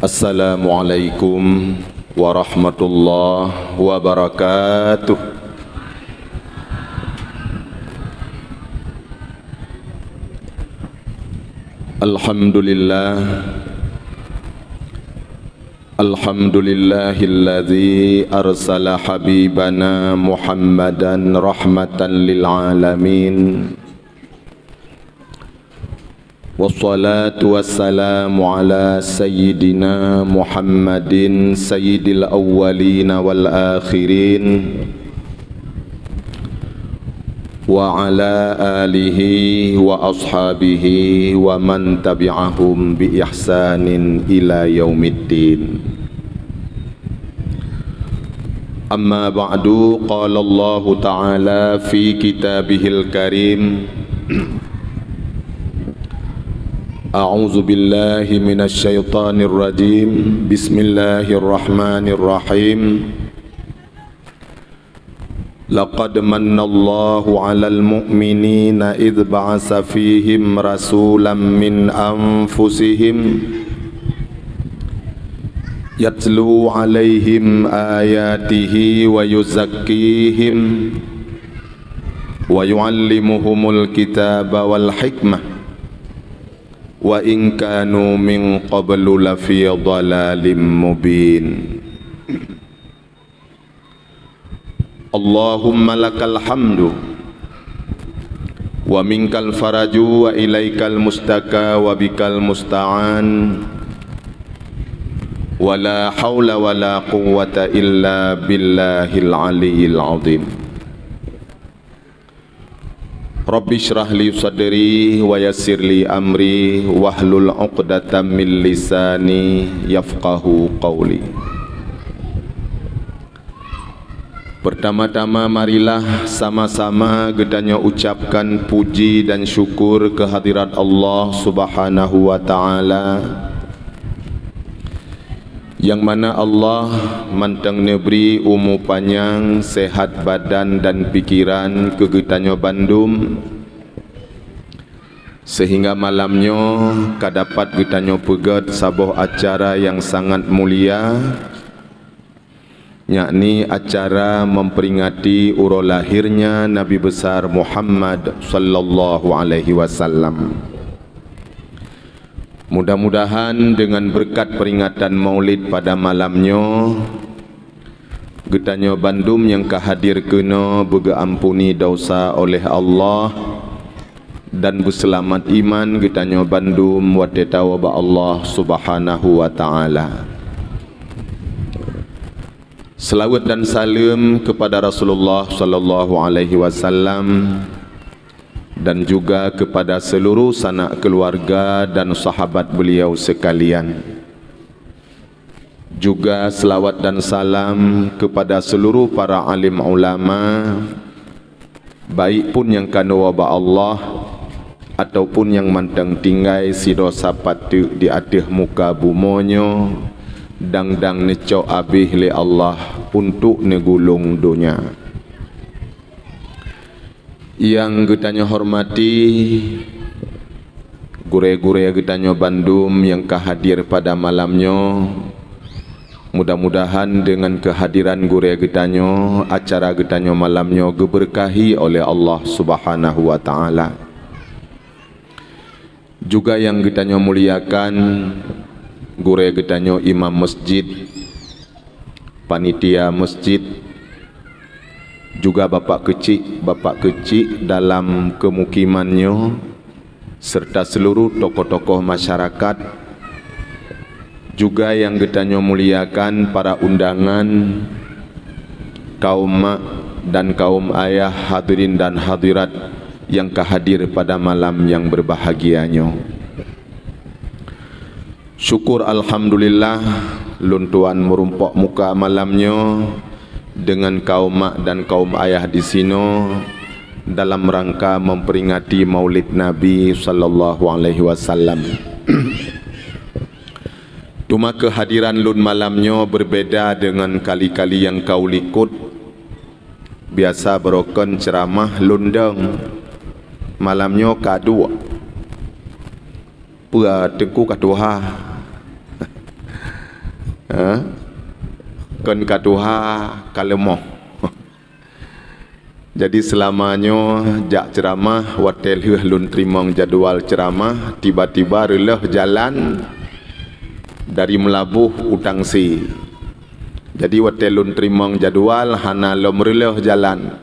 Assalamualaikum warahmatullahi wabarakatuh. Alhamdulillah, alhamdulillahilladzi arsala habibana Muhammadan rahmatan lil alamin. Wassalatu wassalamu ala sayyidina Muhammadin sayyidil awwalin wal akhirin wa ala alihi wa ashabihi wa man tabi'ahum bi ihsanin ila yaumiddin. Amma ba'du, qala Allah ta'ala fi kitabihil karim, A'udzu billahi minasy syaithanir rajim. Bismillahirrahmanirrahim. Laqad mannallahu 'alal mu'minina idz ba'atsa fihim rasulan min anfusihim yatlu 'alaihim ayatihi wa yuzakkihim wa yu'allimuhumul kitaba wal hikmah wa in kanu min qablu lafi dhalalim mubin. Allahumma lakal hamdu wa minkal faraju wa ilaikal mustaka wa bikal musta'an wa la hawla wa la quwwata illa billahil aliyyil azim. Rabbi syrah li sadri wa yassir li amri wahlul 'uqdatam min lisani yafqahu qawli. Pertama-tama marilah sama-sama kita ucapkan puji dan syukur kehadirat Allah Subhanahu wa ta'ala, yang mana Allah mantang neberi umur panjang, sehat badan dan pikiran ke getanyo Bandung, sehingga malamnya kadapat getanyo pegat sabuh acara yang sangat mulia, yakni acara memperingati urus lahirnya Nabi besar Muhammad sallallahu alaihi wasallam. Mudah-mudahan dengan berkat peringatan maulid pada malamnya, getanyo Bandung yang kehadir kena begampuni dosa oleh Allah dan berselamat iman getanyo Bandung wa tetawaba Allah Subhanahu wa ta'ala. Selawat dan salam kepada Rasulullah sallallahu alaihi wasallam dan juga kepada seluruh sanak keluarga dan sahabat beliau sekalian. Juga selawat dan salam kepada seluruh para alim ulama, baik pun yang kana wabah Allah ataupun yang mantang tinggai sido sapatu di atas muka bumonyo, dang necok abih li Allah untuk negulung dunia. Yang getanyo hormati gure-gure getanyo Bandung yang kehadir pada malamnya, mudah-mudahan dengan kehadiran gure getanyo, acara getanyo malamnya diberkahi oleh Allah Subhanahu wa ta'ala. Juga yang getanyo muliakan gure getanyo imam masjid, panitia masjid, juga bapak kecil dalam kemukimannya, serta seluruh tokoh-tokoh masyarakat. Juga yang getanyo muliakan para undangan, kaum mak dan kaum ayah, hadirin dan hadirat yang kehadir pada malam yang berbahagianya. Syukur alhamdulillah luntuan merumpok muka malamnya dengan kaum mak dan kaum ayah di sini dalam rangka memperingati Maulid Nabi sallallahu alaihi wasallam. Cuma kehadiran lun malamnya berbeda dengan kali-kali yang kau likut, biasa berokon ceramah lundang malamnya kadua pua tengku kaduha kon kaduha kalemoh. Jadi selamanya jak ceramah watel lun trimong jadual ceramah tiba-tiba relah jalan dari Melabuh Utangsi. Jadi watel lun trimong jadual hana lom relah jalan.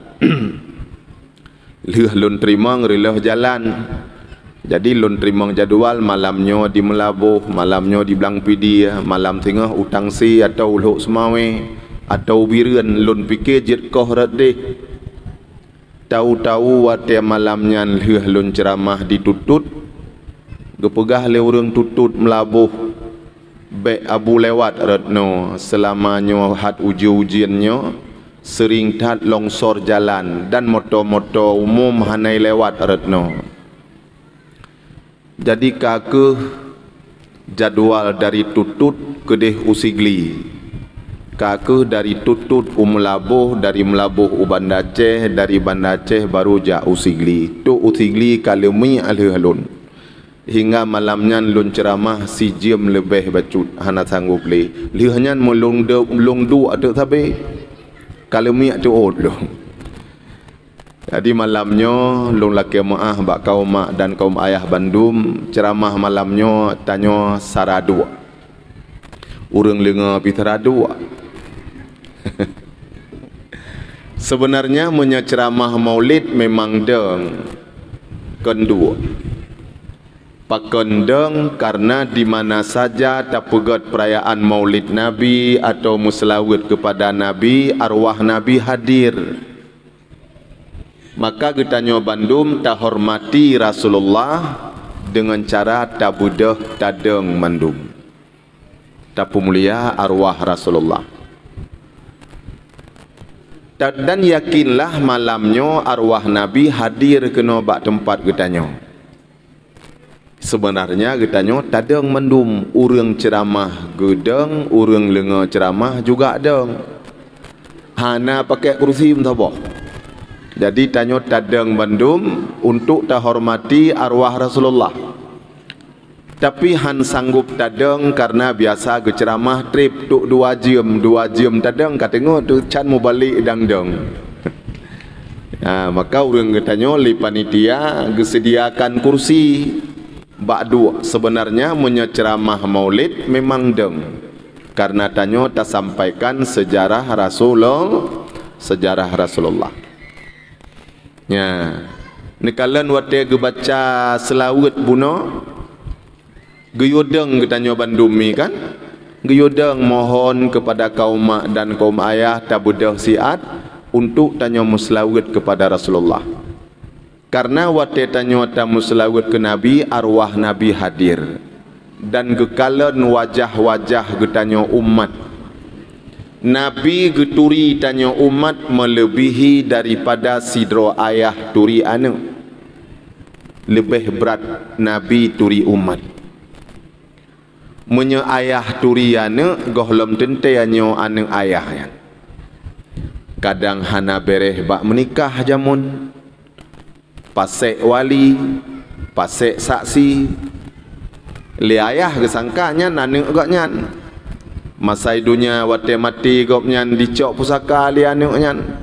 Lun trimong relah jalan. Jadi lun trimong jadual malamnya di Melabuh, malamnya di Belang Pidi, malam tengah Utangsi atau Ulhuk Semawe atau Biren lun fikir jit koh radeh. Tahu-tahu wate malamnya lun ceramah ditutut gepegah le urang tutut Melabuh be abu lewat retno selamanya hat uji-ujiannya sering tat longsor jalan dan motor-motor umum hanai lewat retno. Jadi kake jadual dari tutut ke deh Usigli, kake dari tutut Melabuh, dari Melabuh Banda Aceh, dari Banda Aceh baru ja Usigli. Tu Usigli kalemi alih-alun. Hingga malamnya lun ceramah si jam lebih bacut hana sanggup le. Lihnya melung du ada sabe. Kalemi tu odlo. Jadi malamnya lun laki maah bak kaum mak dan kaum ayah Bandung ceramah malamnya tanya saradu. Urang lenga pi saradu. Sebenarnya ceramah maulid memang deng kendua. Pakendeng karena di mana saja tapegat perayaan maulid Nabi atau muslawat kepada Nabi, arwah Nabi hadir. Maka getanyo Bandung tak hormati Rasulullah dengan cara tabudah tadeng mandum. Tapu mulia arwah Rasulullah. Dan yakinlah malamnya arwah Nabi hadir ke nobak tempat getanyo. Sebenarnya getanyo tadeng mendum, urang ceramah gedeng, urang lenga ceramah juga deng. Hana pakai kursi mentabah. Jadi tanyo tadeng mendum untuk tahormati arwah Rasulullah. Tapi han sanggup tadeng karena biasa ge ceramah trip tuk 2 jam tadeng katengok tu can mau balik dang-dang. Maka urang getanyo li panitia gesediakan kursi bak dua. Sebenarnya ceramah maulid memang deng. Karena tanyo tak sampaikan sejarah Rasulullah. Ya. Nekalan wate ge baca selawat buno geyodeng getanyo Bandumi kan, geyodeng mohon kepada kaum mak dan kaum ayah tabudah siat untuk tanyo muslawat kepada Rasulullah. Karena wate tanyo ta muslawat ke Nabi, arwah Nabi hadir dan gekalan wajah-wajah getanyo umat. Nabi geturi tanyo umat melebihi daripada sidro ayah turi anu. Lebih berat Nabi turi umat. Menye ayah turi anu gohlom tente anyo anu ayahnya. Kadang hana bereh bak menikah jamun. Pasek wali, pasek saksi. Li ayah gesangkanya anu agaknya. Masa idunya wate mati gopnyan dicok pusaka li anuknyan.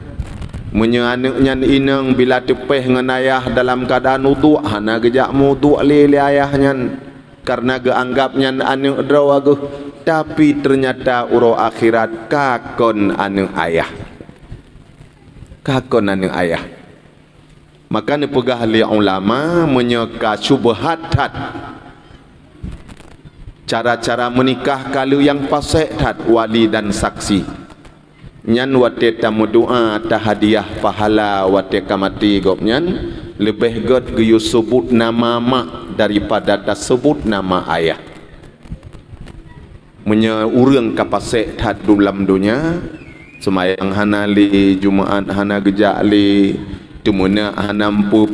Menye anuknyan ineng bila tepeh ngan ayah dalam keadaan wudu hana gejak wudu li ayahnya. Karena geanggapnya anuk drawaguh, tapi ternyata uro akhirat kakon anuk ayah. Kakon anuk ayah. Maka ni pegah li ulama menyeka syubhat cara-cara menikah kalau yang pasek tat wali dan saksi. Nyan wate tamu doa ta hadiah pahala wate kamati gopnyan lebih god geyu sebut nama mak daripada tak sebut nama ayah. Menye urang kapasek tat dalam dunia semayang hana li Jumaat hana gejak li temuna hana empu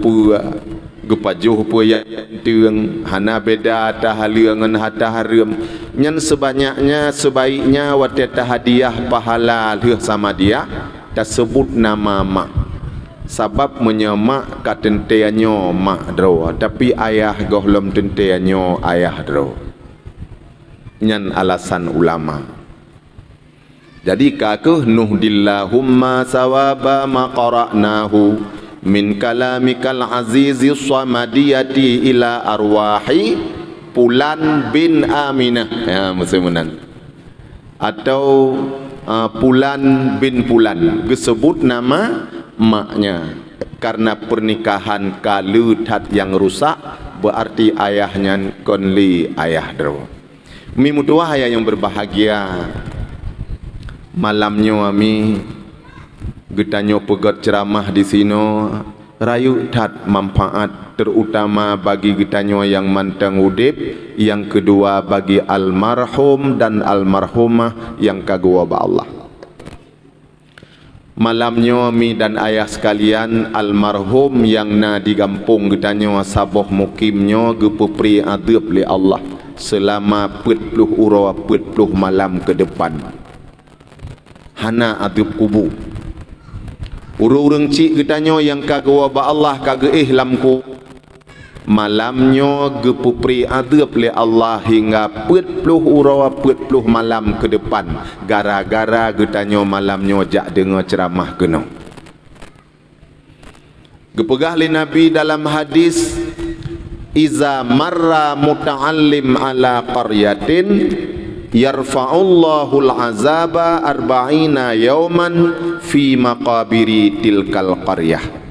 gepajuh pu yang teung hana beda tahaliangan hata harum nyan sebanyaknya sebaiknya wate hadiah pahala leuh sama dia tak sebut nama mak. Sebab menyemak kat tenteanyo mak dro, tapi ayah gohlom tenteanyo ayah dro. Nyan alasan ulama. Jadi kakuh nuhdillahumma sawaba ma qara'nahu min kalamikal azizi samadiyati ila arwahi Pulan bin Aminah, ya muslimunan, atau Pulan bin Pulan, disebut nama maknya karena pernikahan kalutat yang rusak, berarti ayahnya konli ayah dro. Mi mutuah ayah yang berbahagia, malamnya kami getanyo pegat ceramah di sino rayu tat manfaat terutama bagi getanyo yang mantang udip, yang kedua bagi almarhum dan almarhumah yang kagua ba Allah. Malamnya mi dan ayah sekalian, almarhum yang na digampung getanyo saboh mukimnya gepupri adab li Allah selama 40 ura 40 malam ke depan. Hana adab kubu. Urung-urung cik getanyo yang kagua ba Allah kage ihlamku malamnya gepupri adab li Allah hingga 40 ura 40 malam ke depan, gara-gara getanyo malamnya jak dengar ceramah kena. Gepegah li Nabi dalam hadis, iza marra muta'allim ala qaryatin yarfa'ullahul azaba arba'ina yawman fi maqabiri tilkal qaryah.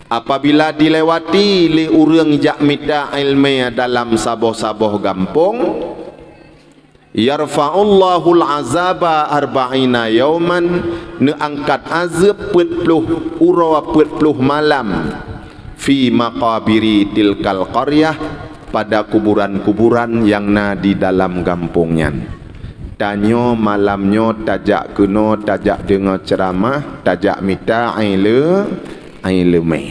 Apabila dilewati li urang jak mita ilmiah dalam saboh-saboh gampung, yarfa'ullahul azaba arba'ina yawman, neangkat azab 40 ura 40 malam fi maqabiri tilkal qaryah, pada kuburan-kuburan yang na di dalam gampungnya. Tanyo malamnya tajak kena, tajak dengar ceramah, tajak minta ilmu.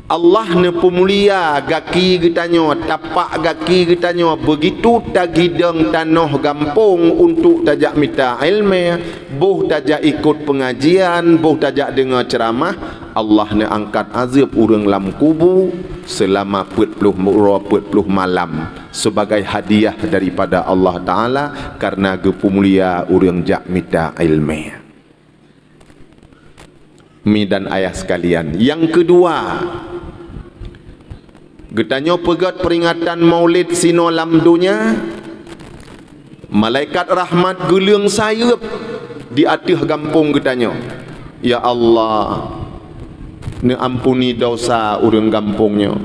Allah ne pemulia gaki getanyo, tapak gaki getanyo begitu tagidang tanah gampung untuk tajak minta ilmu, boh tajak ikut pengajian, boh tajak dengar ceramah. Allah ne angkat azab urang lam kubu selama 40 malam sebagai hadiah daripada Allah Ta'ala karena gepemulia urang jak minta ilmu. Mi dan ayah sekalian, yang kedua, getanyo pegat peringatan maulid sino lam dunia, malaikat rahmat gelang sayup di atas gampung getanyo. Ya Allah, ne ampuni dosa urang gampungnya.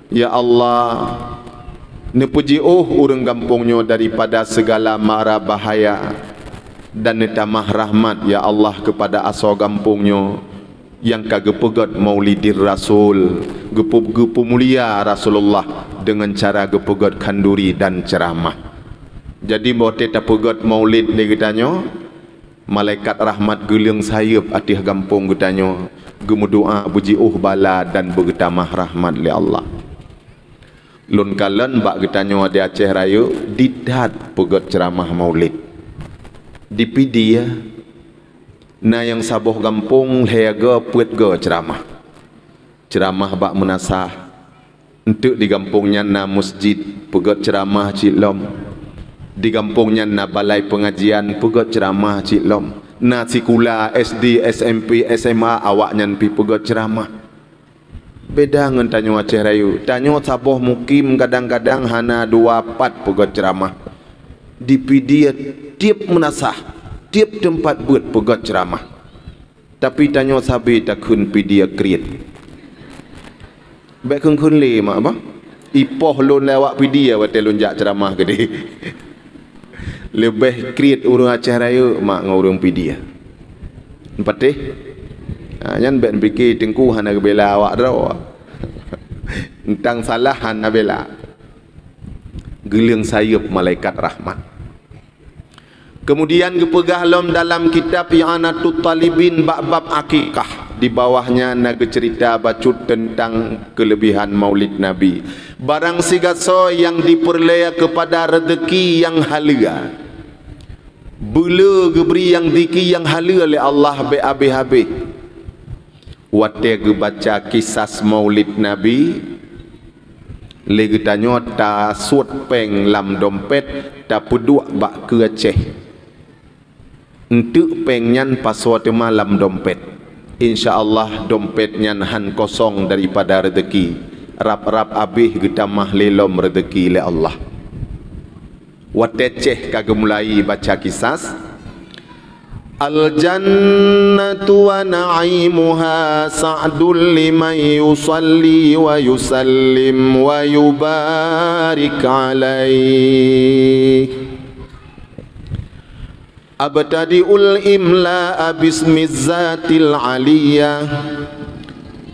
Ya Allah, ne puji urang gampungnya daripada segala mara bahaya, dan netamah rahmat ya Allah kepada asal gampungnya yang kagepegat maulidir Rasul, gepu mulia Rasulullah dengan cara gepegat kanduri dan ceramah. Jadi bote tapegat maulid ni getanyo, malaikat rahmat gelang sayup atih gampung getanyo, gemudoa puji bala dan bergetamah rahmat li Allah. Lun kalen bak getanyo di Aceh Rayu didat pegat ceramah maulid. Dipidi ya, na yang saboh gampung heaga puet ga ceramah bak menasah untuk di gampungnya na masjid pegat ceramah cilom, di gampungnya na balai pengajian pegat ceramah cilom, na sikula SD SMP SMA awaknya pi pegat ceramah. Beda ngan tanyo Aceh Rayu, tanyo saboh mukim kadang-kadang hana 2-4 pegat ceramah. Dipidi tiap menasah, tiap tempat buat pegat ceramah. Tapi tanyo sabi takun pidia kriat. Baik kun le mak apa? Ipoh lon lewat pidia wate lonjak ceramah gede. Lebih kriat urang Aceh Rayu mak ngurung pidia. Empatih. Yan ben fikir tengku hana bela awak draw. Entang salah hana bela. Gelang sayup malaikat rahmat. Kemudian gepegah lom dalam kitab I'anatul Talibin bab akikah, di bawahnya naga cerita bacut tentang kelebihan maulid Nabi. Barang sigaso yang diperlaya kepada rezeki yang halia, Bela geberi yang zikir yang hala oleh Allah be habis-habis. Wate ge baca kisah maulid Nabi, lagi tanya ta suat peng lam dompet ta peduk bak ke Aceh. Untuk pengnyan paswa tema lam dompet. InsyaAllah dompet nyan han kosong daripada rezeki. Rap-rap habis getamah lelom rezeki le Allah. Wateceh kagak mulai baca kisah. Al-jannatu wa na'imuha sa'dul liman yusalli wa yusallim wa yubarik alaih. Abtadi'ul imla'a bismiz zatil aliyah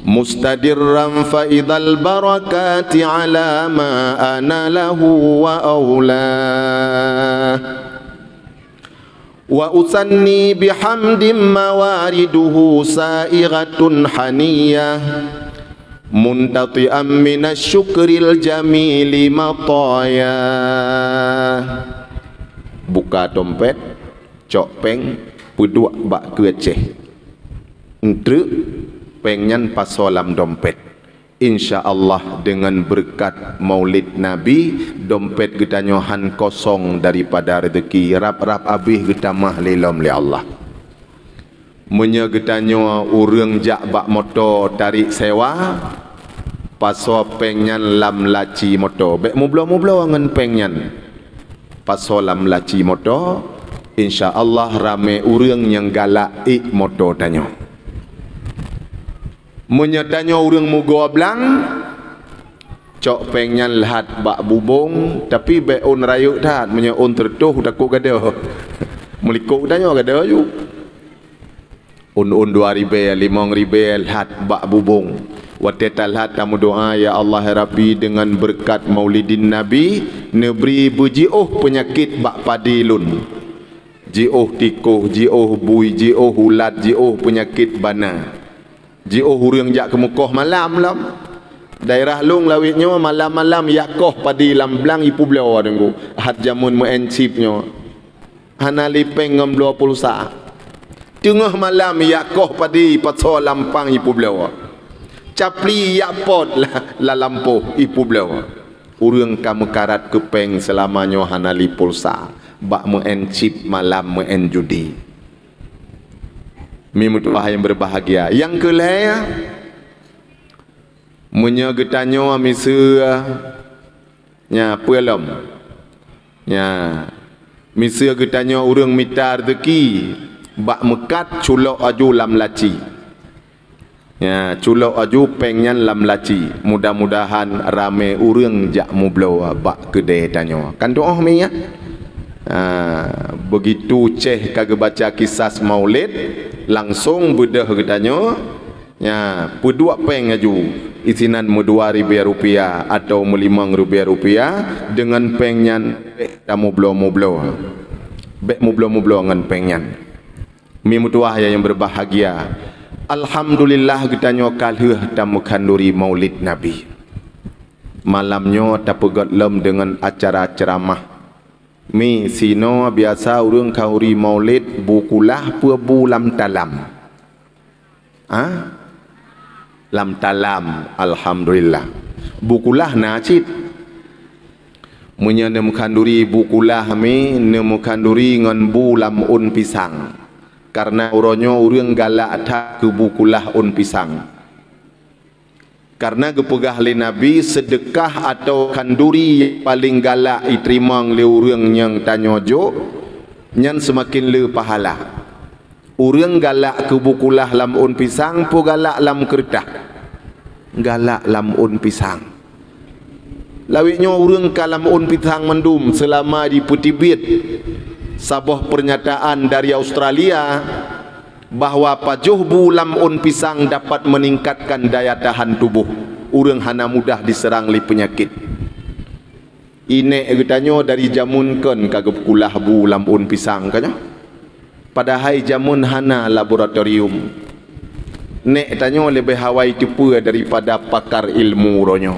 mustadirran fa idal barakati ala ma ana lahu wa awla wa usanni bihamdim mawariduhu sa'ighatun haniyah muntati'an minasyukril jamili mataya. Buka dompet, cok peng, peduk bak ke Aceh. Untuk pengen pasolam dompet. InsyaAllah dengan berkat maulid Nabi, dompet getanyo han kosong daripada rezeki. Rap-rap habis getamah lelom li Allah. Munya getanyo urang jak bak motor tarik sewa, paso pengen lam laci motor. Bek mublo-mublo ngan pengen paso lam laci motor. InsyaAllah rame urang yang galak motor tanyo. Menyatanya orang mugo ablang cok pengen lihat bak bubung tapi be on rayuk dah punya on tertuh takut gadah melikuk tanya gadah ju on 2,000 5,000 lihat bak bubung wateta lihat tamu doa ya Allah ya Rabbi dengan berkat maulidin Nabi neberi bujiuh penyakit bak padilun jiuh tikuh jiuh bui jiuh ulat jiuh penyakit bana. Jio hurung jak ke Mekah malam lam. Daerah lung lawitnya malam-malam yakoh padi lam blang ipu beliau dengku. Had jamun mencipnya. Hana lipeng ngam 20 saat. Tengah malam yakoh padi patso lampang ipu beliau. Capli yakpot la lampuh ipu beliau. Urang kamu karat kepeng selamanya hana lipul sa. Bak mencip malam menjudi. Mimutlah yang berbahagia. Yang kelaya menyegetanyo misa nya pelom. Nya misa getanyo urang minta rezeki bak mekat culok aju lam laci. Ya, culok aju pengen lam laci. Mudah-mudahan rame urang jak mublo bak kedai tanyo. Kan doa mi ya. Begitu ceh kagak baca kisah maulid langsung bedah getanyo ya pedua peng aju isinan mu 2,000 rupiah atau mu 5,000 rupiah dengan pengyan kamu blo bek mu blo ngan pengyan mi mutuah yang berbahagia. Alhamdulillah getanyo kalheuh tamu kanduri maulid Nabi malamnya tapegat lem dengan acara ceramah. Mi sino biasa urang kahuri maulid bukulah puabu lam talam. Lam talam alhamdulillah. Bukulah nacit. Munya nem kanduri bukulah mi nem kanduri ngan bu lam un pisang. Karena uronyo urang galak tak ke bukulah un pisang. Karena gepegah le Nabi sedekah atau kanduri yang paling galak diterima le urang yang tanyojo nyan semakin le pahala. Urang galak ke bukulah lam un pisang pu galak lam kertas. Galak lam un pisang. Lawitnya urang ka lam un pisang mendum selama di Putibit. Sebuah pernyataan dari Australia bahawa pajuh bulam un pisang dapat meningkatkan daya tahan tubuh. Urang hana mudah diserang li penyakit. Ini getanyo dari jamun kan kagep kulah bulam un pisang kanya. Padahal jamun hana laboratorium. Nek tanyo lebih hawai tipu daripada pakar ilmu ronyo.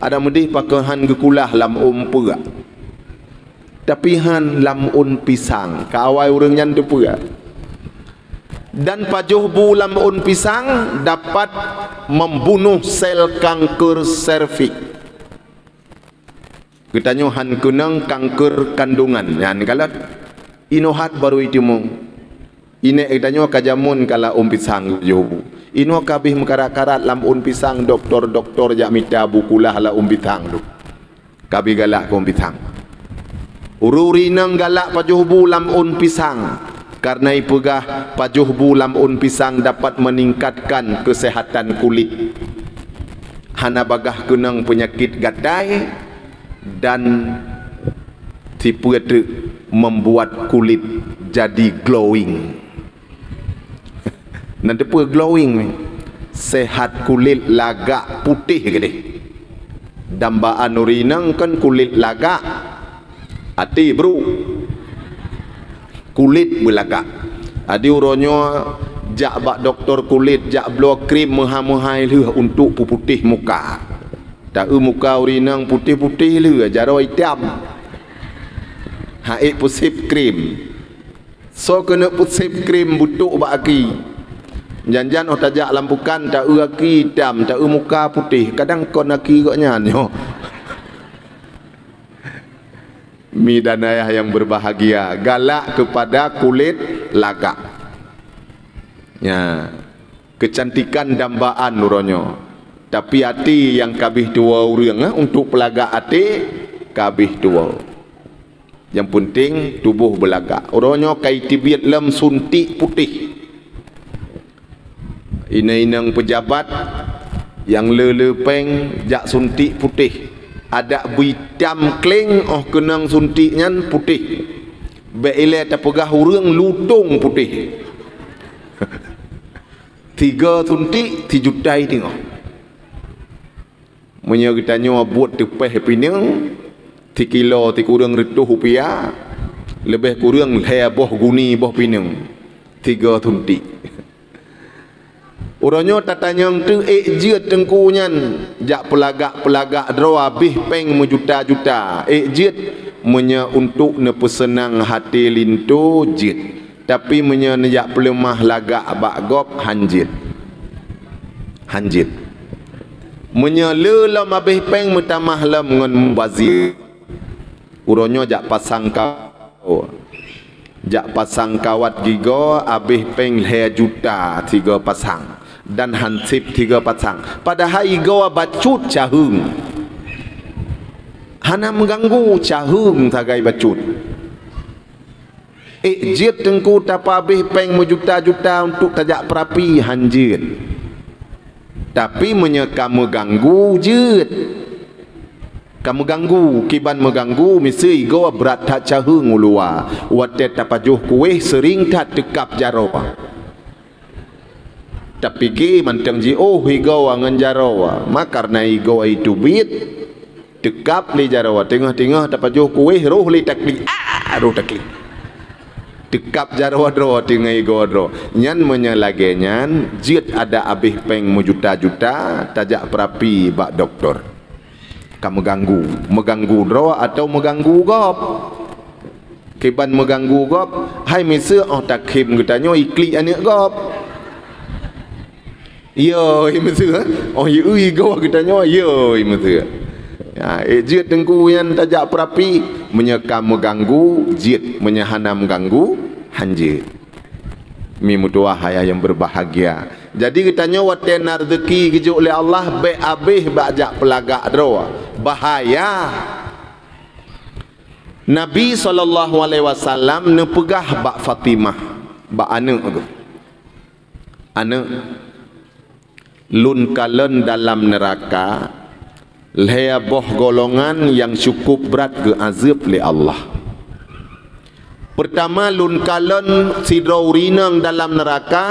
Ada mudih pakahan gekulah lam umpura. tapi han lamun pisang kawai urang nyan tu pura. Dan pajuh bu lamun pisang dapat membunuh sel kanker serviks. Kita han kunang kanker kandungan. Yan kalau inohat baru itu mu. Ini kita kajamun kalau pisang juh. Ino kabih mekarat-karat lamun pisang doktor jak mita bukulah la pisang tu. Kabih galak ko pisang. Ururi nang galak pajuh bu lamun pisang. Karena ipugah pajuh bu lamun pisang dapat meningkatkan kesehatan kulit. Hana bagah kunang penyakit gadai dan tipu itu membuat kulit jadi glowing. Nanti pun glowing, sehat kulit lagak putih gede. Dambaan urinang kan kulit lagak, hati bro, kulit belagak. Adi uronyo jak bak doktor kulit jak blow krim mahal-mahal lu untuk putih muka. Tak muka urinang putih-putih lu jaro hitam. Haik pusip krim. So kena pusip krim butuk baki. Janjan tajak lampukan tak aki hitam, tak muka putih. Kadang kon aki kok nyanyo. Mi dan ayah yang berbahagia, galak kepada kulit lagak. Ya, kecantikan dambaan nuronyo. Tapi hati yang kabih dua orang untuk pelagak hati kabih dua. Yang penting tubuh belagak. Uronyo kai tibit lem suntik putih. Inang pejabat yang lelepeng jak suntik putih. Ada hitam kling kenang suntiknya putih. Beile tapegah urang lutung putih. 3 suntik 3 juta tengok. Munyo kita nyo buat tepeh pinang 3 kilo 3 kurang retuh rupiah. Lebih kurang boh guni boh pinang 3 suntik. Uronyo tatanyang tu ejit tengkunyan jak pelagak draw habis peng juta-juta. Ejit menya untuk ne pesenang hati lintu jit. Tapi menya jak pelemah lagak bak gop hanjit. Hanjit. Menya lelam habis peng mutamah lam ngan mubazir. Uronyo jak pasang kau. Jak pasang kawat gigo habis peng 2 juta 3 pasang. Dan hansip 3 pasang. Padahal igawa bacut cahung. Hana mengganggu cahung sagai bacut. Jit tengku tapa habis peng juta-juta untuk tajak perapi hanjit. Tapi kamu ganggu jit. Kamu ganggu, kiban mengganggu misi igawa berat tak cahung ulua. Watet tapajuh kuih sering tak dekap jaropa. Tapi ke mantang ji higawa ngan jarawa. Maka karena higawa itu bit dekap li jarawa. Tengah-tengah tapajuh kuih roh li takli. Roh takli. Dekap jarawa draw tengah higawa draw. Nyan menyalagenyan jit ada abih peng juta-juta tajak perapi bak doktor. Kamu mengganggu draw atau mengganggu gop. Kiban mengganggu gop. Hai misa takim katanya ikli anak gop. Yo, imasa. Yo gawa katanya yo imasa. Ya, jit tengku yang tajak perapi menyekam mengganggu jit menyahanam ganggu hanjit. Mi mutuah hayah yang berbahagia. Jadi katanya waten rezeki kejuk oleh Allah be abih bajak pelagak draw. Bahaya. Nabi SAW nepegah bak Fatimah bak anak tu. Anak lun kalen dalam neraka lea boh golongan yang cukup berat ke azab oleh Allah. Pertama lun kalen sidraw rinang dalam neraka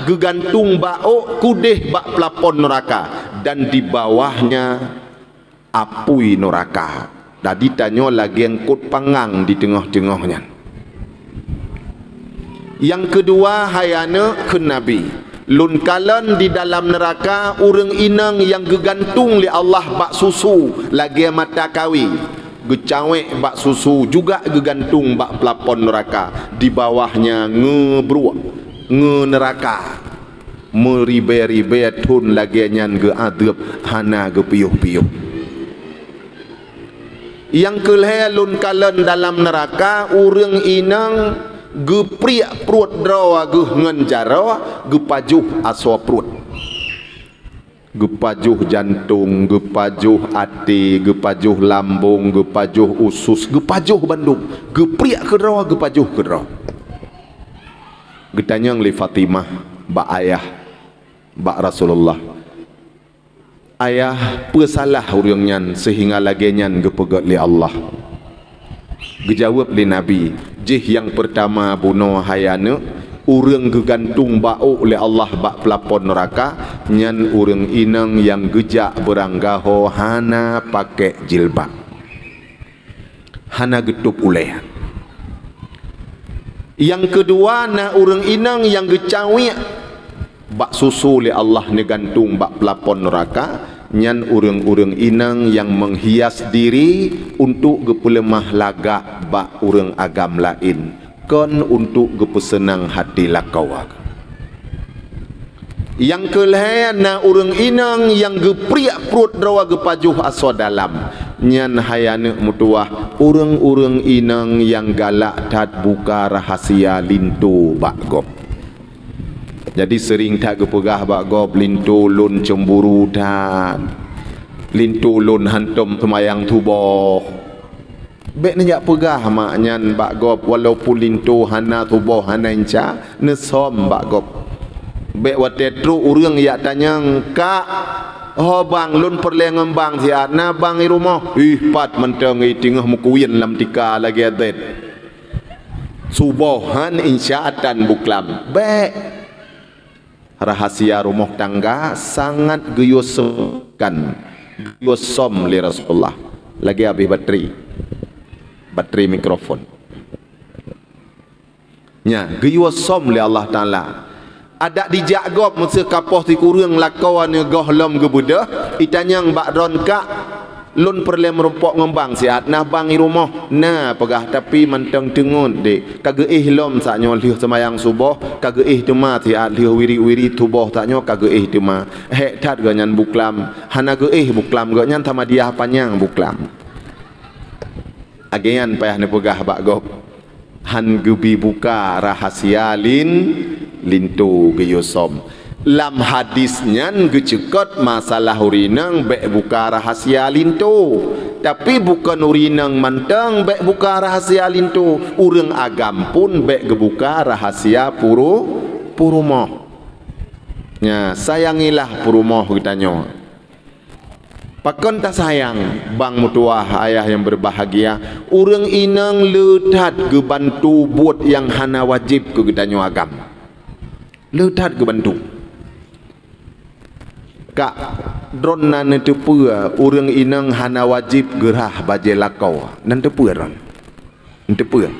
gegantung baok kudeh bak pelapon neraka dan di bawahnya apui neraka. Tadi tanya lagi yang kut pangang di tengah-tengahnya. Yang kedua hayana ke Nabi. Lun kalan di dalam neraka urang inang yang gegantung li Allah bak susu lagi mata kawi gecawek bak susu juga gegantung bak pelapon neraka, di bawahnya ngebruak neraka meribe-ribe tun lagi nyan ge adab hana ge piuh-piuh. Yang kelhelun kalen dalam neraka urang inang ge priak perut drawa ge ngenjara ge pajuh aswa perut, gepajuh jantung, gepajuh hati, gepajuh lambung, gepajuh usus, gepajuh bandung, gepriak ke rawa, gepajuh ke rawa. Getanyang li Fatimah, bak ayah, bak Rasulullah. Ayah pesalah urangnya sehingga lagi nyan gepegat li Allah. Gejawab li Nabi, jih yang pertama bunuh hayana, urang gegantung bau oleh Allah bak pelapon neraka, nyan urang inang yang gejak beranggaho hana pakai jilbab, hana getup uleh. Yang kedua na urang inang yang gecawi bak susu oleh Allah ni gantung bak pelapon neraka, nyan urang-urang inang yang menghias diri untuk gepelemah lagak bak urang agam lain, kon untuk gepesenang hati lakawak. Yang kelihatan na urang inang yang gepriak perut rawa gepajuh aswa dalam, nyan hayana mutuah urang-urang inang yang galak tat buka rahasia lintu bak gop. Jadi sering tak gepegah bak gop lintu lun cemburu tat, lintu lun hantum semayang tuboh. Bek nak pegah maknya bak gop walaupun lintu hana tubuh hana inca nesom bak gop. Bek watetru urang ya tanyang kak, oh bang lun perle ngembang siat na bang i rumah pat menteng i tingah mukuin lam tika lagi adet subuhan insya'atan buklam. Bek rahasia rumah tangga sangat geyoskan geyosom li Rasulullah. Lagi habis bateri mikrofon nya geyosom li Allah Ta'ala. Ada dijak gop masa kapoh ti kurang lakawan gohlom gebudah itanyang bak ron kak lun perle merumpok ngembang siat nah bang i rumah nah pegah tapi menteng tengun dek kageih lom saknyo liu semayang subuh kageih tema siat liu wiri-wiri tubuh taknyo kageih tema hek tat ganyan buklam hana geih buklam ganyan tamadiah panjang buklam agean payah ne pegah bak gop han gebi buka rahasia lintu geyosom. Lam hadisnya gecekot masalah urinang bek buka rahasia lintu, tapi bukan urinang manteng bek buka rahasia lintu. Urang agam pun bek gebuka rahasia purumoh. Nya sayangilah purumoh kitanya. Pakon tak sayang bang mutuah ayah yang berbahagia, urang inang letat gebantu buat yang hana wajib ke kitanya agam. Letat gebantu kak drona ne tepua urang inang hana wajib gerah baje lakau nan tepua ron tepua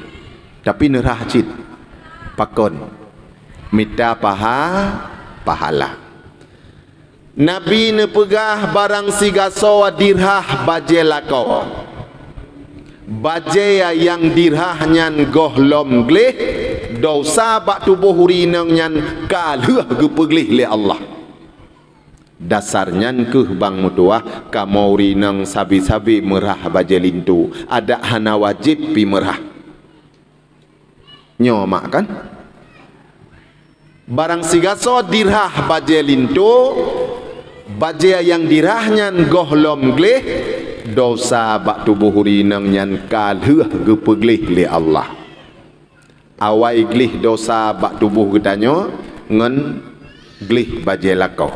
tapi nerah cit pakon minta pahala. Nabi ne pegah barang sigaso dirhah baje lakau, baje yang dirhah nyan gohlom gleh dosa bak tubuh urinang nyan kaluh gepeglih le Allah. Dasarnya ke bang mutuah kamu urinang sabi-sabi merah baje lintu ada hana wajib pi merah nyomak kan barang sigaso dirhah baje lintu baje yang dirahnya gohlom gleh dosa bak tubuh urinang nyan kaluh gepeglih le Allah. Awai glih dosa bak tubuh getanyo ngen glih baje lakau,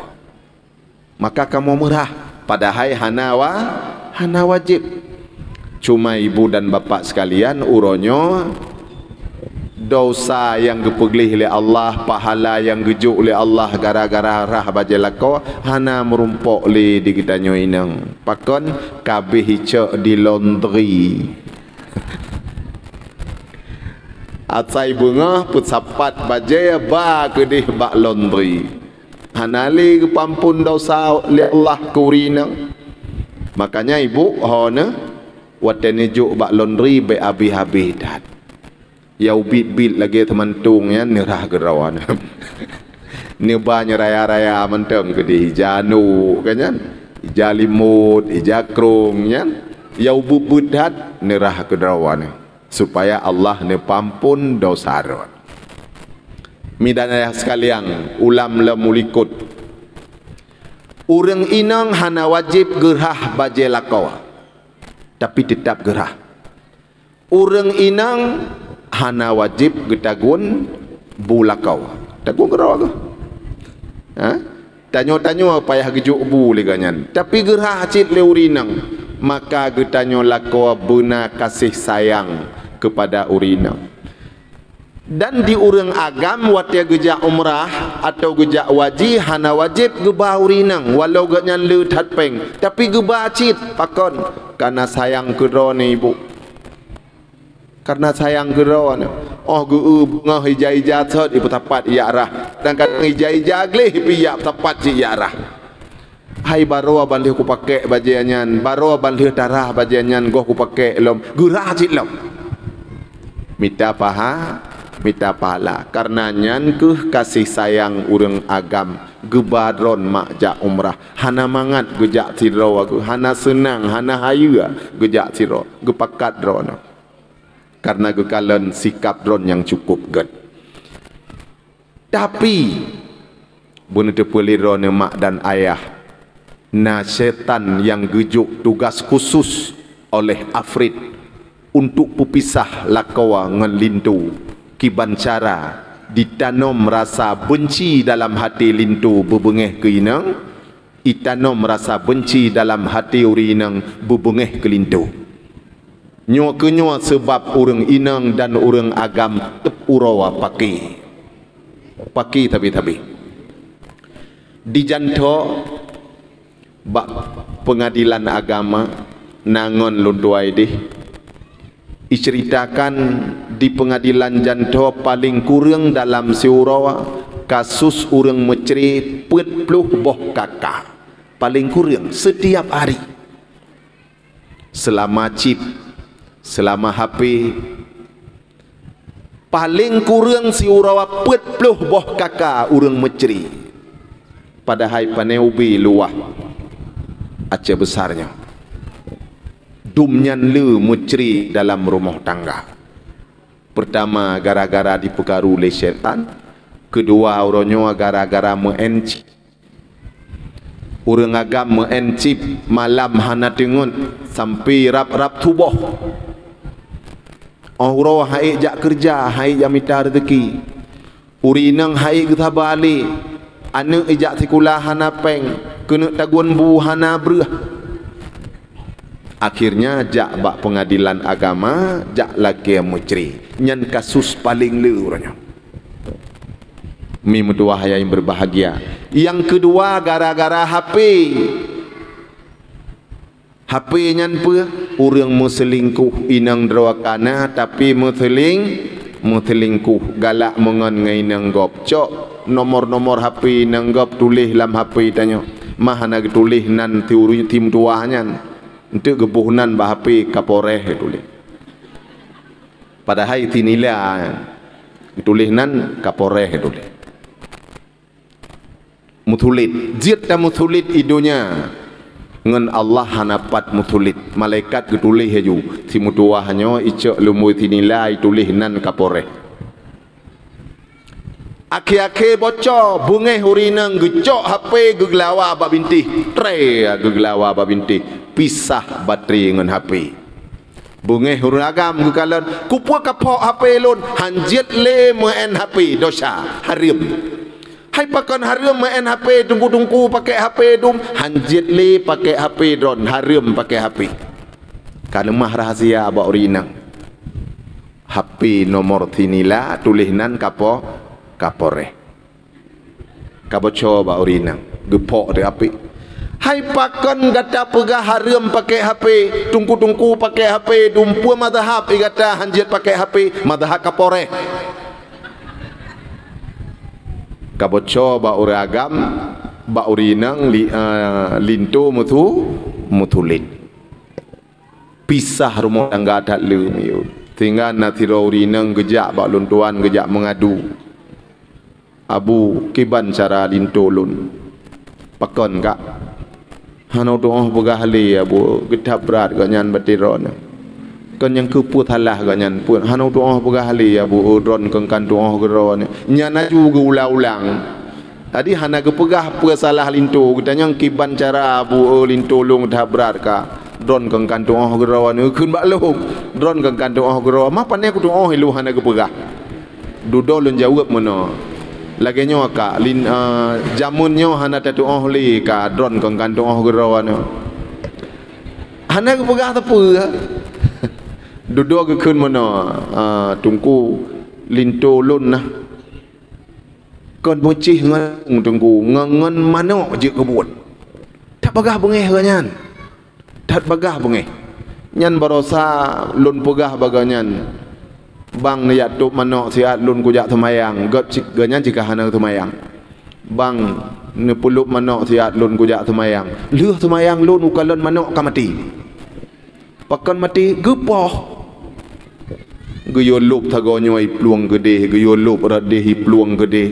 maka kamu merah padahal hana wajib. Cuma ibu dan bapak sekalian uronyo dosa yang gepeglih oleh Allah, pahala yang gejuk oleh Allah gara-gara rah baje lakau hana merumpok li di getanyo inang pakon kabeh hicak di laundry. Atsai bunga put sapat baje ba kedih bak laundry hanali pampun dosa li Allah kurina. Makanya ibu hona Watene juk bak laundry be habis-habis dat. Yau bit-bit lagi temantung ya nerah gerawan. Ni banyak raya-raya mentang ke di janu kan ya. Jalimut, ijakrung ya. Yau bubut dat nerah gerawan supaya Allah ne pampun dosa ron. Midana sekalian ulam lemulikut. Urang inang hana wajib gerah baje lakawa. Tapi tetap gerah. Urang inang hana wajib getagun bulakau. Tagun gerah ke? Ha? Tanyo-tanyo payah gejuk bu leganyan. Tapi gerah cit le urinang. Maka getanyo lakawa bena kasih sayang kepada urinang. Dan di urang agam watia gejak umrah atau gejak waji hana wajib gebah urinang walau ganyan le tatpeng tapi gebah cit pakon karena sayang kedro ni ibu, karena sayang kedro ni oh geu ngah hijai-hijai sot ibu tapat iya arah dan kadang hijai-hijai gleh piyak tapat si iya arah. Hai baroa bandih ku pakai bajianyan, baroa bandih darah bajianyan goh ku pakai lom gerah cit lom minta minta pahala karena nyan ke kasih sayang urang agam gebadron mak jak umrah hana mangat gejak siro aku hana senang hana hayu gejak siro gepakat drone karena gekalan sikap drone yang cukup ged. Tapi bune tepelirone mak dan ayah na setan yang gejuk tugas khusus oleh afrit untuk pupisah lakawa ngelintu kiban cara ditanam rasa benci dalam hati lintu bebengeh ke inang, itanam rasa benci dalam hati urinang bebengeh ke lintu. Nyo kenyo sebab urang inang dan urang agam tep urawa paki tapi di janto bak pengadilan agama nangon lunduai deh diceritakan di pengadilan janto paling kurang dalam seurawa kasus urang meceri 40 boh kakak paling kurang setiap hari selama chip selama HP paling kurang seurawa 40 boh kakak urang meceri padahal paneubi luah Aceh besarnya dumnyan le meceri dalam rumah tangga. Pertama gara-gara dipengaruhi oleh syaitan, kedua orangnya gara-gara mengenci. Urang agam mengenci malam hana tengun sampai rap-rap tubuh. Orang hai jak kerja, hai jak minta rezeki. Urinang hai kita balik. Anak ijak sekolah hana peng, kena tagun bu hana berah. Akhirnya jak bak pengadilan agama jak laki meceri nyan kasus paling leurnya mi medua yang berbahagia. Yang kedua gara-gara HP nyan pe urang meselingkuh inang drawakana tapi meselingkuh galak mengon ngai nang gop cok nomor-nomor HP nang gop tulis dalam HP tanya mah nak tulis nan teori tim tuahnya untuk gebuhnan bahapi kaporeh tulis. Padahal tinila tulisnan kaporeh tulis. Mutulit, jid dan mutulit idunya ngan Allah hanapat mutulit. Malaikat getulis haju. Si mutuahnya icok lumui tinila tulisnan kaporeh. Aki-aki bocor bungeh urinang gecok HP geglawa bab binti. Tre geglawa bab binti. Pisah bateri dengan HP. Bungeh hurun agam gekalan kupua kapok HP lon hanjit le main HP dosa harim. Hai pakan harim main HP tunggu-tunggu pakai HP dum hanjit le pakai HP drone harim pakai HP. Kalemah rahasia ba urinang. HP nomor tinila tulisnan kapore. Kaboco ba urinang gepok de HP. Hai pakan gata pegah haram pakai HP, tungku-tungku pakai HP, dumpua madhab gata hanjit pakai HP, madhab kapore. Kaboco ba uragam, ba urinang lintu mutulit. pisah rumah tangga tak lem yo. Tinggal nanti rauri nang gejak bak lun tuan gejak mengadu. Abu kiban cara lintolun. Pakon kak. Hanau doa begahli abu gedap berat ganyan batiron. Kan yang keput halah ganyan pun hanau doa begahli abu udron kengkan doa geron. Nyana juga ulang-ulang. Tadi hana kepegah apa salah linto katanya kiban cara abu linto long dah berat ka dron kang kantung oh gerawan keun bak long dron kang kantung oh gerawan ma pane aku tu oh lu hana kepegah dudo lun jawab mana lagi nyo ka lin jamun nyo hana tatu oh li ka dron kang kantung oh gerawan hana kepegah tepu dudo ke keun mana tungku linto lun nah kon bocih ngan tunggu ngan manok je kebun tak bagah bengeh ganyan tak bagah bengeh nyan barosa lun pegah baganyan bang ni yatuk manok siat lun kujak temayang got ganyan jika hana temayang bang ni pulup manok siat lun kujak temayang leuh temayang lun ukalon manok ka mati pakon mati gepoh geyo lup tagonyo ai pluang gede geyo lup radeh pluang gede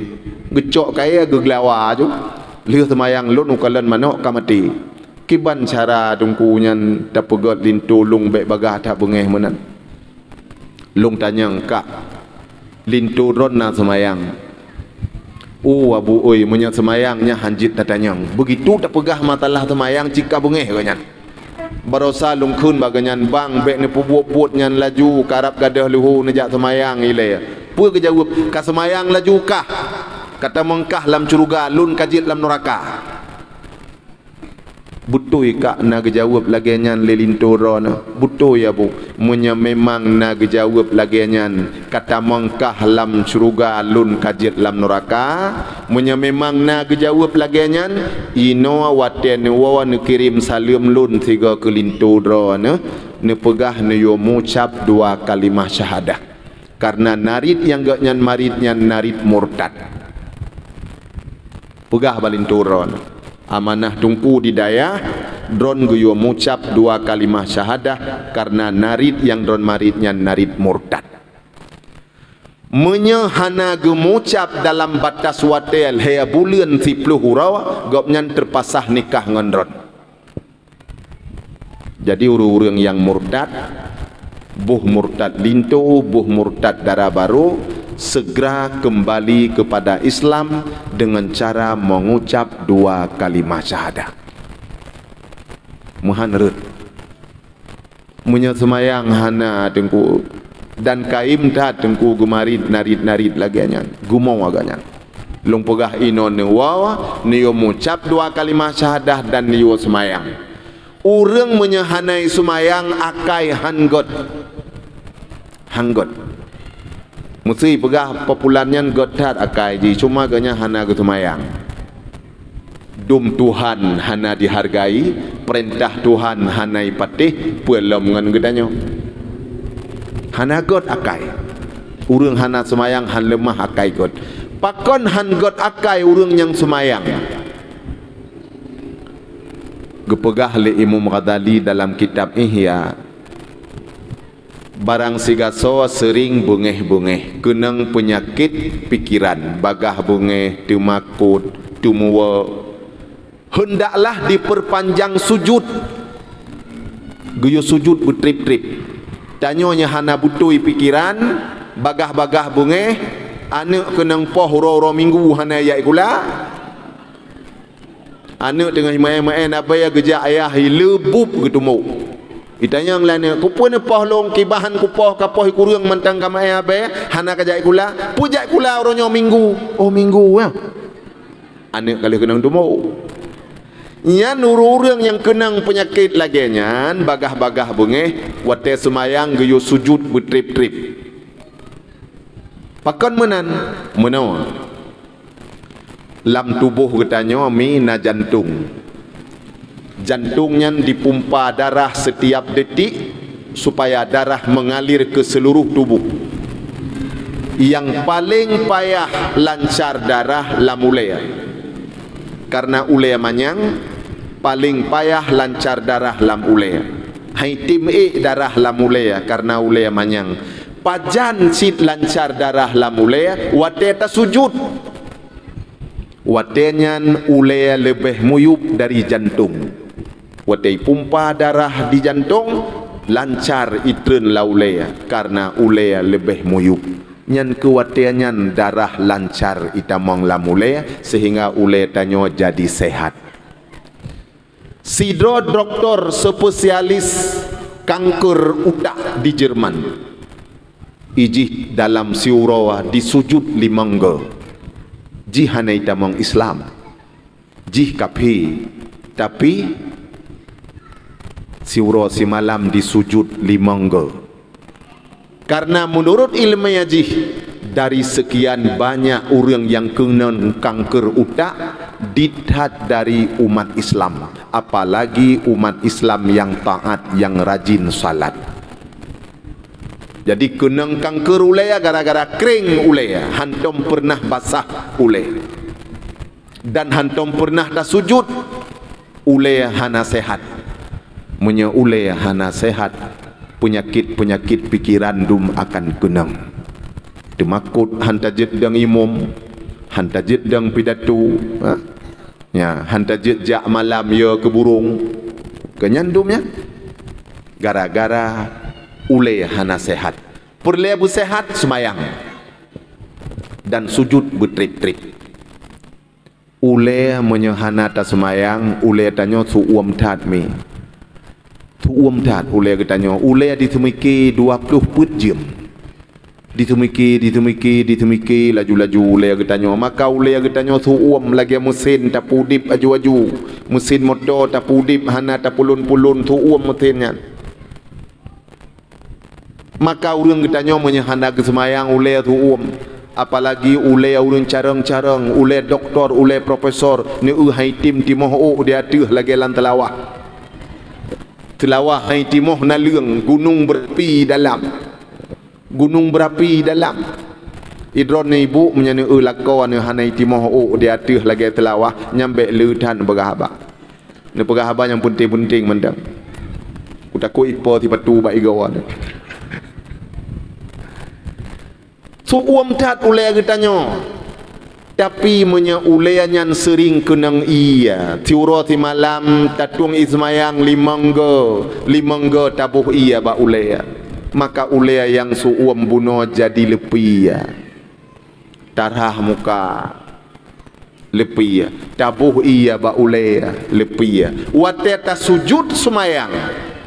gecok kaya geglawa ju leuh temayang lun ukalan manok ka mati kiban cara tungku nyan tapegot lintu lung bek bagah tak bengeh menan lung tanyang kak lintu ron na semayang abu oi munya semayangnya hanjit tatanyang begitu tak pegah matalah temayang jika bengeh ganyan barosa lung kun baganyan bang bek ni pubuat nyan laju karap gadah luhu nejak semayang ile pu ke jawab ka semayang laju kah kata mengkah lam curuga lun kajit lam neraka butoi kak na gejawab lagi nyan lelinto ron butoi ya bu munya memang na gejawab lagi nyan kata mengkah lam curuga lun kajit lam neraka munya memang na gejawab lagi nyan ino waten wawan kirim salim lun tiga kelinto ron ne pegah ne yo mengucap dua kalimah syahadah karena narid yang gak nyan marid nyan narid murtad pegah balin turun amanah tungku di daya dron guyo mengucap dua kalimah syahadah karena narid yang dron maridnya narid murtad menyahana gemucap dalam batas watel hea bulan 10 hurawa gopnyan terpasah nikah ngan dron jadi urang yang murtad buh murtad lintu buh murtad darah baru segera kembali kepada Islam dengan cara mengucap dua kalimah syahadah. Muhanrut menyemayang hana tengku dan kaim tat tengku gemarit narit lagi anyan gumau aganyan lung pegah inon ne wawa niyo mengucap dua kalimah syahadah dan niyo semayang urang menyehanai semayang akai hanggot mesti pegah popularnya gotat akai ji cuma ganya hana getumayang dum Tuhan hana dihargai perintah Tuhan hana ipatih pelom ngan gedanyo hana got akai urang hana semayang han lemah akai got pakon han got akai urang yang semayang gepegah le Imam Ghazali dalam kitab Ihya barang sigaso sering bungeh-bungeh kenang penyakit pikiran bagah bungeh tumakut tumuwa hendaklah diperpanjang sujud geyo sujud bertrip-trip tanyonya hana butui pikiran bagah-bagah bungeh anak kenang poh ro minggu hana ya ikula anak dengan main-main apa ya gejak ayah lebup ketemu itanya lain ku pun poh long kibahan ku poh kapoh kurang mentang kamai abe hana kajak kula pujak kula oronyo minggu oh minggu ya anak kali kenang dumo nyan urang yang kenang penyakit lagi nyan bagah-bagah bengeh wate semayang geyo sujud bertrip-trip pakon menan lam tubuh katanya mina jantungnya dipumpa darah setiap detik supaya darah mengalir ke seluruh tubuh yang paling payah lancar darah lam ulea karena ulea manyang paling payah lancar darah lam ulea hai tim darah lamulea karena ulea manyang pajan sit lancar darah lamulea wate ta sujud watenyan ulea lebih muyub dari jantung wate pumpa darah di jantung lancar itreun laulea karena ulea lebih muyub nyan kewatenyan darah lancar itamong lamulea sehingga ulea tanyo jadi sehat. Sidro doktor spesialis kanker utak di Jerman ijih dalam siurawa disujud limangga jihanai tamang Islam jih kapi tapi siurawa si malam disujud limangga karena menurut ilmiah jih dari sekian banyak orang yang kena kanker utak didhat dari umat Islam, apalagi umat Islam yang taat, yang rajin salat. Jadi kena kanker ulea gara-gara kering ulea, hantom pernah basah ulea dan hantom pernah dah sujud ulea hana sehat. Munya ulea hana sehat, penyakit-penyakit pikiran dum akan kenang. Demakut hantajit dang imum, hantajit dang pidato, ya hantajit jak malam ya ke burung, kenyandumnya gara-gara uleh hana sehat. Perle bu sehat semayang dan sujud bertrik-trik. Uleh menyehana ta semayang, uleh tanyo su uam tat mi. Tu uam tat uleh ketanyo, uleh ditemiki 20 jam. Ditemiki laju-laju uleh ketanyo, maka uleh ketanyo su uam lagi mesin tapudip aju-aju, mesin motor tapudip hana tapulun-pulun tu uam mesinnya. Maka urang ketanyo menyehana ke semayang uleh tu uam, apalagi uleh urang carang-carang, uleh doktor, uleh profesor, ni hai tim timoh dia tuh lagi lan telawah. Telawah hai timoh naleung gunung berapi dalam. Gunung berapi dalam idron ni ibu menyana lakon hanai timoh dia tuh lagi telawah nyambe leutan berahaba. Ni berahaba yang penting-penting mendang. Ku takut ipo ti patu ba igawan. So uam tat uleh ketanyo. Tapi menya uleh nyan sering kenang iya. Tiuro ti malam tatung ismayang limangga tabuh iya ba uleh. Maka ulea yang suuam buno jadi lepia tarah muka lepia tabuh iya ba ulea lepia wateta sujud semayang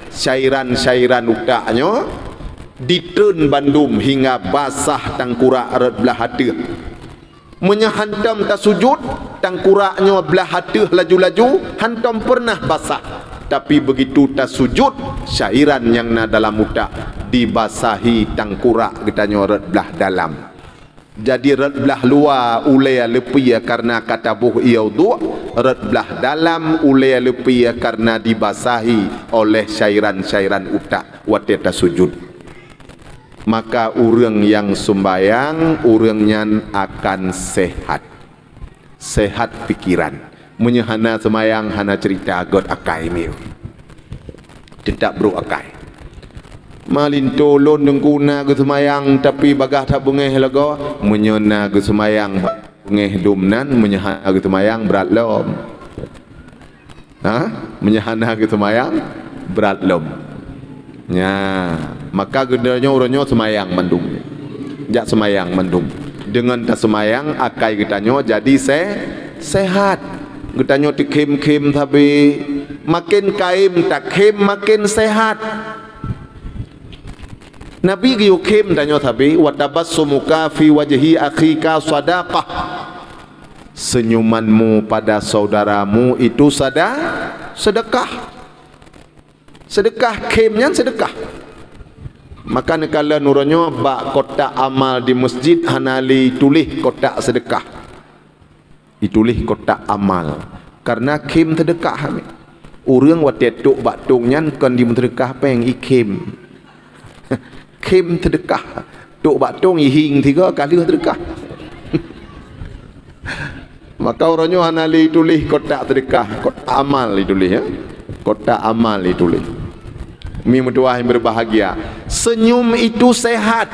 syairan-syairan utaknya ditun bandum hingga basah tangkura erat belah hati menyahantam ta sujud tangkuraknya belah hati laju-laju hantam pernah basah. Tapi begitu tak sujud syairan yang na dalam utak dibasahi tangkurak katanya red belah dalam. Jadi red belah luar ulea lepia karena kata buh iaudu, red belah dalam ulea lepia karena dibasahi oleh syairan-syairan utak waktu tak sujud. Maka orang yang sembayang orangnya akan sehat, sehat pikiran. Menyehana semayang hana cerita god akai miu tidak bro akai malin tolon dengkuna ke semayang tapi bagah tak bengeh lago menyona ke semayang bengeh dumnan menyehana ke semayang berat lom menyehana ke semayang berat lom ya maka gendanya orangnya semayang mandum jak semayang mandum dengan tak semayang akai ketanyo jadi sehat. Ketanyo dikem-kem tapi makin kaim tak kem makin sehat. Nabi giu kem tanyo tapi watabassumuka fi wajhi akhika sadaqah. Senyumanmu pada saudaramu itu sedekah. Sedekah kemnya sedekah. Maka nekala nuranyo bak kotak amal di masjid hanali tulis kotak sedekah. Ditulis kotak amal karena kem sedekah kami. Orang watetuk batungnya kan di sedekah peng ikem. Kem sedekah. Tuk batung ihing 3 kali sedekah. Maka orangnya hanali tulis kotak sedekah, kotak amal ditulis ya. Kotak amal ditulis. Mi mentua yang berbahagia. Senyum itu sehat.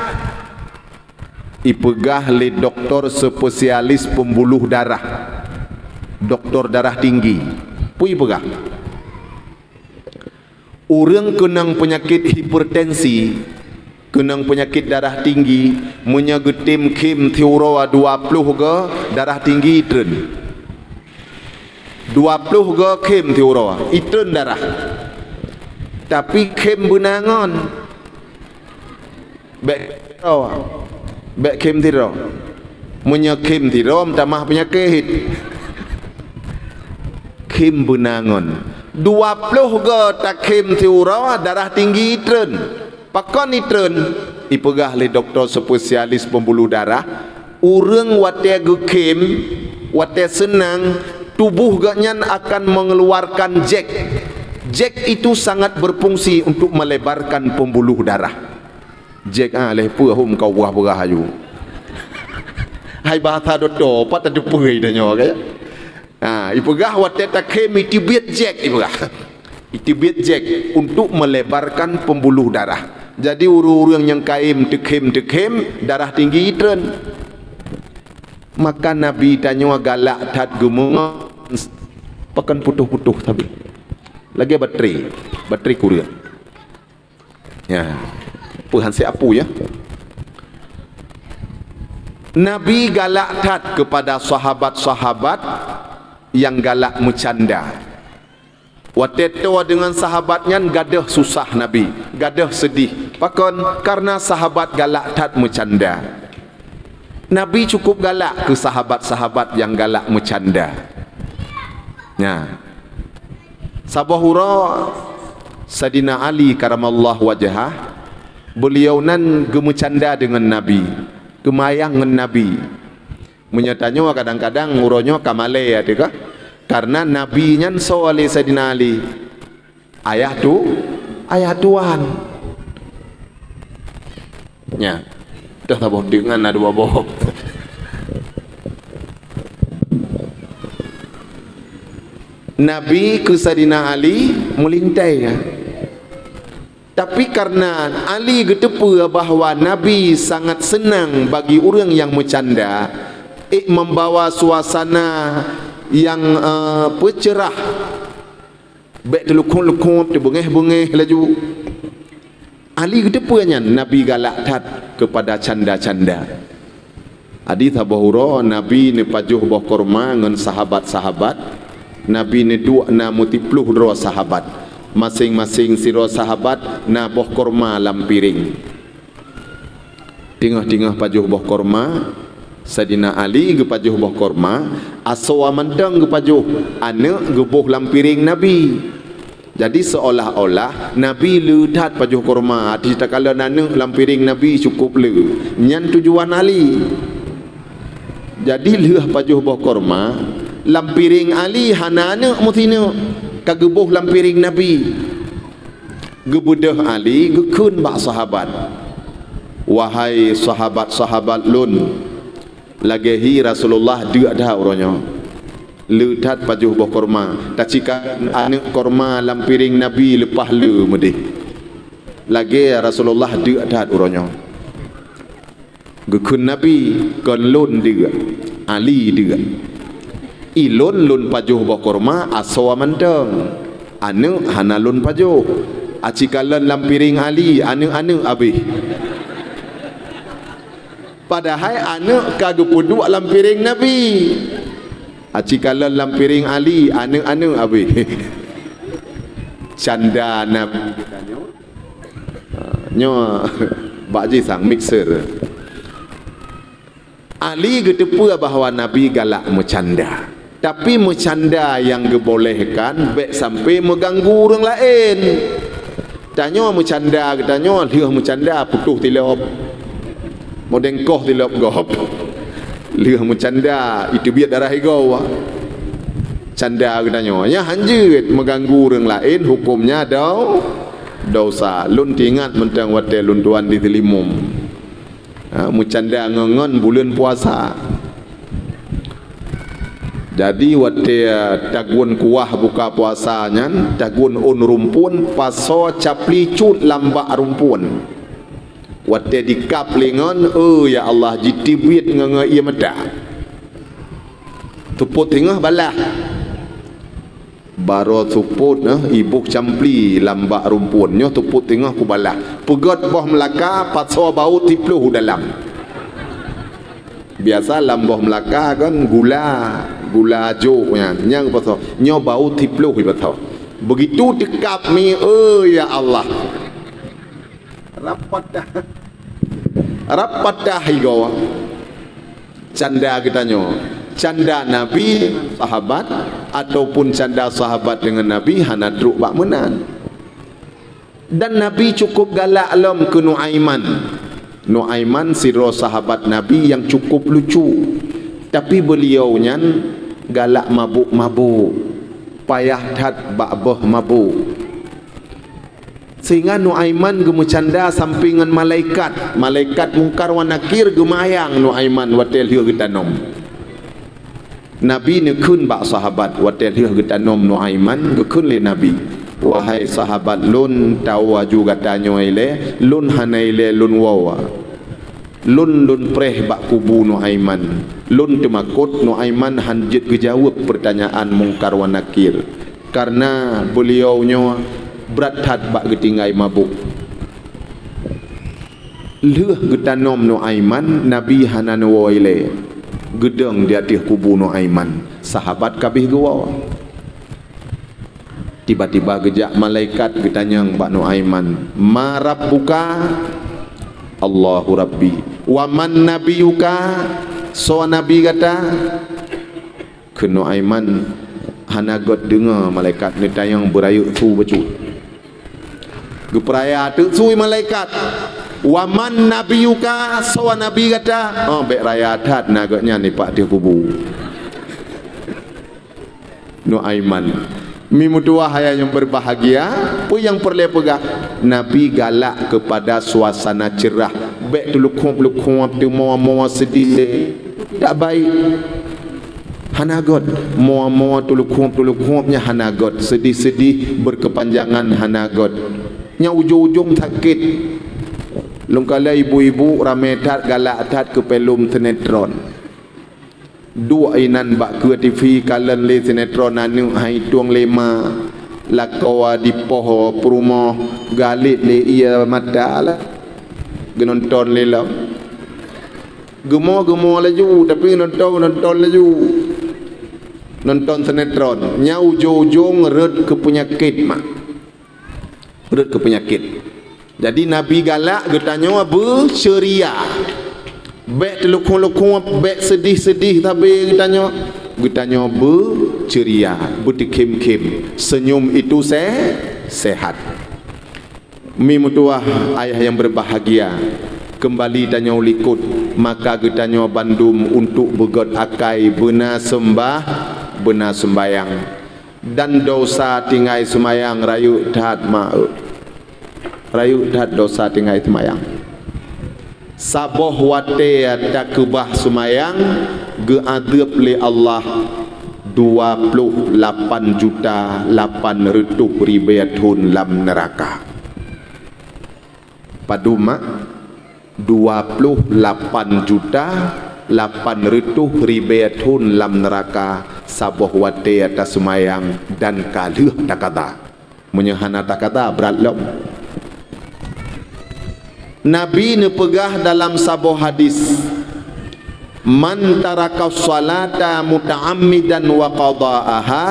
Ipegah le doktor spesialis pembuluh darah. Doktor darah tinggi. Pui pegah. Orang kenang penyakit hipertensi, kenang penyakit darah tinggi, menyagetim kim tiurawa 20 ke darah tinggi itren. 20 ke kim tiurawa itren darah. Tapi kim benangan bek kim tiro munya kim tiro tamah penyakit kim benangan 20 ke tak kim tiro darah tinggi itren pakon itren ipegah le doktor spesialis pembuluh darah urang wate ge kim wate senang tubuh ganyan akan mengeluarkan Jack itu sangat berfungsi untuk melebarkan pembuluh darah. Jack leh puhum kau buah hayu. Hai bahasa dodo pat ada puai dah nyawa kaya. Ipegah wate takem itibiat Jack ipegah. Itibiat Jack untuk melebarkan pembuluh darah. Jadi uru-uru yang kaim tekem darah tinggi itren. Maka Nabi tanya galak tat gemung pakan putuh-putuh tapi lagi baterai kuria ya puhan si apu ya. Nabi galak tat kepada sahabat-sahabat yang galak bercanda. Wateto dengan sahabatnya gadah susah Nabi, gadah sedih pakon karena sahabat galak tat bercanda. Nabi cukup galak ke sahabat-sahabat yang galak bercanda ya. Sabahura Sayyidina Ali karamallahu wajhah, beliau nan gemecanda dengan Nabi, gemayang dengan Nabi. Menyatanya kadang-kadang nguronyo kamale ya tika, karena Nabi nyan soali Sayyidina Ali, ayah tuan. Ya, dah taboh dengan ada boh. Nabi ke Sayyidina Ali melintai ya. Tapi karena Ali getepu bahawa Nabi sangat senang bagi orang yang bercanda, membawa suasana yang cerah, baik telukung-lukung terbengeh-bengeh laju. Ali getepunya Nabi galak tat kepada canda-canda. Hadis Abu Hurairah Nabi ni pajuh boh korma dengan sahabat-sahabat. Nabi ni dua na multipluh dua sahabat, masing-masing siro sahabat na boh korma lampiring. Tengah-tengah pajuh boh korma, Sayyidina Ali ge pajuh boh korma, aswa mantang ge pajuh anak ge boh lampiring Nabi. Jadi seolah-olah Nabi ledat pajuh korma, cerita kala anak lampiring Nabi cukup le. Nyan tujuan Ali. Jadi leuh pajuh boh korma lampiring Ali hana anak mutina kagebuh lampiring Nabi gebudah Ali gekun bak sahabat, wahai sahabat-sahabat lun lagehi Rasulullah dia dah orangnya ledat pajuh boh korma tacikan anak korma lampiring Nabi lepas le medih lagi Rasulullah dia dah orangnya gekun Nabi kon lun dia Ali dia ilun pajuh boh korma aswa manteng anu hanalun pajuh acikalan lampiring Ali anu abih padahal anu kagepuduk lampiring Nabi acikalan lampiring Ali anu abih canda Nabi nyo bakji sang mixer Ali getepu bahawa Nabi galak bercanda. Tapi bercanda yang dibolehkan baik sampai mengganggu orang lain. Tanya bercanda, tanya lihat bercanda putuh tilap. Modengkoh tilap gop. Lihat bercanda itu biar darah higau. Canda tanya, ya hanjit mengganggu orang lain hukumnya dosa. Lun tingat mentang wate lun tuan di telimum. Bercanda ngongon bulan puasa. Jadi waktu tagun kuah buka puasanya, tagun un rumpun paso capli cut lambak rumpun. Waktu dikap lingon, ya Allah jitibit nganga ia meda. Tuput tengah balah. Baru tuput ibu campli lambak rumpun nyo tuput tengah ku balah. Pegot boh Melaka paso bau tipluh dalam. Biasa lambah Melaka kan gula ajuk yang betul nyo bau tipluh betul. Begitu dekap mi ya Allah rapat dah higo canda kita nyo canda Nabi sahabat ataupun canda sahabat dengan Nabi hana truk bak menan. Dan Nabi cukup galak alam ke Nuaiman siro sahabat Nabi yang cukup lucu, tapi beliau nyan galak mabuk-mabuk, payah tat ba'bah mabuk. Sehingga Nuaiman gemucanda sampingan malaikat mungkar wa nakir gemayang Nuaiman watel hiu getanom. Nabi nekun bak sahabat watel hiu getanom Nuaiman gekun le Nabi. Wahai sahabat lun tawa juga tanyo ile lun hanaile lun wawa lun preh bak kubu Nuaiman lun temakut Nuaiman hanjit kejawab pertanyaan mungkar wa nakir karena beliaunya berat hat bak getinggai mabuk. Leuh getanom Nuaiman Nabi hanan wa ile gedeng di atas kubu Nuaiman sahabat kabeh gewawa. Tiba-tiba gejak malaikat bertanya Pak Nuaiman, "Ma rabbuka?" "Allahu Rabbi." "Wa man nabiyuka?" So Nabi kata, ke Nuaiman hana god dengar malaikat ni tayang berayuk su becut. Geperaya tu sui malaikat. "Wa man nabiyuka?" So Nabi kata, "Oh bek raya tat nagatnya ni Pak dia kubu." Nuaiman mimutua haya yang berbahagia pun yang perlu pegang Nabi galak kepada suasana cerah baik tu lukum tu mau sedih tak baik hanagot mau tu lukumnya hanagot sedih berkepanjangan hanagot nya ujung-ujung sakit lungkala ibu-ibu ramai tat galak tat ke pelum sinetron dua inan bak ke TV kalen le sinetron anu hai tuang lema lakawa di poho perumoh galit le ia mata lah genonton le lah gemo laju tapi nonton laju nonton sinetron nya ujung-ujung red ke penyakit mak red ke penyakit. Jadi Nabi galak getanya berceria bek telukung-lukung bek sedih-sedih tapi getanya berceria berdikem-kem senyum itu sehat. Mi mutuah ayah yang berbahagia kembali tanya ulikut maka getanya bandum untuk begot akai benar sembayang dan dosa tinggai semayang rayu tat dosa tinggai semayang saboh wate tak kebah semayang geadab le Allah 28,800,000 lam neraka paduma 28,800,000 lam neraka saboh wate atas semayang dan kaluh takata menyahana takata berat lom. Nabi nepegah dalam sebuah hadis man taraka salata muta'ammidan wa qada'aha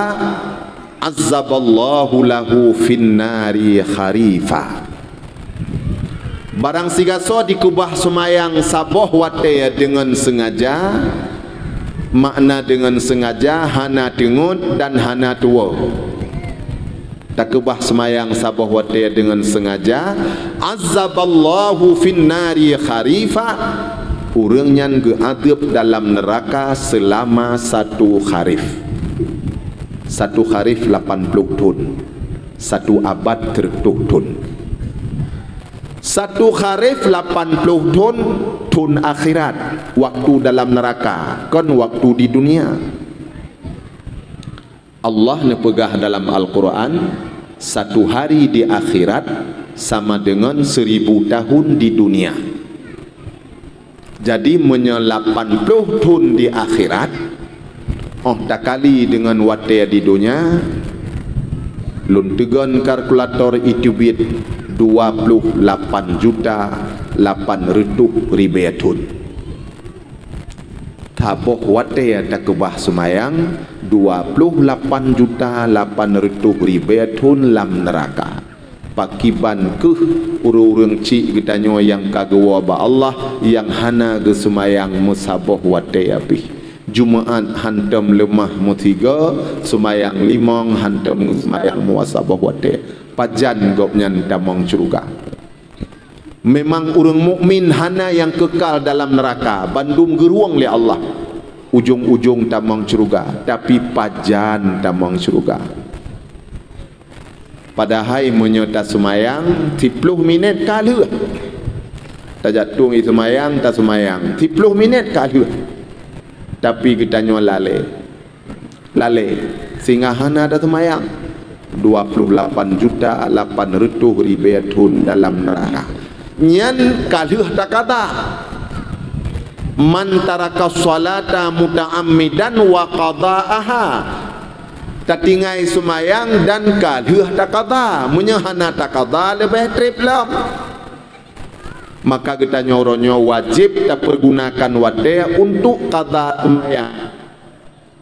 azzaballahu lahu finnari kharifa. Barang sigaso dikubah semayang saboh wate dengan sengaja makna dengan sengaja hana dengut dan hana tua tak kebah semayang saboh wate dengan sengaja azzaballahu finnari kharifa urangnya geadab dalam neraka selama 1 kharif 80 tahun 1 abad 30 tahun 1 kharif 80 tahun akhirat waktu dalam neraka kan waktu di dunia Allah nepegah dalam Al-Quran, satu hari di akhirat sama dengan 1000 tahun di dunia. Jadi 80 tahun di akhirat, tak kali dengan wate di dunia, lun tegan kalkulator itu bit 28.800.000 tahun. Taboh wate tak kebah semayang 28.800.000 tahun lam neraka. Pakiban ke urang-urang cik getanyo yang kagawa ba Allah yang hana ge semayang musaboh wate api. Jumaat hantam lemah mutiga, semayang limong hantam semayang muasabah wate. Pajan gopnyan damang curuga. Memang orang mukmin hana yang kekal dalam neraka, bandum geruang li Allah. Ujung-ujung damang curuga, tapi pajan damang curuga. Padahal menyota semayang 30 minit kali. Tak jatuh itu semayang, tak semayang 30 minit kali. Tapi kita nyo lale sehingga hana ada semayang 28.800.000 tahun dalam neraka. Nyan kaluh tak kata man taraka salata muta'ammidan wa qada'aha, tatingai semayang dan kaluh tak kata menyahana tak kata lebih trip lam. Maka kita nyoronyo wajib tak pergunakan wate untuk qada semayang.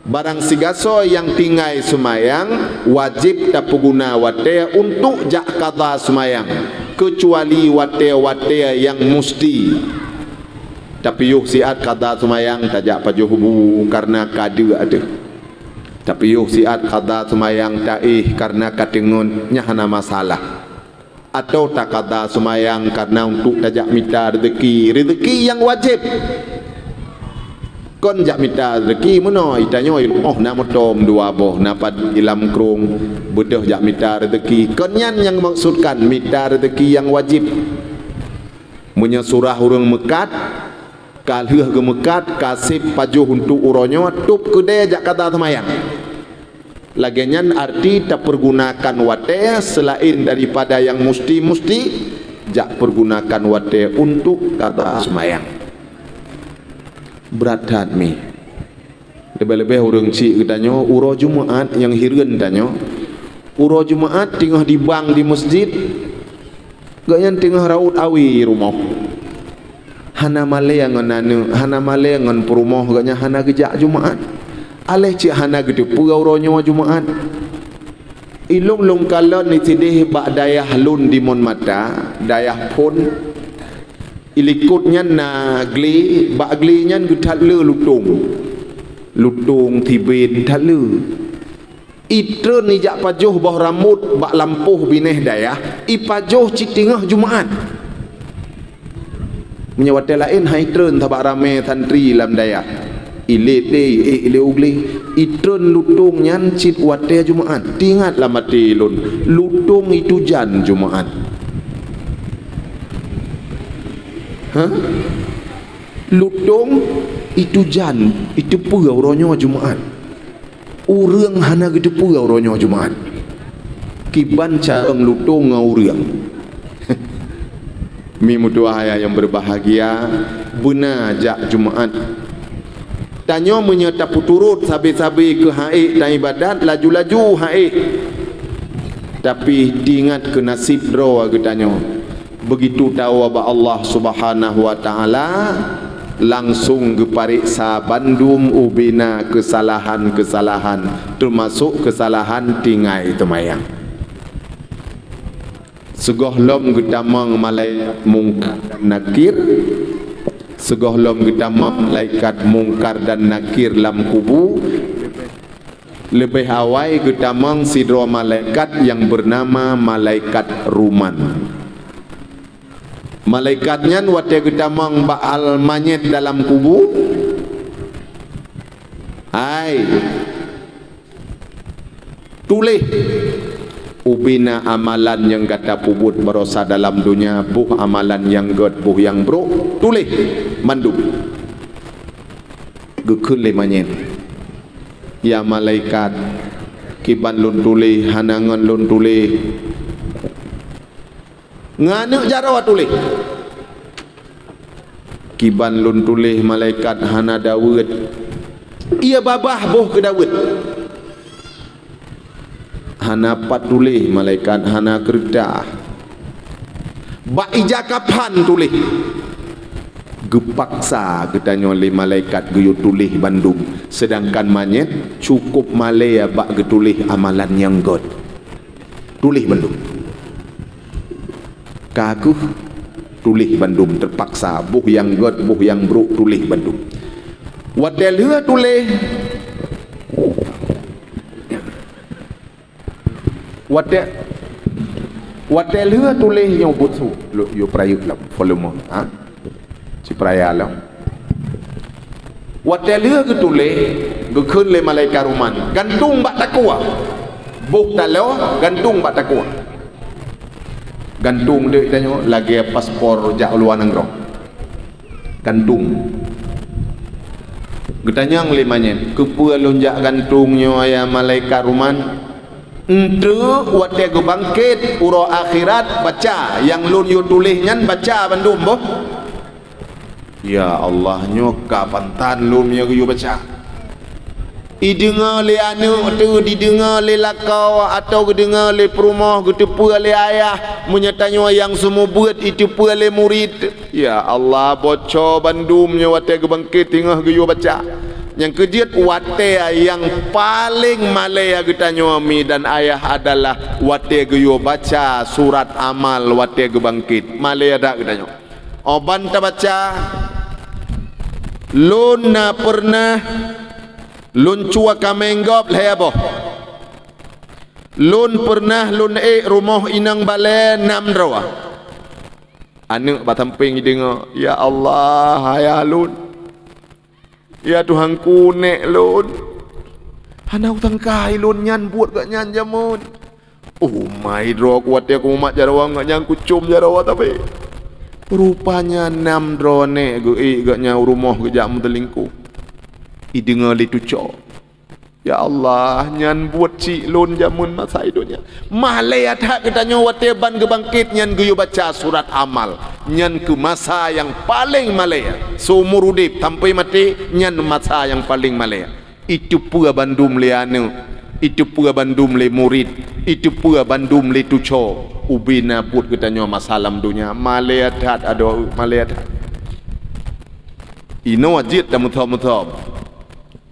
Barang sigaso yang tinggai semayang wajib tak perguna wate untuk jak qada semayang, kecuali wate-wate yang musti. Tapi yuh siat qada semayang tajak pajuhu karena kada ada. Tapi yuh siat qada semayang taih karena katengun nyahana masalah. Atau tak qada semayang karena untuk tajak minta rezeki yang wajib. Kon jak minta rezeki mana itanyo nak motom dua boh napat ilam krung bedah jak minta rezeki. Kon yang maksudkan minta rezeki yang wajib. Munya surah urang mekat kalheuh ke mekat kasih pajuh untuk uronyo tup kede jak kata semayang. Lagian arti tak pergunakan wate selain daripada yang musti jak pergunakan wate untuk kata semayang. Berat mi. Lebih-lebih orang cik katanya uro Jumaat yang hireun tanyo. Uro Jumaat tinggal di bang di masjid. Gaknya tinggal raut awi rumah. Hana male yang ngan hana male ngan perumah gaknya hana gejak Jumaat. Aleh cik hana gede pura uronyo Jumaat. Ilung-lung kalon ni tidih bak dayah lun di mon mata, dayah pun ilikutnya na gli, bak glinya gutat le lutung tibin talu. Itra ni jak pajuh bawah rambut bak lampuh bineh dayah, ipajuh cik tingah Jumaat. Menyawat lain haitren tabak rame santri lam dayah. Ile ugli itren lutung nyan cit wate Jumaat. Tingatlah mati lun lutung itu jan Jumaat. Lutung itu jan itu pura uronyo Jumaat. Urang hana gitu pura uronyo Jumaat. Kiban carang lutung ngau urang. Mi mutuah yang berbahagia benar jak Jumaat. Tanyo menyerta puturut sabi-sabi ke haik dan ibadat laju-laju haik. Tapi diingat ke nasib draw ke tanyo. Begitu tahu apa Allah Subhanahu wa taala langsung gepariksa bandum ubina kesalahan-kesalahan termasuk kesalahan tingai temayang. Segohlom getamang malaikat mungkar dan nakir. Segohlom getamang malaikat mungkar dan nakir lam kubu. Lebih awal getamang sidro malaikat yang bernama malaikat ruman. Malaikatnya wate getamang baal manyet dalam kubu. Hai tulis ubina amalan yang kata pubut berosa dalam dunia, buh amalan yang god buh yang bro, tulis mandu gekun le manyet. Ya malaikat kiban lun tulih hanangan lun tulih nganu jarawa tulih kiban lun tulih malaikat hana Dawud ia babah boh ke Dawud hana pat tulih malaikat hana kerdah bak ijakapan tulih gepaksa katanya oleh malaikat geyu tulih Bandung sedangkan manyet cukup malaya bak getulih amalan yang god tulih Bandung kaku tulih Bandung terpaksa buh yang god buh yang bro tulih Bandung wadel hua tulih wadel hua tulih yang butsu yo prayuk lah volume ha si peraya lah wadel ke tulih gekun le malaikat ruman gantung bak takwa buk talo gantung bak takwa gantung dia tanya lagi paspor jak luar negara gantung getanya ngelimanya kepua lonjak gantungnya ya malaikat ruman untuk wadel ke bangkit uro akhirat baca yang lun yu tulih nyan baca bandum boh. Ya Allah nyoka pantan lum yang you baca idengar le anu atau didengar le lakau atau didengar le perumah getepu le ayah menyatanya yang semua buat itu pu le murid ya Allah bocor bandumnya wate ke bangkit tengah ge you baca yang kejut wate yang paling malaya getanya mi dan ayah adalah wate ge you baca surat amal wate ke bangkit malaya dak getanya oban ta baca lun na pernah lun cua kamenggop lah ya boh lun pernah lun rumah inang bale 6 rawa anu batamping dengar ya Allah ya lun ya Tuhanku nek lun hana utang kai lun nyan buat gak nyan jamun oh my dro kuat ya kumat jarawa gak nyan kucum jarawa tapi rupanya 6 drone gak nyau rumah gejak mutelingku idengar li tucok ya Allah nyan buat cik lun jamun masa hidupnya malaya tak katanya wateban gebangkit nyan geyu baca surat amal nyan ke masa yang paling malaya seumur udip sampai mati nyan masa yang paling malaya itu pula bandum le anu itu pula bandum le murid itu pula bandum le tucok ubina put katanya masalam dunia malaya tak ada malaya tak ino wajib dan muthom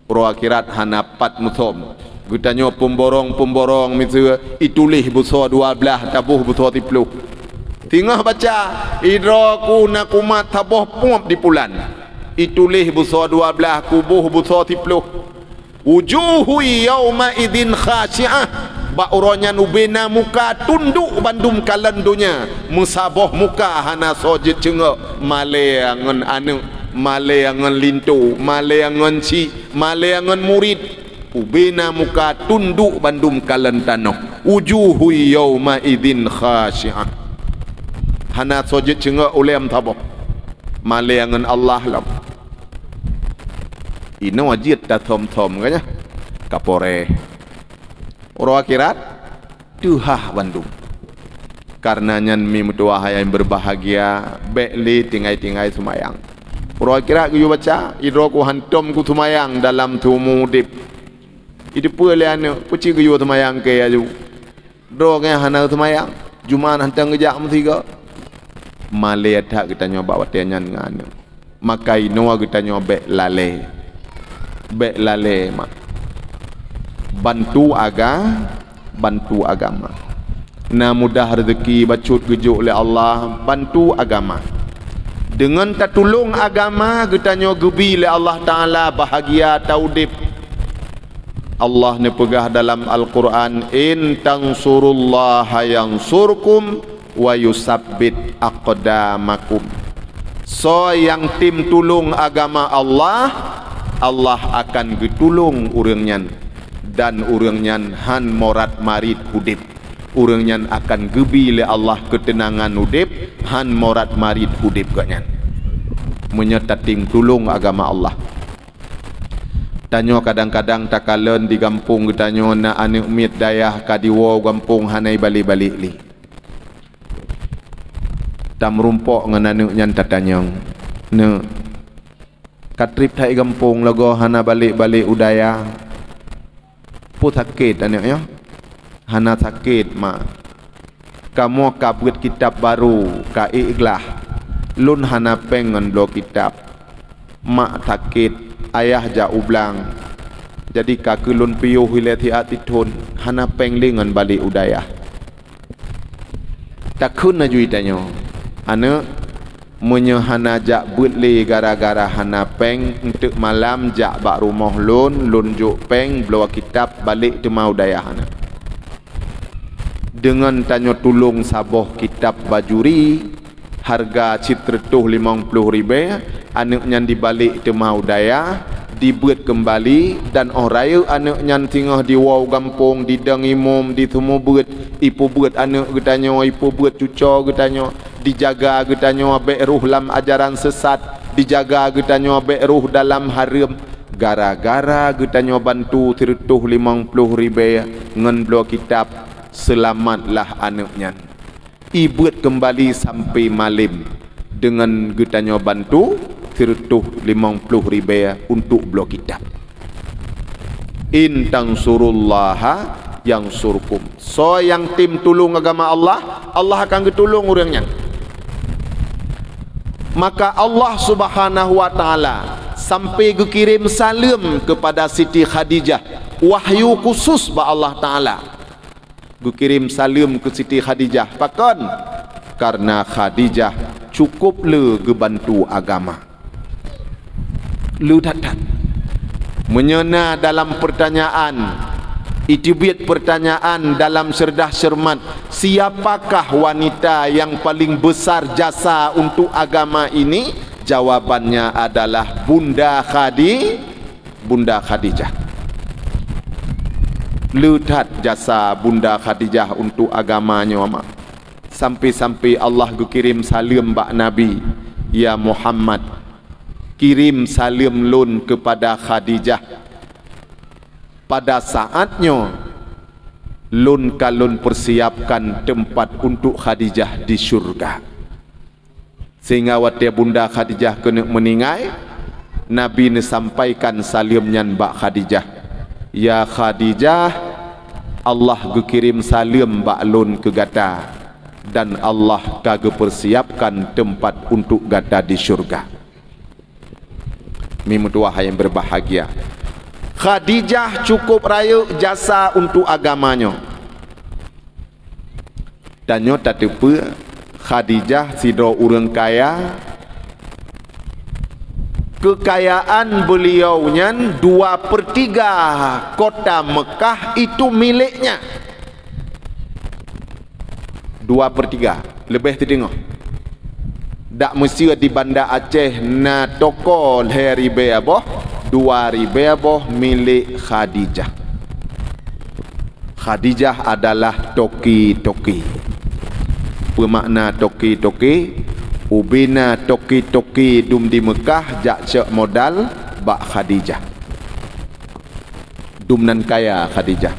pro akhirat hanapat muthom katanya pemborong misalnya itulih buso 12 tabuh buso 10 tingah baca idraku nakumat tabuh puap di pulan itulih buso 12 kubuh buso 10 wujuhu yauma idzin khashi'ah bak uronya nubena muka tunduk bandum kalendunya musaboh muka hana sojit cengok maleangan anu maleangan lintu maleangan si maleangan murid ubena muka tunduk bandum kalentano wujuhu yauma idzin khashi'ah hana sojit cengok ulem taboh maleangan Allah lam ina wajib ta thom-thom kanya kapore orang akhirat duhah bandung karena nyan mi mutua yang berbahagia bekli tinggai-tinggai semayang orang akhirat ku baca idroku hantom ku semayang dalam tumu dip itu pula anu puci ku semayang ke aju drognya hana semayang juman hantang ngejak mutiga malaya tak kita nyoba watenyan nganu makai noa kita nyoba lale mak bantu agama na mudah rezeki bacut gejuk oleh Allah bantu agama dengan tatulung agama getanyo gebi oleh Allah Ta'ala bahagia taudip Allah ne pegah dalam Al-Quran in tansurullaha yansurkum wa yusabbit aqdamakum so yang tim tulung agama Allah akan getulung urangnya dan urangnya han morat marit hudip urangnya akan gebi le Allah ketenangan hudip han morat marit hudip kanyan menyerta ting tulung agama Allah Tanyo kadang-kadang takalen di kampung tanyo na ane umit dayah kadiwo kampung hanai balik-balik li. Tam rumpok ngan ane nyan tatanyong. Ne katrip thai kampung lago hana balik-balik udaya. Pu sakit ane yo. Hana sakit ma. Kamu kabut kitab baru ka ikhlah. Lun hana pengen lo kitab. Mak sakit ayah jauh belang. Jadi kakulun piuh hilati atitun hana penglingan balik udaya. Takun na jui tanyo. Ane menyehana jak butli gara-gara hana peng untuk malam jak bak rumah lun juk peng bawa kitab balik ke mau udaya hana. Dengan tanyo tulung saboh kitab bajuri harga citretuh 50,000 anak nyan dibalik ke mau daya dibuat kembali dan orang anak nyan tinggal di wow kampung di dang imum di semua buat ipu buat anak getanyo ipu buat cuco getanyo dijaga getanyo abek ruh dalam ajaran sesat dijaga getanyo abek ruh dalam haram gara-gara getanyo bantu citretuh 50,000 ngan blo kitab selamatlah anak nyan ibuat kembali sampai malam dengan getanyo bantu tirtuh 50,000 untuk blok kitab. In tansurullaha yang surkum. So yang tim tulung agama Allah, Allah akan getulung orangnya. Maka Allah Subhanahu wa taala sampai kirim salam kepada Siti Khadijah, wahyu khusus ba Allah taala. Kirim salam ke Siti Khadijah. Pakan karena Khadijah cukup le gebantu agama. Lu datang menyena dalam pertanyaan itibit pertanyaan dalam serdah cermat siapakah wanita yang paling besar jasa untuk agama ini jawabannya adalah Bunda Khadijah. Lutat jasa Bunda Khadijah untuk agamanya mak. Sampai-sampai Allah kirim salam bak Nabi ya Muhammad kirim salam lun kepada Khadijah pada saatnya lun kalun persiapkan tempat untuk Khadijah di syurga sehingga waktu Bunda Khadijah kena meninggal Nabi ni sampaikan salam nyan bak Khadijah ya Khadijah Allah kirim salam bak lun ke gata dan Allah kagak persiapkan tempat untuk gata di syurga. Mimutuah yang berbahagia. Khadijah cukup raya jasa untuk agamanya. Dan nyo tak lupa Khadijah sidro orang kaya. Kekayaan beliaunya 2/3 kota Mekah itu miliknya. 2/3 lebih tengok. Tak mesti di Banda Aceh na toko heribe aboh 2,000 aboh milik Khadijah. Khadijah adalah toki-toki. Bermakna toki-toki ubina toki-toki dum di Mekah jak cek modal bak Khadijah. Dum nan kaya Khadijah.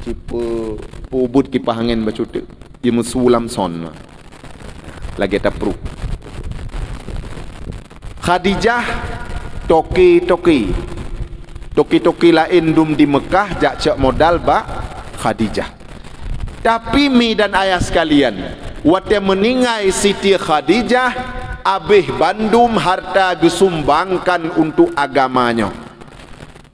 Cipu ubud kipas angin bacutu. Ia musulam son. Lagi tak perlu. Khadijah toki-toki lain dum di Mekah jak cek modal bak Khadijah. Tapi mi dan ayah sekalian waktu meninggal Siti Khadijah abih bandum harta disumbangkan untuk agamanya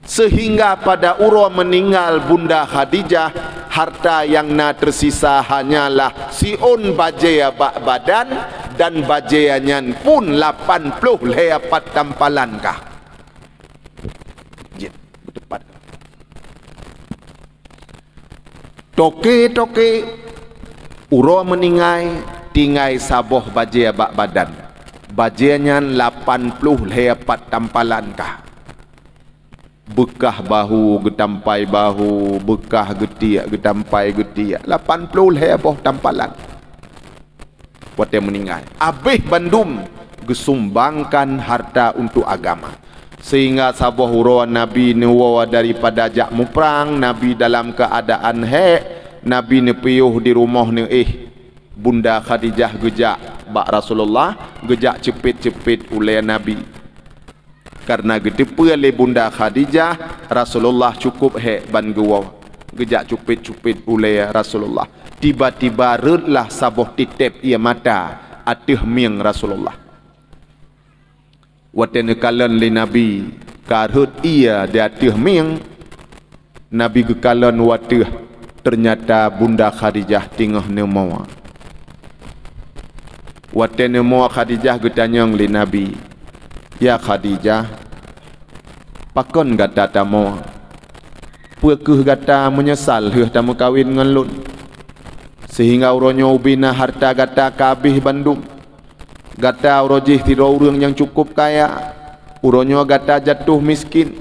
sehingga pada urwa meninggal Bunda Khadijah harta yang na tersisa hanyalah siun bajaya bak badan dan bajayannya pun 80 lepat tampalan kah. Bertepat. Toke uro meninggai tinggai saboh bajaya bak badan. Bajanya 80 lepat tampalan kah. Bekah bahu getampai bahu, bekah getiak getampai getiak 80 lepoh tampalan. Waktu meninggal abih bandum gesumbangkan harta untuk agama Sehingga sabah hurauan Nabi nuwa daripada jak muprang, Nabi dalam keadaan Nabi ni piyuh di rumah ni Bunda Khadijah gejak bak Rasulullah, gejak cepit-cepit oleh Nabi. Karena gedepa le Bunda Khadijah, Rasulullah cukup ban gua. Gejak cepit-cepit oleh Rasulullah. Tiba-tiba redlah sabah titip ia mata atih miang Rasulullah. Watan kalan li Nabi karhut ia di atih miang, Nabi gekalan watih ternyata Bunda Khadijah tingah nemawa. Watan nemawa Khadijah getanyang li Nabi, ya Khadijah, pakon gata tamu, pukuh gata menyesal heh tamu kawin dengan lun, sehingga uronyo ubina harta gata kabih Bandung, gata urojih tidak orang yang cukup kaya, uronyo gata jatuh miskin.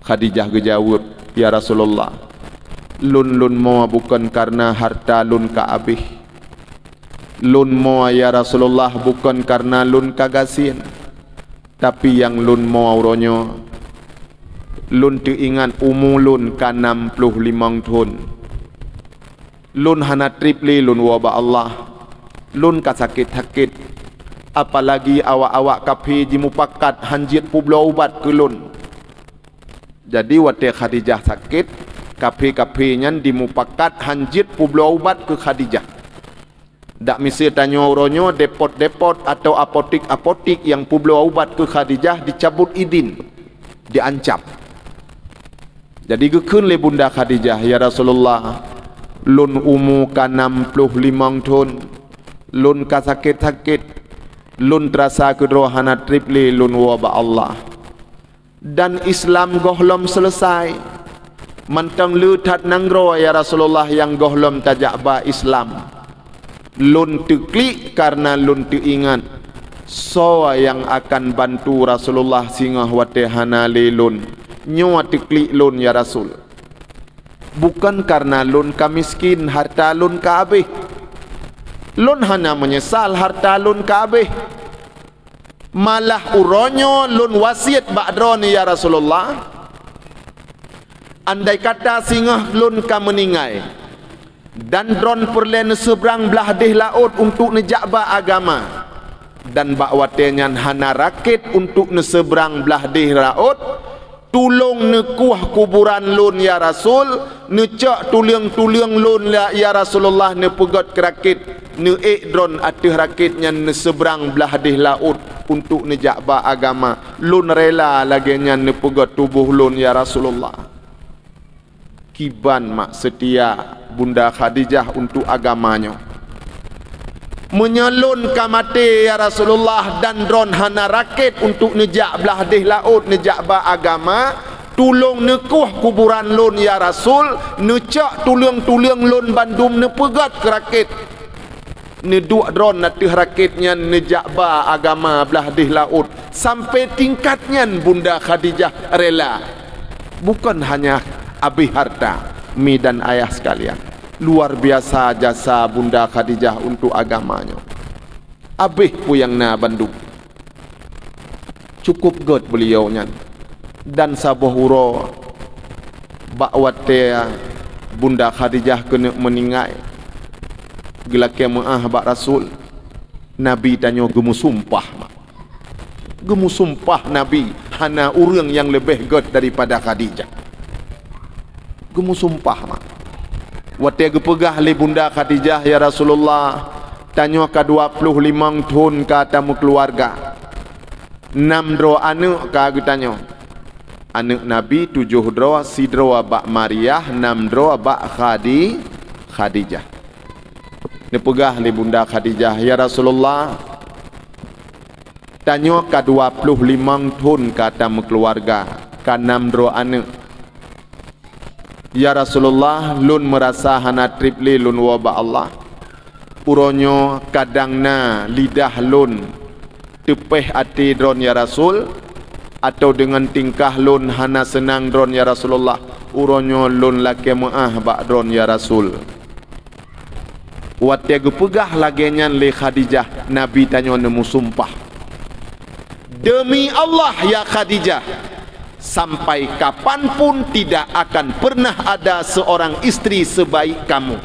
Khadijah gejawab, ya Rasulullah, lun mau bukan karena harta lun kabih, lun mau ya Rasulullah bukan karena lun kagasin, tapi yang lun mau uronyo lun teringat umur lun ka 65 tahun. Lun hana tripli lun wabak Allah, lun ka sakit-sakit, apalagi awak-awak kapi jimupakat hanjit publo ubat ke lun. Jadi waktu Khadijah sakit, kapi-kapi nyan dimupakat hanjit publo ubat ke Khadijah. Dak mesti tanya oronyo depot-depot atau apotik-apotik yang publo ubat ke Khadijah dicabut izin, diancam. Jadi gekun le Bunda Khadijah, ya Rasulullah, lun umur ka 65 tahun, lun ka sakit-sakit, lun terasa kedrohana tripli lun wabak Allah. Dan Islam gohlom selesai. Mantang lutat nangro ya Rasulullah yang gohlom tajak ba Islam. Lun teklik karena lun teringat so yang akan bantu Rasulullah singah watehana le lun. Nyawa teklik lun ya Rasul. Bukan karena lun ka miskin, harta lun ka habis. Lun hanya menyesal harta lun ka habis. Malah uronyo lun wasiat ba'dron ya Rasulullah. Andai kata singah lun ka meningai dan dron perlen seberang belah deh laut untuk nejakba agama, dan bakwatenya hana rakit untuk neseberang belah deh laut, tulung nekuah kuburan lun ya Rasul, necak tuliang-tuliang lun ya Rasulullah, nepegat kerakit ne dron atih rakitnya neseberang belah deh laut untuk nejakba agama. Lun rela laginya nepegat tubuh lun ya Rasulullah. Kiban mak setia Bunda Khadijah untuk agamanya. Menyalun kamate ya Rasulullah, dan dron hana rakit untuk nejak belah deh laut, nejak ba agama. Tulung nekuh kuburan lun ya Rasul, necak tuliang-tuliang lun bandum nepegat kerakit. Neduk dron natih rakitnya nejak ba agama belah deh laut. Sampai tingkatnya Bunda Khadijah rela. Bukan hanya abih harta, mi dan ayah sekalian. Luar biasa jasa Bunda Khadijah untuk agamanya. Abih puyang na Bandung. Cukup god beliaunya. Dan sabah huro bakwate Bunda Khadijah kena meningai. Gelake maah bak Rasul. Nabi tanya gemu sumpah. Gemu sumpah Nabi, hana orang yang lebih god daripada Khadijah. Gemu sumpah mak. Waktu gepegah le Bunda Khadijah ya Rasulullah, tanya ka 25 tahun ka tamu keluarga. 6 dro anak ka tanya. Anak Nabi 7 dro, si dro bak Maryah, 6 dro bak Khadijah. Nepegah le Bunda Khadijah ya Rasulullah, tanya ka 25 tahun ka tamu keluarga, ka 6 dro anak. Ya Rasulullah, lun merasa hana tripli lun wabak Allah. Uronyo kadangna lidah lun tepeh hati dron ya Rasul, atau dengan tingkah lun hana senang dron ya Rasulullah. Uronyo lun laki maah bak dron ya Rasul. Waktu gepegah laginya le Khadijah, Nabi tanya nemu sumpah. demi Allah ya Khadijah, sampai kapanpun tidak akan pernah ada seorang istri sebaik kamu.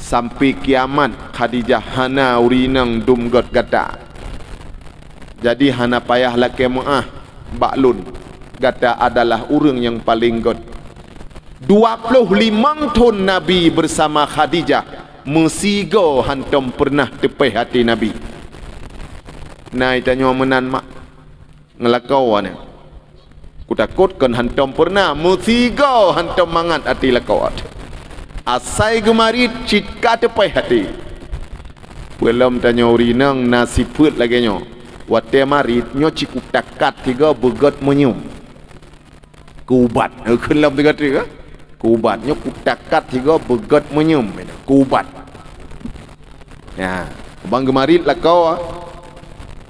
Sampai kiamat Khadijah hana urinang dumgot gata. Jadi hana payahlah kemuah baklun gata adalah orang yang paling god. 25 tahun Nabi bersama Khadijah, mesigo hantam pernah tepih hati Nabi. Nai tanya menan mak ngelakau ni. Ku takutkan hantam pernah mesigo hantam mangat hati lakau. Asai gemari citka tepih hati. Belum tanya urinang nasi put lagi nyo. Wate marit nyo ciku takat tiga begot menyum. Kubat. Kelam tiga tiga. Kubat nyo ku takat tiga begot menyum. Kubat. Ya, bang gemari lakau.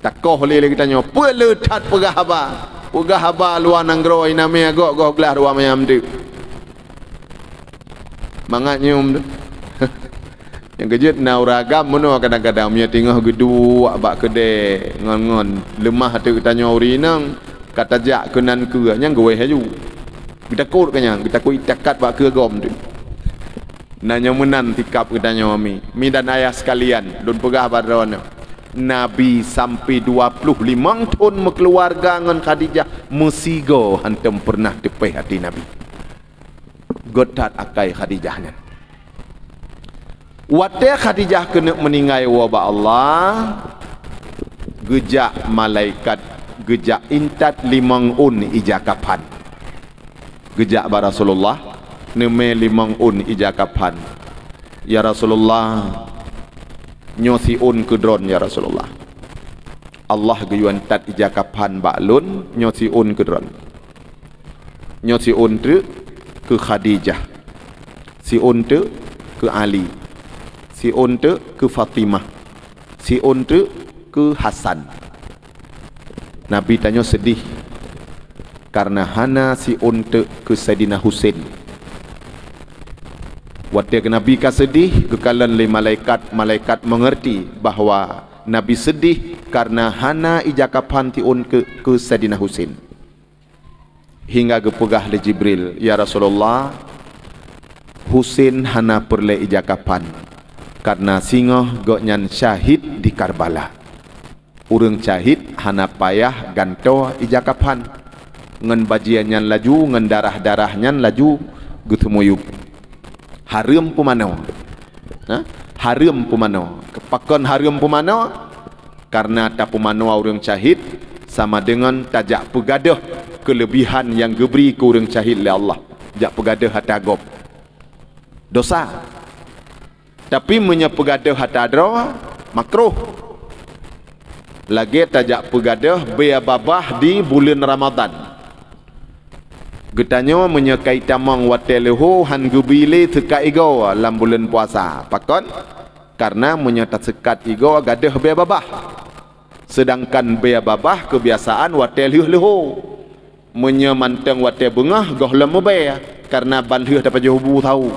Takoh lele kita nyo. Peletat pegah haba. Pegah haba luar nanggro iname agak gok gelah dua mayam tu. Mangat nyum tu. Yang kejut nauragam mono kadang-kadang punya tengah gedu abak kedai ngon-ngon lemah tu kita nyori nang kata jak kenan ke nyang gowe haju. Kita kod kanya, kita ku itakat bak ke gom tu. Nanya menan tikap kita nyomi. Mi dan ayah sekalian, don pegah baron. Nabi sampai 25 tahun berkeluarga dengan Khadijah, mesigo hantam pernah tepih hati Nabi. Godat akai Khadijahnya. Wate Khadijah kena meninggal wabak Allah, gejak malaikat, gejak intat limang ijakapan. Gejak ba Rasulullah, neme limang ijakapan. Ya Rasulullah, nyosi ke drone ya Rasulullah. Allah geyuan tat ijakapan baklun, nyosi ke drone. Nyosi tu ke Khadijah. Si tu ke Ali. Si tu ke Fatimah. Si tu ke Hasan. Nabi tanya sedih karena hana si tu ke Saidina Husain. Waktu Nabi ka sedih kekalan le malaikat mengerti bahawa Nabi sedih karena hana ijakapan ti ke Saidina Husain. Hingga gepegah le Jibril, ya Rasulullah, Husain hana perle ijakapan karena singoh goknyan syahid di Karbala. Urang syahid hana payah ganto ijakapan. Ngan bajiannya laju, ngan darah-darahnya laju gutemuyub. Haram pumano. Haram pumano. Kepakon haram pumano karena tak pumano urang syahid sama dengan tajak pegadah kelebihan yang diberi ke orang syahid oleh Allah. Jak pegadah hatagob. Dosa. Tapi menyepegadah hatadra makruh. Lagi tajak pegadah beababah di bulan Ramadan. Getanya menyekai tamang wateleho han gubile tekai igo dalam bulan puasa. Pakon karena menyetat sekat igo gadah beababah. Sedangkan beababah kebiasaan wateleho. Menyemantang wate bengah gohlam mebaya karena banleuh dapat jubu tahu.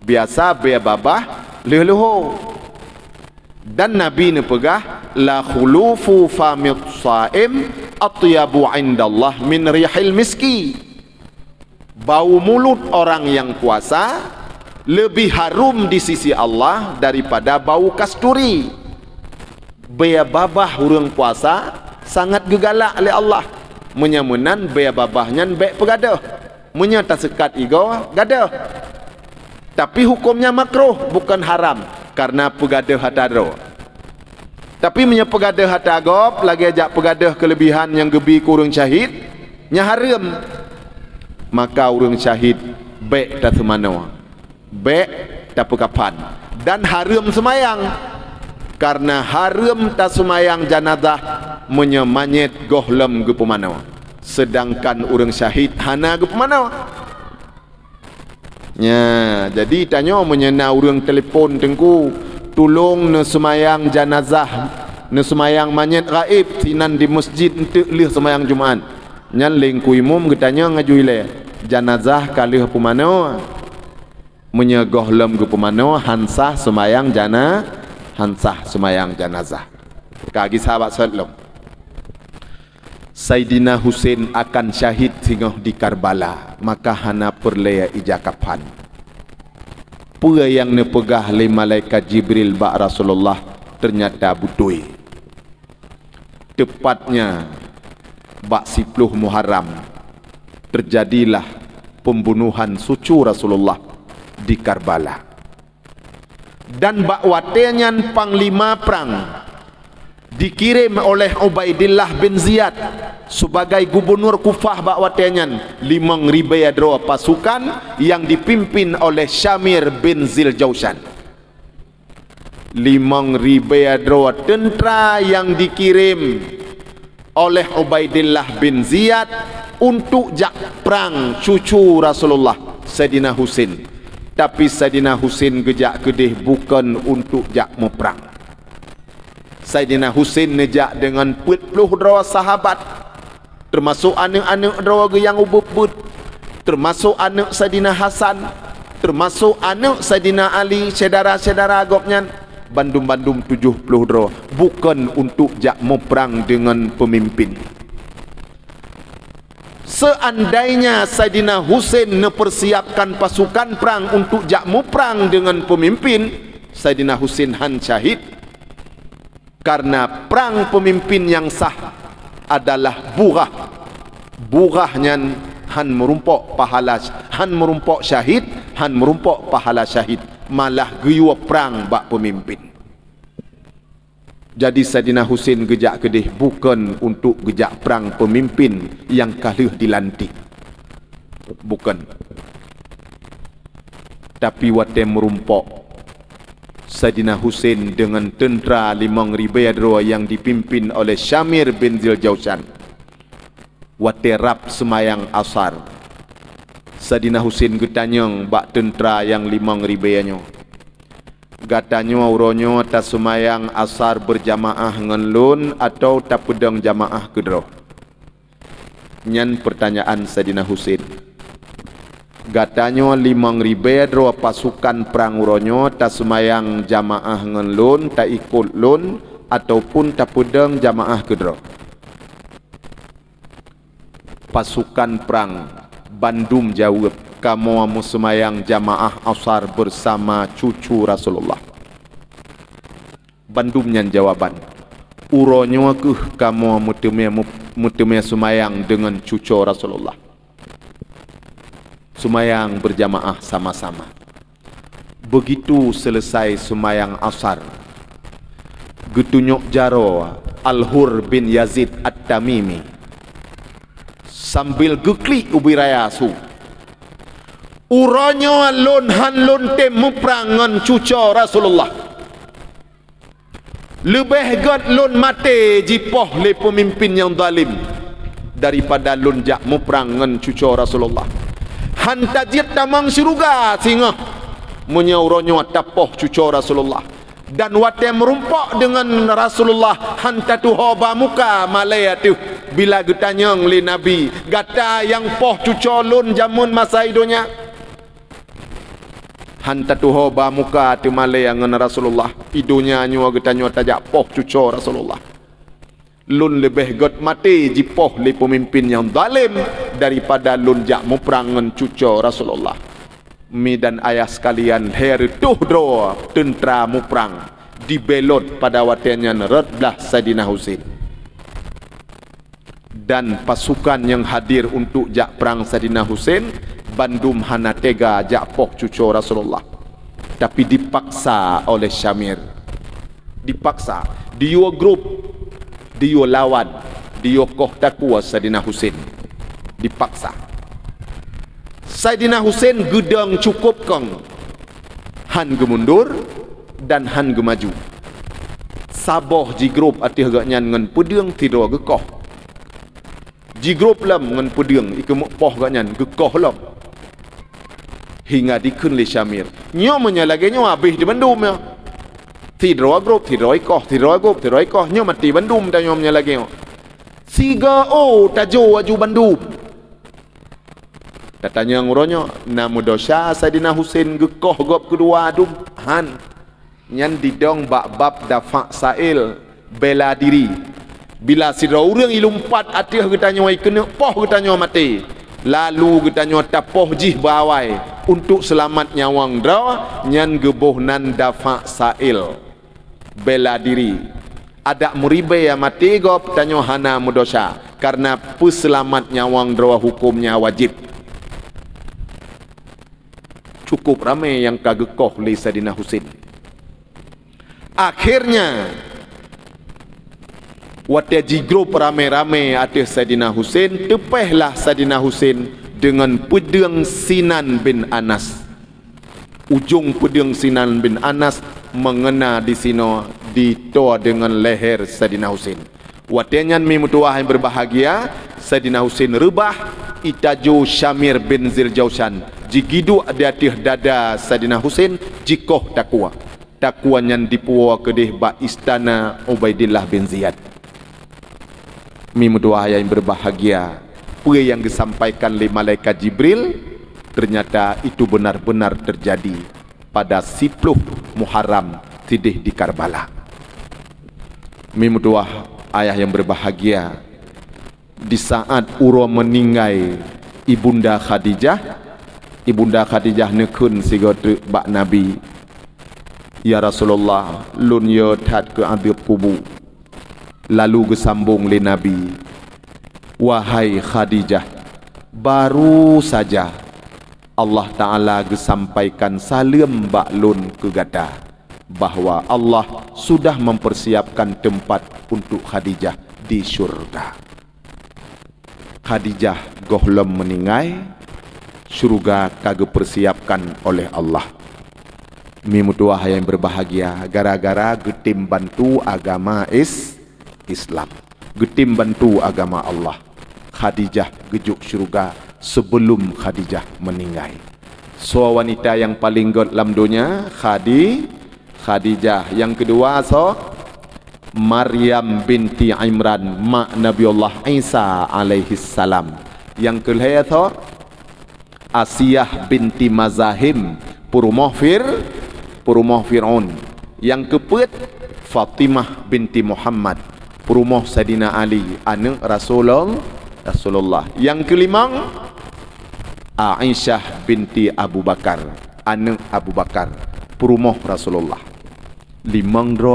Biasa beababah leuh-leuh. Dan Nabi ni pegah la khulufu famit saim atyabu indallah min rihil miski. Bau mulut orang yang puasa lebih harum di sisi Allah daripada bau kasturi. Beababah orang puasa sangat gegalak oleh Allah. Menyamunan beababahnya baik pegadah. Menyata sekat igo gadah. Tapi hukumnya makruh bukan haram karena pegadah hatadro. Tapi punya pegadah hatagob lagi ajak pegadah kelebihan yang gebi ke urang syahid nya haram. Maka urang syahid baik tak semana. Baik tak pekapan dan haram semayang. Karena haram tak semayang janazah menyemanyet gohlam ke pemana. Sedangkan urang syahid hana ke pemana. Ya, jadi tanya menyena urang telefon tengku tolong ne semayang janazah, ne semayang manyet gaib sinan di masjid untuk lih semayang Jumaat. Nyan lengku imum getanya ngajui le janazah kalih pemana. Menyegohlam ke pemana hansah semayang hansah semayang janazah. Kagi sahabat sallam. Saidina Husain akan syahid singoh di Karbala, maka hana perlaya ijakapan. Pua yang nepegah le malaikat Jibril ba Rasulullah ternyata butui. Tepatnya bak 10 Muharram terjadilah pembunuhan cucu Rasulullah di Karbala. Dan bak watenyan panglima perang dikirim oleh Ubaidillah bin Ziyad sebagai gubernur Kufah bak watenyan 5,000 adro pasukan yang dipimpin oleh Syamir bin Ziljausan. 5,000 adro tentera yang dikirim oleh Ubaidillah bin Ziyad untuk jak perang cucu Rasulullah Saidina Husain. Tapi Saidina Husain gejak kedih bukan untuk jak meperang. Saidina Husain nejak dengan 40 sahabat, termasuk anak-anak drawa yang ubud-ubud, termasuk anak Saidina Hasan, termasuk anak Saidina Ali, saudara-saudara agaknya, bandum-bandum 70 drawa, bukan untuk jak meperang dengan pemimpin. Seandainya Saidina Husain mempersiapkan pasukan perang untuk jak meperang dengan pemimpin, Saidina Husain han syahid. Karena perang pemimpin yang sah adalah burah. Burahnya han merumpok pahala, han merumpok syahid, han merumpok pahala syahid. Malah guyua perang bak pemimpin. Jadi Saidina Husain gejak kedih bukan untuk gejak perang pemimpin yang kalah dilantik. Bukan. Tapi wate merumpok Saidina Husain dengan tentera 5,000 adro yang dipimpin oleh Syamir bin Ziljausan. Wate rap semayang asar. Saidina Husain getanyang bak tentera yang 5,000 nyo. Gatanya uronyo tak semayang asar berjamaah dengan lun atau tak pedang jamaah kedro. Nyan pertanyaan Saidina Husain. Gatanya 5,000 dro pasukan perang uronyo tak semayang jamaah dengan lun, tak ikut lun ataupun tak pedang jamaah kedro. Pasukan perang bandum jawab, kamu amu semayang jamaah asar bersama cucu Rasulullah. Bandumnya jawaban, uronyo ke kamu mutemia semayang dengan cucu Rasulullah. Semayang berjamaah sama-sama. Begitu selesai semayang asar, getunyok jaro Al-Hur bin Yazid At-Tamimi sambil geklik ubi raya su. Uronyo lon han lon tem muprangan cuco Rasulullah. Lebih god lon mate jipoh le pemimpin yang zalim daripada lon jak muprangan cuco Rasulullah. Han tajid tamang syurga singa munya uronyo tapoh cuco Rasulullah. Dan wate merumpok dengan Rasulullah han tatuho ba muka malaya tu bila getanyang le Nabi gata yang poh cuco lon jamun masa hidunya. Hanta tuho ba muka tu malaya dengan Rasulullah. Idunya nyo getanyo tajak poh cuco Rasulullah. Lun lebih got mati jipoh le pemimpin yang zalim daripada lun jak muprangan cuco Rasulullah. Mi dan ayah sekalian, her tuh dro tentera muprang dibelot pada watennya redlah Saidina Husain. Dan pasukan yang hadir untuk jak perang Saidina Husain bandum hana tega jak poh cucu Rasulullah, tapi dipaksa oleh Syamir. Dipaksa dia grup, dia lawan, dia koh takwa Saidina Husain. Dipaksa Saidina Husain gedang cukup kong han gemundur dan han gemaju. Saboh ji grup ati agaknya dengan pedang tidur gekoh. Ji grup lam dengan pedang ikut poh agaknya gekoh lam. Hingga dikun le Syamir. Nyo menyalagi nyo habis di bandum ya. Tidur grup, tidur ikoh, tidur grup, tidur ikoh. Nyo mati bandum dan nyo menyalagi nyo. Siga tajo aju bandum. Katanya nguronyo, namu dosa Saidina Husain gekoh gop kedua adum han. Nyan didong bak bab dafa' sail bela diri. Bila sira urang ilumpat atih katanya wai kena poh katanya mati. Lalu katanya tapoh jih bawai untuk selamat nyawang draw nyan gebohnan dafa sail. Bela diri. Ada muribe yang mati gop tanya hana mudosa karena peselamat nyawang draw hukumnya wajib. Cukup ramai yang kagekoh li Saidina Husain. Akhirnya wataji grup ramai-ramai atas Saidina Husain, tepehlah Saidina Husain dengan pedang Sinan bin Anas. Ujung pedang Sinan bin Anas mengena di sini ditoa dengan leher Saidina Husain. Watenyan mimutuah yang berbahagia, Saidina Husain rebah itaju Syamir bin Ziljausan. Jigidu di atas dada Saidina Husain jikoh takwa. Takwa yang dipuwa kedih ba istana Ubaidillah bin Ziyad. Mimutuah yang berbahagia, apa yang disampaikan oleh malaikat Jibril ternyata itu benar-benar terjadi pada 10 Muharram tidih di Karbala. Mimutuah ayah yang berbahagia, di saat Urwa meninggal Ibunda Khadijah nekun sigotu bak Nabi, ya Rasulullah lun yo tat ke adab kubu. Lalu gesambung le Nabi, wahai Khadijah, baru saja Allah Ta'ala gesampaikan salam baklun ke gata bahwa Allah sudah mempersiapkan tempat untuk Khadijah di syurga. Khadijah gohlom meninggal, syurga kage persiapkan oleh Allah. Mimutuah yang berbahagia, gara-gara getim bantu agama Islam, getim bantu agama Allah. Khadijah gejuk syurga sebelum Khadijah meninggal. So wanita yang paling god dalam dunia Khadijah. Yang kedua Maryam binti Imran mak Nabiullah Isa alaihi salam. Yang ketiga Asiyah binti Mazahim purumah Fir'aun. Yang keempat Fatimah binti Muhammad purumah Saidina Ali anak Rasulullah. Yang kelima Aisyah binti Abu Bakar anak Abu Bakar purumah Rasulullah. 5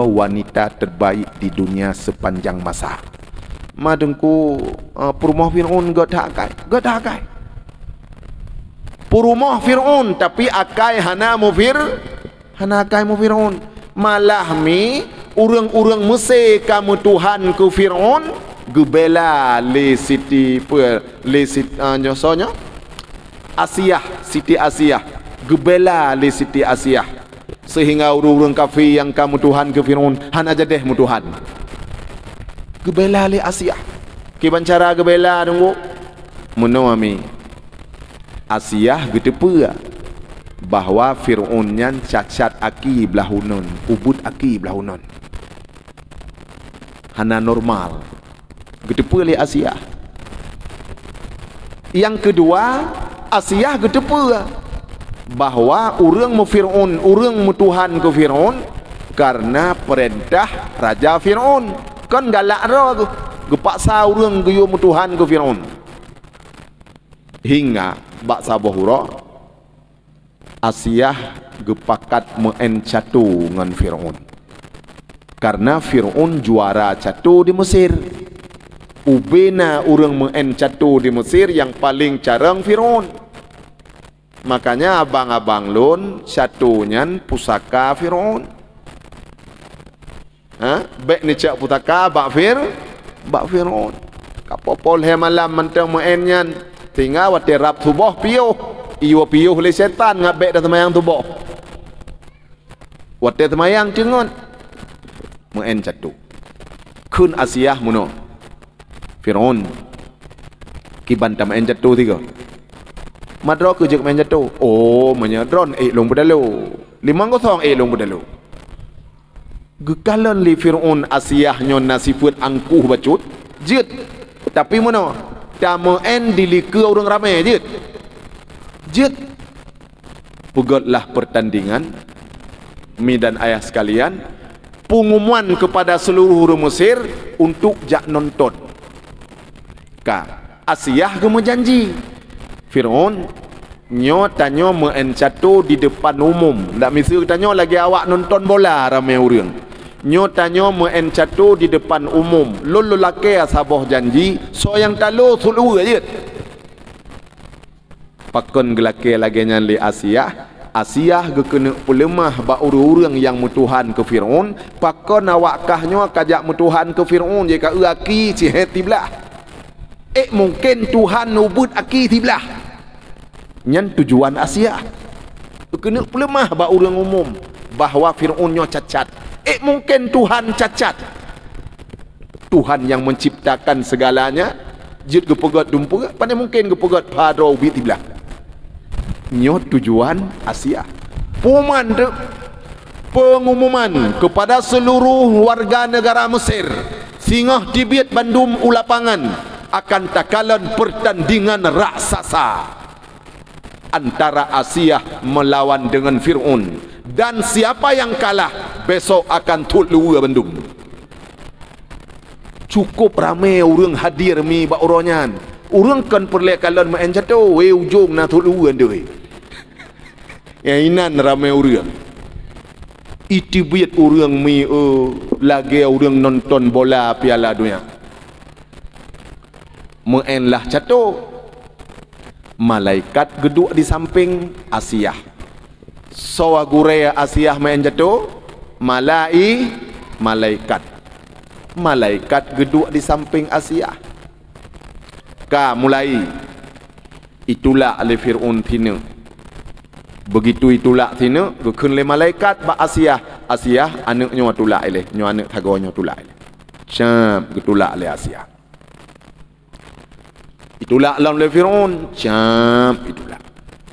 wanita terbaik di dunia sepanjang masa. Madengku purumah Fir'aun gak akai purumah Fir'aun tapi akai hana akai mu Fir'aun. Malah urang-urang Mesir kamu Tuhan ke Fir'aun gebela le Siti nyosonya Siti Asiyah gebela le Siti Asiyah sehingga urang-urang kafir yang kamu Tuhan ke Fir'aun hana jadeh mu Tuhan gebela le Asiyah. Kiban cara gebela tunggu menawami Asiyah getepa bahwa Fir'aun nyan cacat aki belahunon, ubud aki belahunon. Hana normal. Getepa le Asiyah. Yang kedua, Asiyah getepa bahwa urang mu Fir'aun, urang mu Tuhan ke Fir'aun karena perintah Raja Fir'aun. Kan galak ro tu. Gepaksa urang ke mu Tuhan ke Fir'aun. Hingga bak sabahura Asiyah gepakat mencatu dengan Fir'aun. Karena Fir'aun juara catu di Mesir. Ubena orang mencatu di Mesir yang paling carang Fir'aun. Makanya abang-abang lun catunya pusaka Fir'aun. Bek ni cak pusaka bak Fir'aun. Kapopol he malam mentang menyan tinggal wate rap tubuh piuh. Iwa piuh le setan ngabek dah temayang tubuh. Wate temayang cengon. Muen catu. Kun Asiyah muno. Fir'aun. Kiban tam en catu tiga. Madro kejek main catu. Oh, menyadron long bedalu. 5-0 long bedalu. Gekalan li Fir'aun Asiyah nyon nasifut angkuh bacut. Jit. Tapi muno. Tamen dilika orang ramai jit. Pegotlah pertandingan mi dan ayah sekalian pengumuman kepada seluruh orang Mesir untuk jak nonton. Asiyah kamu janji. Firaun nyo tanya mencato di depan umum. Ndak mesti tanya lagi awak nonton bola ramai orang. Nyo tanya mencato di depan umum. Lolo laki asabah janji, so yang talo sulu aja. Pakon gelake lagi nyali Asiyah ge kena pelemah ba orang yang mutuhan ke Firaun. Pakon awakkahnya kajak mutuhan ke Firaun jika aki cihet tiblah. Mungkin Tuhan nubut aki tiblah. Nyan tujuan Asiyah kena pelemah ba orang umum bahawa Firaunnya cacat. Mungkin Tuhan cacat. Tuhan yang menciptakan segalanya jid gepegat dumpur pandai mungkin gepegat padau bit tiblah. Nyo tujuan Asiyah. Pengumuman kepada seluruh warga negara Mesir, Singah Tibet Bandung Ulapangan akan takalan pertandingan raksasa antara Asiyah melawan dengan Firaun, dan siapa yang kalah besok akan tulu Bandung. Cukup ramai orang hadir mi bak oronyan. Orang kan perlekalan main jatuh ujung na tulu andoi. Yang inan ramai orang. Itu biat orang mi lagi orang nonton bola Piala Dunia. Main lah jatuh. Malaikat geduk di samping Asiyah. Sawagure Asiyah main jatuh. Malaikat geduk di samping Asiyah. Mulai itulah oleh Fir'aun tina. Begitu itulah tina gekun le malaikat ba Asiyah anaknya tulak ile nyo anak tagonya tulak ile cam getulak le Asiyah. Itulah lam le Fir'aun cam itulah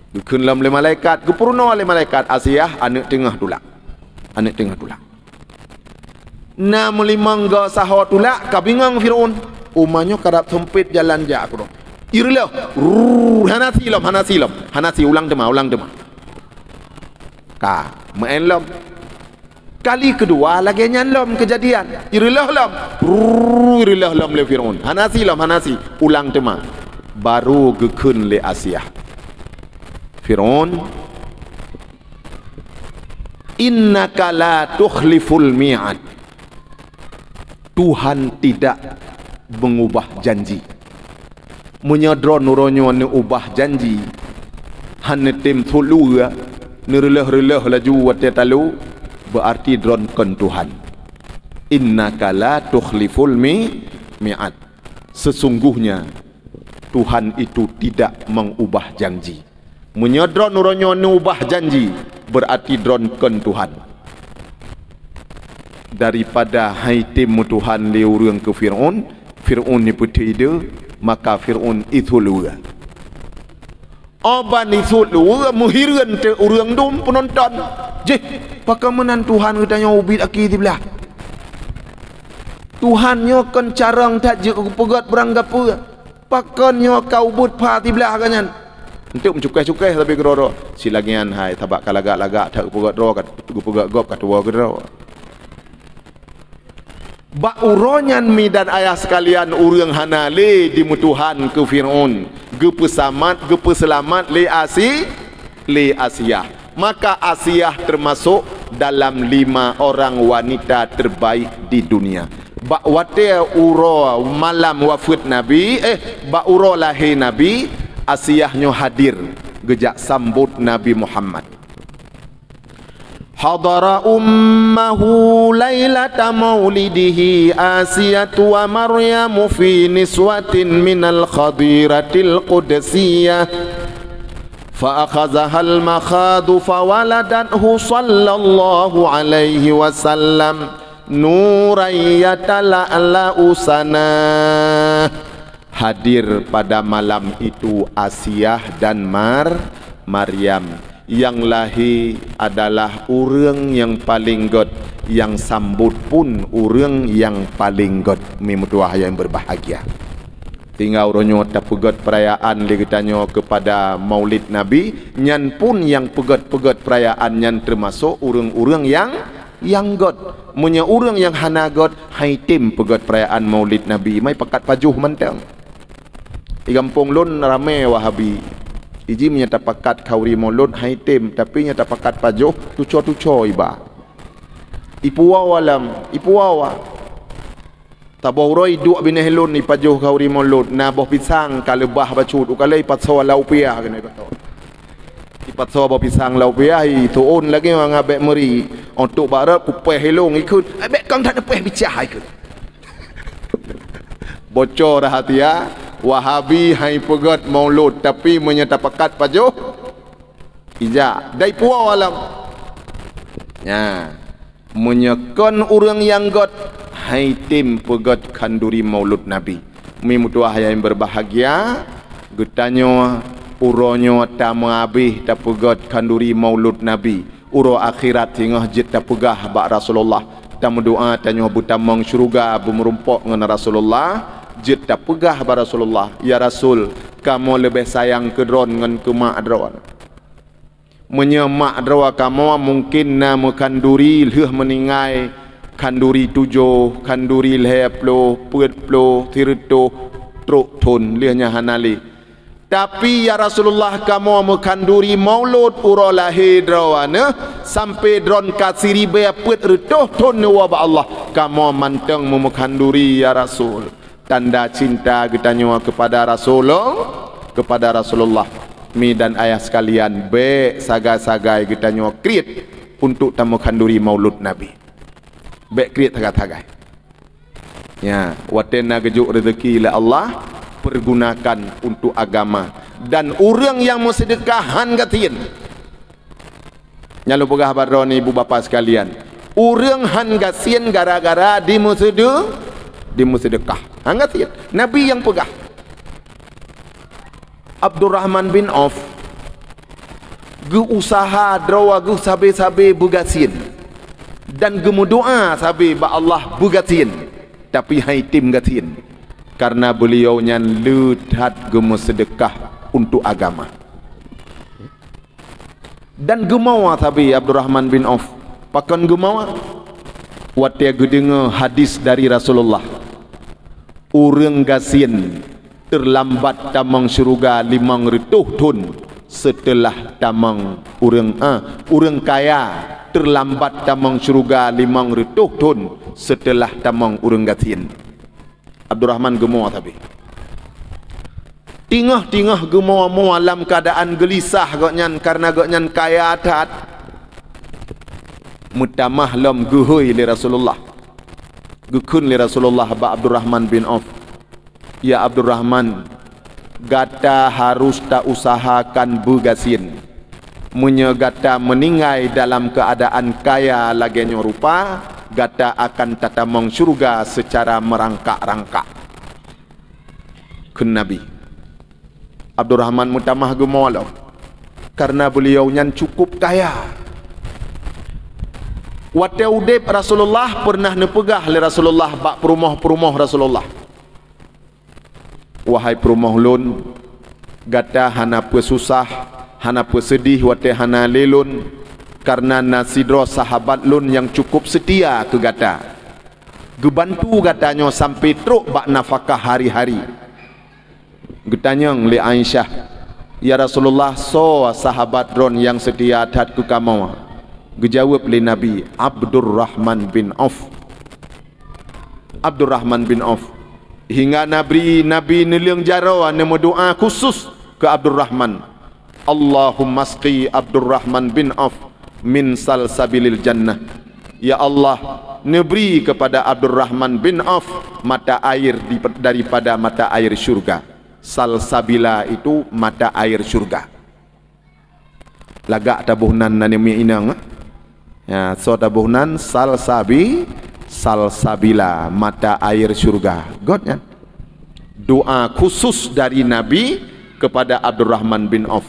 gekun lam le malaikat gepurno le malaikat Asiyah anak tengah tulak na melimang ga saho tulak kabingang Fir'aun umanya kadap sempit jalan jak aku. Irilah. Hanasi ulang dema. Main lom. Kali kedua lagi nyan lom kejadian. Irilah lom le Firaun. Hanasi ulang dema. Baru gekun le Asiyah. Firaun, innaka la tukhliful mi'ad. Tuhan tidak mengubah janji. Menyadron nuronyo ne ubah janji. Han tem thulu ne relah laju wate talu berarti dron kon Tuhan. Innaka la tukhliful mi'ad. Sesungguhnya Tuhan itu tidak mengubah janji. Menyadron nuronyo ne ubah janji berarti dron kon Tuhan. Daripada haitim Tuhan le urang ke Fir'aun ni putih dia, maka Fir'aun itu luar. Oban itu luar muhiran te urang dum penonton. Pakamanan Tuhan katanya ubit aki belah. Tuhannya kan carang tak je pegat beranggap apa. Pakannya kau but pati belah kanyan. Untuk mencukai-cukai tapi geroro. Silagian hai tabak kalagak-lagak tak pegat ro kat pegat gop kat wa geroro. Ba uronyan mi dan ayah sekalian urang hanale dimutuhan ke Fir'aun gepeselamat le Asiyah. Maka Asiyah termasuk dalam 5 orang wanita terbaik di dunia. Ba wate uro malam wafat Nabi ba uro lahir Nabi Asiyahnya hadir gejak sambut Nabi Muhammad. Hadara ummahu lailata maulidihi Asiyatu wa Maryamu fi niswatin minal khadiratil qudsiyah fa akhazaha al makhadu fa waladathu sallallahu alaihi wasallam nuran yatala'la usana. Hadir pada malam itu Asiyah dan Maryam. Yang lahir adalah urang yang paling god, yang sambut pun urang yang paling god. Memutuah yang berbahagia. Tinggal uronyo tak pegat perayaan legitanyo kepada Maulid Nabi. Nyan pun yang pegat-pegat perayaan nyan termasuk urang-urang yang yang god. Munya orang yang hana god hai tim pegot perayaan Maulid Nabi mai pakat pajuh mantang. Di kampung lun ramai Wahabi. Iji menyata pakat kauri Maulud hai tim tapi nyata pakat pajuh tuco-tuco iba. Ipu awalam, ipu awa. Taboh roi dua bineh lun ni pajuh kauri Maulud na boh pisang kalebah bacut ukalai patso lau pia kena betul. Ipat so bawa pisang lau piahi tuun lagi orang abek meri untuk barat pupeh helong ikut abek kang tak pupeh bicah ikut bocor dah hati ya. Wahabi hai pegat Maulud tapi menyata pakat pajuh ijak dai puau alam ya menyekon orang yang got hai tim pegat kanduri Maulud Nabi mi mutuah yang berbahagia getanyo uronyo tamu abih tak pegat kanduri Maulud Nabi uro akhirat hingga jit tak pegah bak Rasulullah tamu doa tanyo butamang syurga bumerumpok dengan Rasulullah jit tak pegah bak Rasulullah ya Rasul kamu lebih sayang ke dron dengan ke mak dron menyemak drawa kamu mungkin nama kanduri leh meningai kanduri 7 kanduri 10 40 30 truk ton lehnya hanali. Tapi ya Rasulullah kamu mengkanduri Maulud uro lahir drawana sampai dron kasiri bea put retuh ton wa Allah kamu manteng memekanduri ya Rasul tanda cinta getanyo kepada Rasulullah mi dan ayah sekalian be sagai-sagai getanyo kriet untuk tamu kanduri Maulud Nabi be kriet tagai-tagai ya watena gejuk rezeki la Allah pergunakan untuk agama dan orang yang bersedekahan katiin nyalu pegah baron ibu bapa sekalian orang han gasien gara-gara di sedekah han katiin Nabi yang pegah Abdurrahman bin Auf ge usaha drawa ge sabe-sabe bugasien dan ge doa sabe ba Allah bugasien tapi hai tim gatin karena beliau nyan lehat gemu sedekah untuk agama dan gemawa tabi Abdurrahman bin Auf pakan gemawa watia gedenga hadis dari Rasulullah urang gasien terlambat tamang syurga 500 ton setelah tamang urang kaya terlambat tamang syurga 500 ton setelah tamang urang gasien Abdurrahman gemoa tapi tingah gemoa alam keadaan gelisah goknyan karena goknyan kaya atat mutamah lam gehui li Rasulullah gekun li Rasulullah ba Abdurrahman bin Auf ya Abdurrahman gata harus tak usahakan bugasin munya gata meninggai dalam keadaan kaya lagenyo rupa gata akan tatamong syurga secara merangkak-rangkak ke Nabi Abdurrahman mutamah gemawalaw karena beliau nyan cukup kaya wate udib Rasulullah pernah nepegah li Rasulullah bak perumah Rasulullah wahai perumah lun gata hana pesusah hana pesedih wate hana lelun karena nasidro sahabat lun yang cukup setia ke gata gebantu gatanya sampai truk bak nafkah hari-hari getanyang li Aisyah ya Rasulullah so sahabat ron yang setia tat ke kamu gejawab li Nabi Abdurrahman bin Auf hingga Nabi neliang jarawa nemu doa khusus ke Abdurrahman Allahumma asqi Abdurrahman bin Auf min salsabilil jannah ya Allah neberi kepada Abdurrahman bin Auf mata air daripada mata air syurga salsabila itu mata air syurga lagak tabuhnan nanemi inang ya so tabuhnan salsabila mata air syurga godnya doa khusus dari Nabi kepada Abdurrahman bin Auf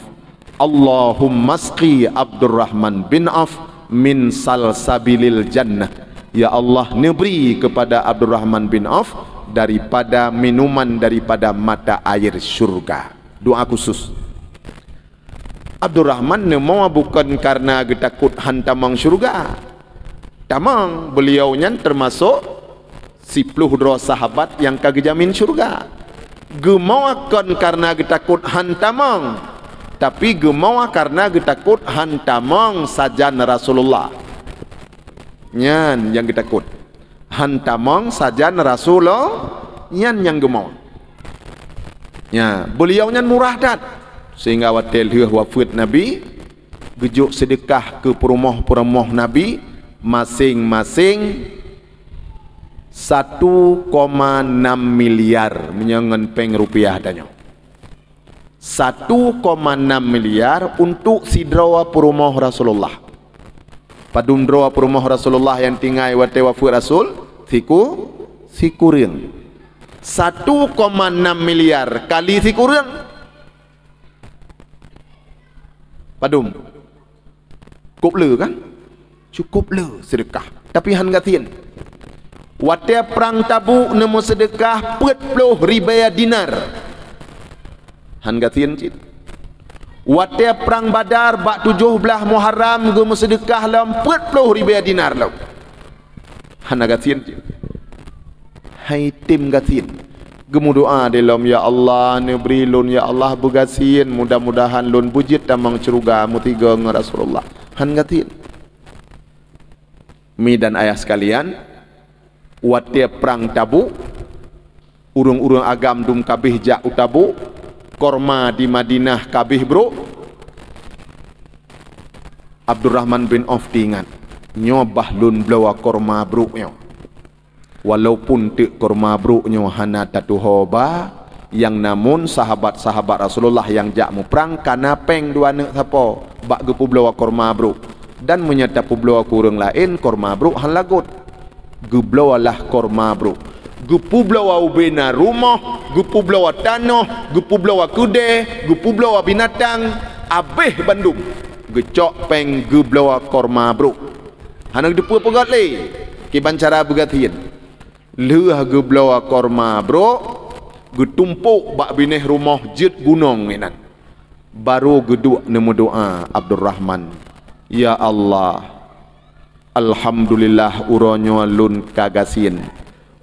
Allahumma asqi Abdurrahman bin Auf min salsabilil jannah ya Allah neberi kepada Abdurrahman bin Auf daripada minuman daripada mata air syurga doa khusus Abdurrahman mau bukan karena takut hantamang syurga Tamang beliau nyan termasuk 10 sahabat yang kagak jamin syurga. Gemawakan karena getakut hantamang, tapi gemawa karena getakut hantamang sajan Rasulullah. Nyan yang getakut hantamang sajan Rasulullah, nyan yang gemawa. Ya, beliau nyan murah dat sehingga watel wafat Nabi gejuk sedekah ke perumah-perumah Nabi masing-masing 1,6 miliar menyangan peng rupiah tanya. 1,6 miliar untuk sidrawa perumah Rasulullah. Padum drawa perumah Rasulullah yang tinggal wate wafat Rasul sikuring. 1,6 miliar kali sikuring. Padum cukup le kan? Cukup le sedekah. Tapi han gatin. Wate perang Tabuk nemu sedekah 40,000 dinar. Han gatin cit. Wate perang Badar bak 17 Muharram nemu sedekah lam 40,000 dinar lau. Han gatin cit. Hai tim gatin. Gemu doa dalam ya Allah ni beri lun ya Allah begasin mudah-mudahan lun bujit tamang ceruga mutiga dengan Rasulullah. Han gatin. Mi dan ayah sekalian, wate perang Tabuk, urung-urung agam dum kabih jak utabu, korma di Madinah kabih bro. Abdurrahman bin Auf diingat, nyobah lun blawa korma bro nyo. Walaupun te korma bro nyo hana tatu hoba, yang namun sahabat-sahabat Rasulullah yang jak mu perang kana peng dua nek sapo, bak gepu blawa korma bro. Dan menyatapu blawa kurang lain korma bro han lagut. Geblawalah korma bro. Gepu blawa ubena rumah, gepu blawa tanah, gepu blawa kude, gepu blawa binatang, abeh Bandung. Gecok peng geblawa korma bro. Hanak depu pegat le. Kiban cara begatin. Leuh geblawa korma bro. Getumpuk bak bineh rumah jid gunung inan. Baru geduk nemu doa Abdurrahman. Ya Allah, alhamdulillah uronyo lun kagasin.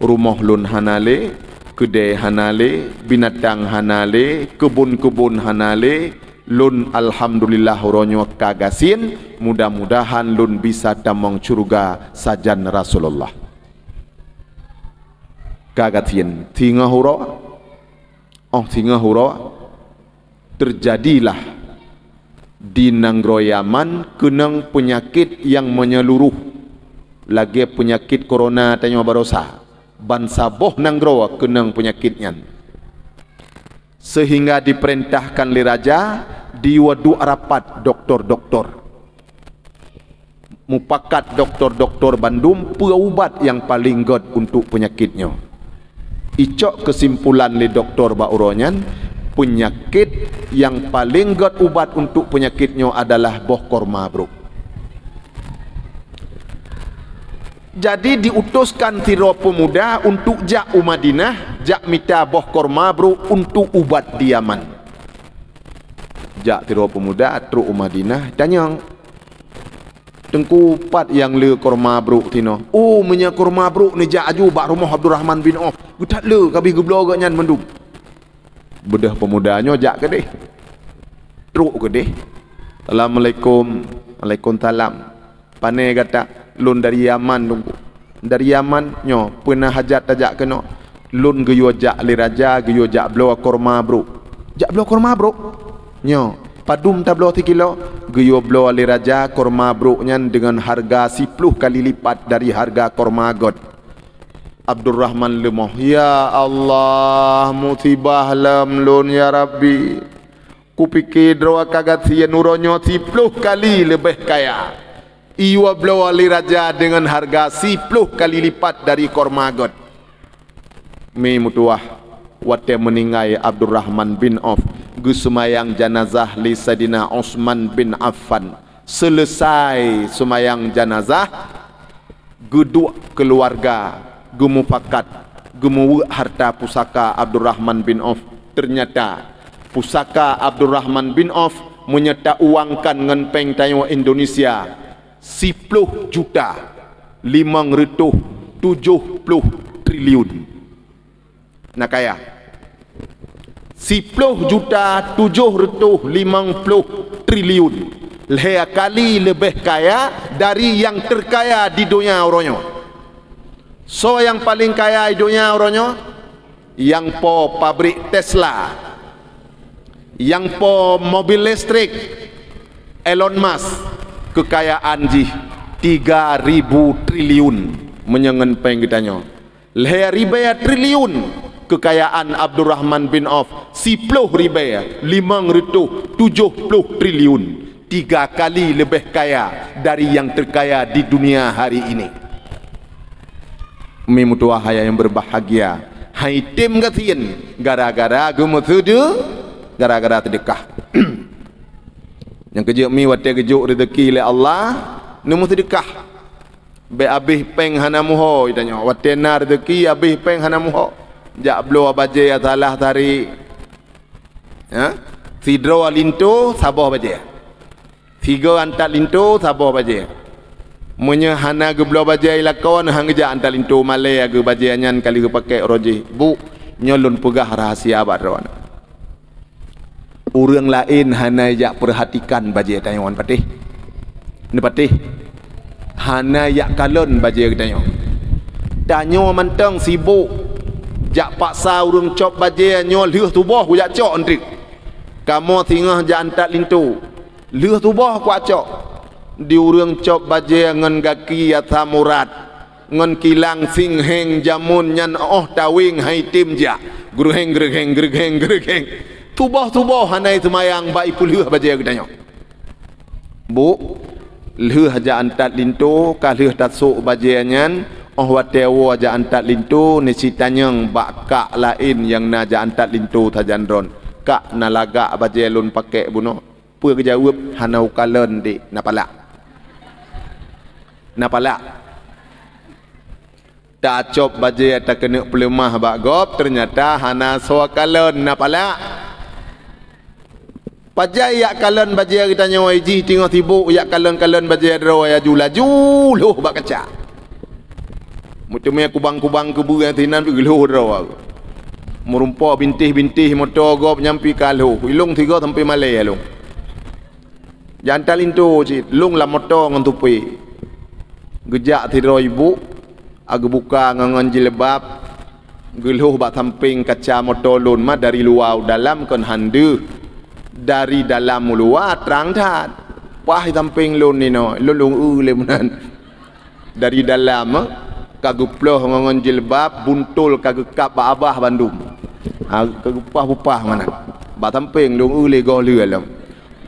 Rumah lun hanale, kedai hanale, binatang hanale, kebun-kebun hanale. Lun alhamdulillah uronyo kagasin. Mudah-mudahan lun bisa tamang curga sajan Rasulullah. Kagasin. Tingah huro. Oh tingah huro. Terjadilah di Nanggro Yaman kenang penyakit yang menyeluruh. Lagi penyakit corona tanya barosa. Ban saboh Nanggro kenang penyakitnya. Sehingga diperintahkan li raja diwadu rapat doktor-doktor. Mupakat doktor-doktor Bandung perubat yang paling god untuk penyakitnya. Icok kesimpulan li doktor bauronyan, penyakit yang paling god ubat untuk penyakitnya adalah boh korma bro. Jadi diutuskan tiro pemuda untuk jak Madinah, jak mita boh korma bro untuk ubat di Yaman. Jak tiro pemuda tru Madinah tanya tengku pat yang le korma bro tino. Oh menya korma bro ni jak aju bak rumah Abdurrahman bin Auf. Gutat le kabih geblo ganyan mendung. Bedah pemudanya jak ke deh. Truk ke deh. Assalamualaikum. Waalaikumsalam. Pane kata lun dari Yaman tunggu. Dari Yaman nyo pernah hajat tajak kena. Lun geyo jak li raja geyo jak blow korma bro. Jak blow korma bro. Nyo padum ta blow 3 kilo. Geyo blow li raja korma bro nyan dengan harga 10 kali lipat dari harga korma god. Abdurrahman lemah. Ya Allah, musibah lam lun ya Rabbi. Kupikir drawa kagat siya nuronyo 10 kali lebih kaya. Iwa blawa li raja dengan harga 10 kali lipat dari korma god. Mi mutuah wate meninggai Abdurrahman bin Auf. Gusumayang jenazah li Sayyidina Utsman bin Affan. Selesai sumayang jenazah, geduk keluarga gemupakat gemuwe harta pusaka Abdurrahman bin Auf. Ternyata pusaka Abdurrahman bin Auf menyerta uangkan dengan peng tayo Indonesia 10 juta 570 triliun. Nak kaya 10,750 triliun. Leh kali lebih kaya dari yang terkaya di dunia orangnya. So yang paling kaya di dunia orangnya yang po pabrik Tesla, yang po mobil listrik Elon Musk, kekayaan ji 3.000 triliun menyengen pengitanya. Leh ribuan triliun kekayaan Abdurrahman bin Auf 10 ribuan 570 triliun, 3 kali lebih kaya dari yang terkaya di dunia hari ini. Memutua haya yang berbahagia, hai tim gatin gara-gara gemutudu, gara-gara sedekah. Yang kejuk mi wate kejuk rezeki oleh Allah, nemu sedekah. Be abih peng hana muho itanya, wate na rezeki abih peng hana muho. Jak blo abaje atalah tari. Ha? Sidro alinto sabah baje. Tiga antat linto sabah baje. Munya hana ge blo baje ilakon hang ja antat linto malay ge baje anyan kali ge pakai roji. Bu nyolun pegah rahasia badron. Orang lain hana jak perhatikan baje tanyawan patih. Ni patih. Hana jak kalon baje tanya. Tanyo mantang sibuk. Jak paksa urung cop baje nyol leuh tubuh ku jak cok entrik. Kamu tingah jak antat lintu. Leuh tubuh ku cok. Di urung cop baje ngan gaki atha murad. Ngan kilang sing heng jamun nyan tawing hai tim jak. Gruheng gruheng gruheng gruheng. Tubuh hanai semayang bai puluh baje gedanya. Bu, leuh jak antat lintu ka leuh tasuk baje nyan. Watewo aja antat lintu ni citanyang bak lain yang na aja antat lintu tajandron kak nalaga bajelun pakai buno pu kejawab hanau kalen di napala tak cop baje tak kena pelemah bak gop ternyata hana so kalen napala pajai yak kalen baje kita nyawa iji tengok sibuk yak kalen baje dro ya laju loh bak kaca. Mutumnya kubang-kubang kebu yang tinan pergi geluh draw. Merumpa bintih-bintih motor gop nyampi kaluh. Ilung 3 sampai Malay alung. Jantal itu cik, lung la motor ngan tupi. Gejak tiro ibu, ag buka ngan jilbab. Geluh bak samping kaca motor lun mah dari luar dalam kan handu. Dari dalam luar terang tat. Pah samping lun ni no, lung le menan. Dari dalam kaguploh ngongon jilbab buntul kagekap abah Bandung. Kagupah-upah mana. Ba tamping lung ule go lue lam.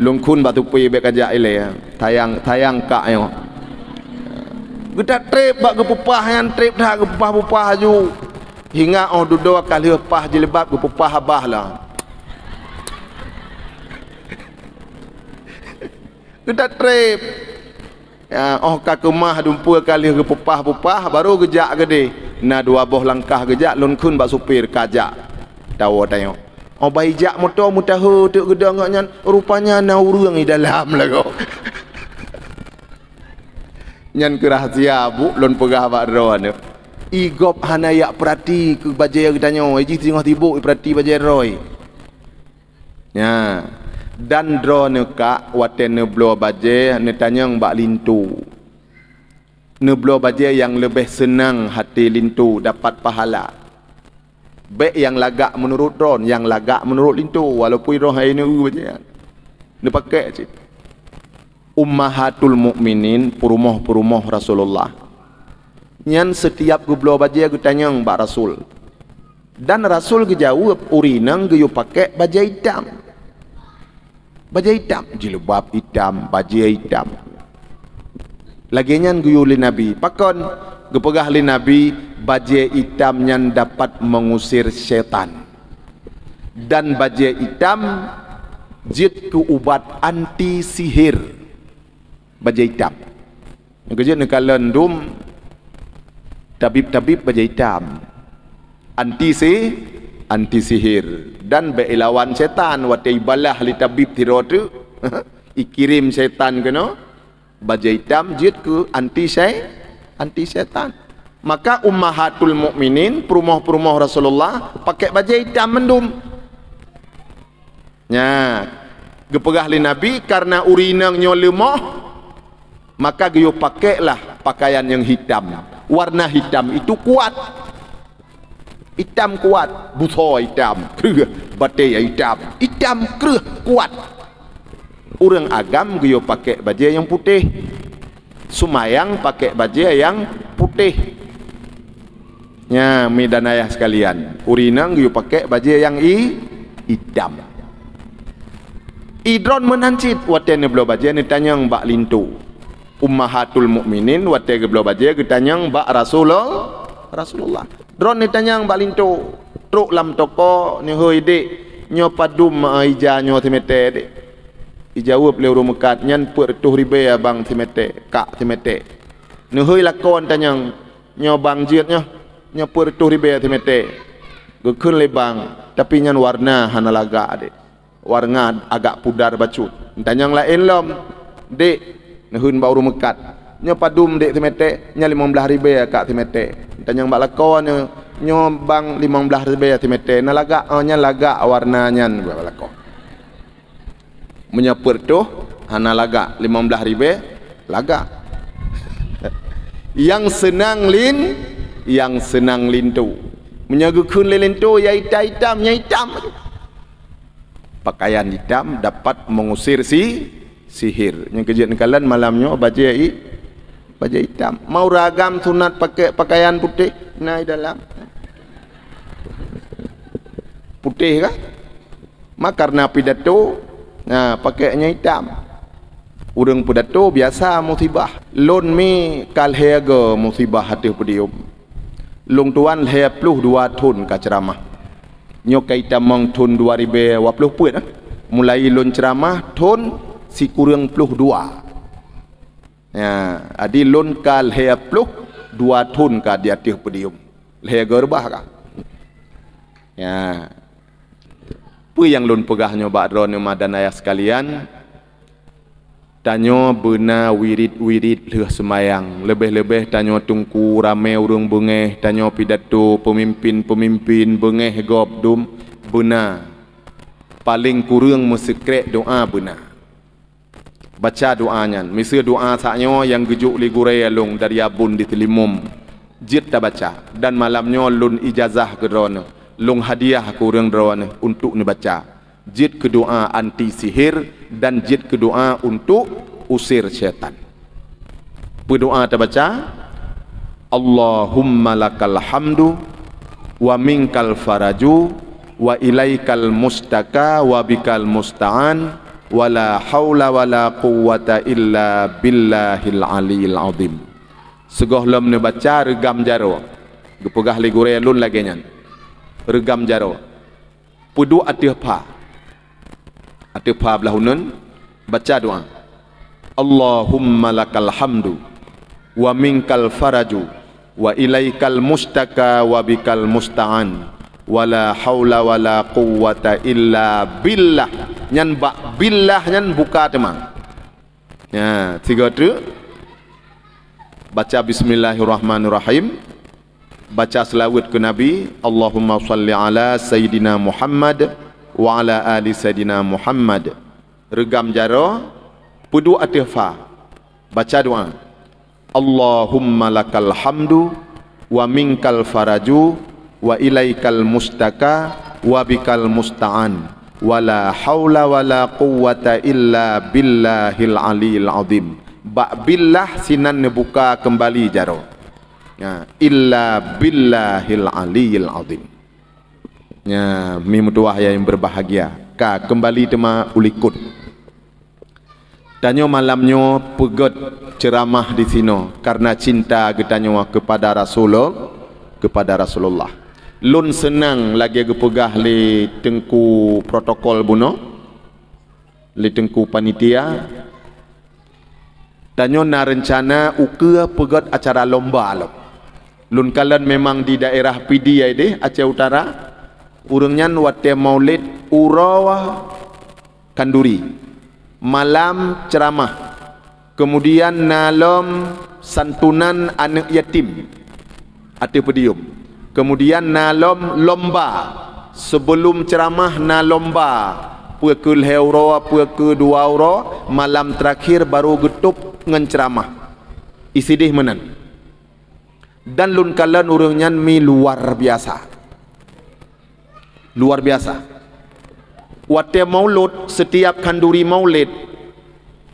Lung kun ba tupi be kajak ile tayang kak yo. Geda trip ba gepupah yang trip dah gepupah-upah ju. Hingga dudo kali pah jilbab gepupah abah lah. Geda trip ya, kakemah dumpu kali ke pupah baru gejak gede. Na 2 boh langkah gejak lun kun bak supir kajak. Tahu tanya. Baijak motor mutahu tuk gedang nyan rupanya na urang di dalam lah kau. Nyan ke rahsia bu lun pegah bak ron. Igop hana yak perhati ke baje tanya. Iji tengok tibuk perhati baje roy. Ya. Dan drone ka waten neblo baje ne tanyang bak lintu. Neblo baje yang lebih senang hati lintu dapat pahala. Baik yang lagak menurut drone, yang lagak menurut lintu walaupun roh hai ne baje. Ne pakai cik. Ummahatul mukminin perumah Rasulullah. Nyan setiap gublo baje gu tanyang bak Rasul. Dan Rasul gejawab urinang gu pakai baje hitam. Baju hitam, jilbab hitam, baju hitam. Laginya guyuli Nabi. Pakon gepegah li Nabi baju hitam yang dapat mengusir syaitan. Dan baju hitam jid ke ubat anti sihir. Baju hitam. Yang kejut ni kalendum tabib-tabib baju hitam. Anti sihir dan beilawan setan wate ibalah li tabib tirotu ikirim setan kena baju hitam jid ke anti anti syaitan. Maka ummahatul mukminin, perumah-perumah Rasulullah pakai baju hitam mendum. Nya, gepegah li Nabi karena urinangnya lemah, maka dia pakailah pakaian yang hitam. Warna hitam itu kuat. Hitam kuat, busa hitam, kerah, batik hitam, hitam kerah kuat. Orang agam dia pakai baju yang putih. Sumayang pakai baju yang putih. Ya, medan ayah sekalian, urinang you pakai baju yang hitam. Idron menancit watene belo baju ni tanyang bak lintu. Ummahatul mukminin watene belo baju getanyang bak Rasulullah. Dron ni tanyang bak lintu. Truk lam toko ni hoi dik nyo padum ija nyo timete dik. Ijawab le urung mekat nyan per tuh ribe abang timete kak timete. Ni hoi lakon tanyang nyo bang jiat nyo per tuh ribe timete. Gekun le bang tapi nyan warna hana laga dik. Warna agak pudar bacut. Tanyang lain lom dik nehun ba urung mekat. Nyo padum dik timete nya 15 ribe kak timete. Tanyang bak lakon nyo bang 15 ribe timete na laga nya laga warna nyan bak lakon. Menyapur tu hana laga 15 ribe laga. Yang senang lintu. Menyagukun lintu ya hitam ya hitam. Pakaian hitam dapat mengusir sihir. Yang kejadian kalian malamnya baju hitam. Mau ragam sunat pakai pakaian putih. Nah dalam putih kan? Mak karena pidato, nah pakainya hitam. Urang pidato biasa musibah. Lon mi kalhega musibah hati pedium. Long tuan he pluh 2 ton ka ceramah. Nyok kaita mong ton 2020 puit mulai lon ceramah ton si kurang pluh 2. Ya, adi lon kal he pluh 2 ton ka di hati pedium. He gerbah ka. Ya. Apa yang lon pegahnya bakron madan ayah sekalian? Tanyo beuna wirid-wirid leuh semayang, lebih-lebih tanyo tungku rame urang bengeh, tanyo pidato pemimpin-pemimpin bengeh gobdum beuna. Paling kurang mesekrek doa beuna. Baca doanya, misal doa saknyo yang gejuk li gurai alung dari abun di telimum. Jid ta baca dan malamnya lun ijazah ke drone. Long hadiah ke urang drone untuk ni baca. Jid ke doa anti sihir dan jid ke doa untuk usir syaitan. Berdoa terbaca Allahumma lakal hamdu wa minkal faraju wa ilaikal mustaka wa bikal musta'an wa la hawla wa la quwwata illa billahil aliyil azim. Segoh lam ne baca regam jaro gepegah li gure lun lagi nyan regam jaro pudu atih pa Atipa belahunun baca doa Allahumma lakal hamdu wa minkal faraju wa ilaikal mustaka wa bikal musta'an wa la hawla wa la quwwata illa billah. Nyan bak billah nyan buka temang. Ya, 3 tu baca bismillahirrahmanirrahim, baca selawat ke Nabi Allahumma salli ala sayyidina Muhammad wa ala ali sayyidina Muhammad. Regam jaro pudu atifa baca doa Allahumma lakal hamdu wa minkal faraju wa ilaikal mustaka wa bikal musta'an wa la hawla wa la quwwata illa billahil aliyil azim. Bak billah sinan buka kembali jaro ya, illa billahil aliyil azim. Ya, mimutuah yang berbahagia ka kembali tema ulikut. Tanyo malamnyo pegot ceramah di sino karena cinta getanyo kepada Rasulullah. Lun senang lagi gepegah li tengku protokol buno, li tengku panitia. Tanyo na rencana uke pegot acara lomba lo. Lun kalian memang di daerah PD deh Aceh Utara. Urangnya wate maulid Urawa Kanduri malam ceramah Kemudian nalom santunan anak yatim atau pedium. Kemudian nalom lomba. Sebelum ceramah na lomba. Puakul euro, puakul 2 euro. Malam terakhir baru getup ngan ceramah. Isidih menan. Dan lun kalan urangnya mi luar biasa. Luar biasa. Wate maulud, setiap kanduri maulid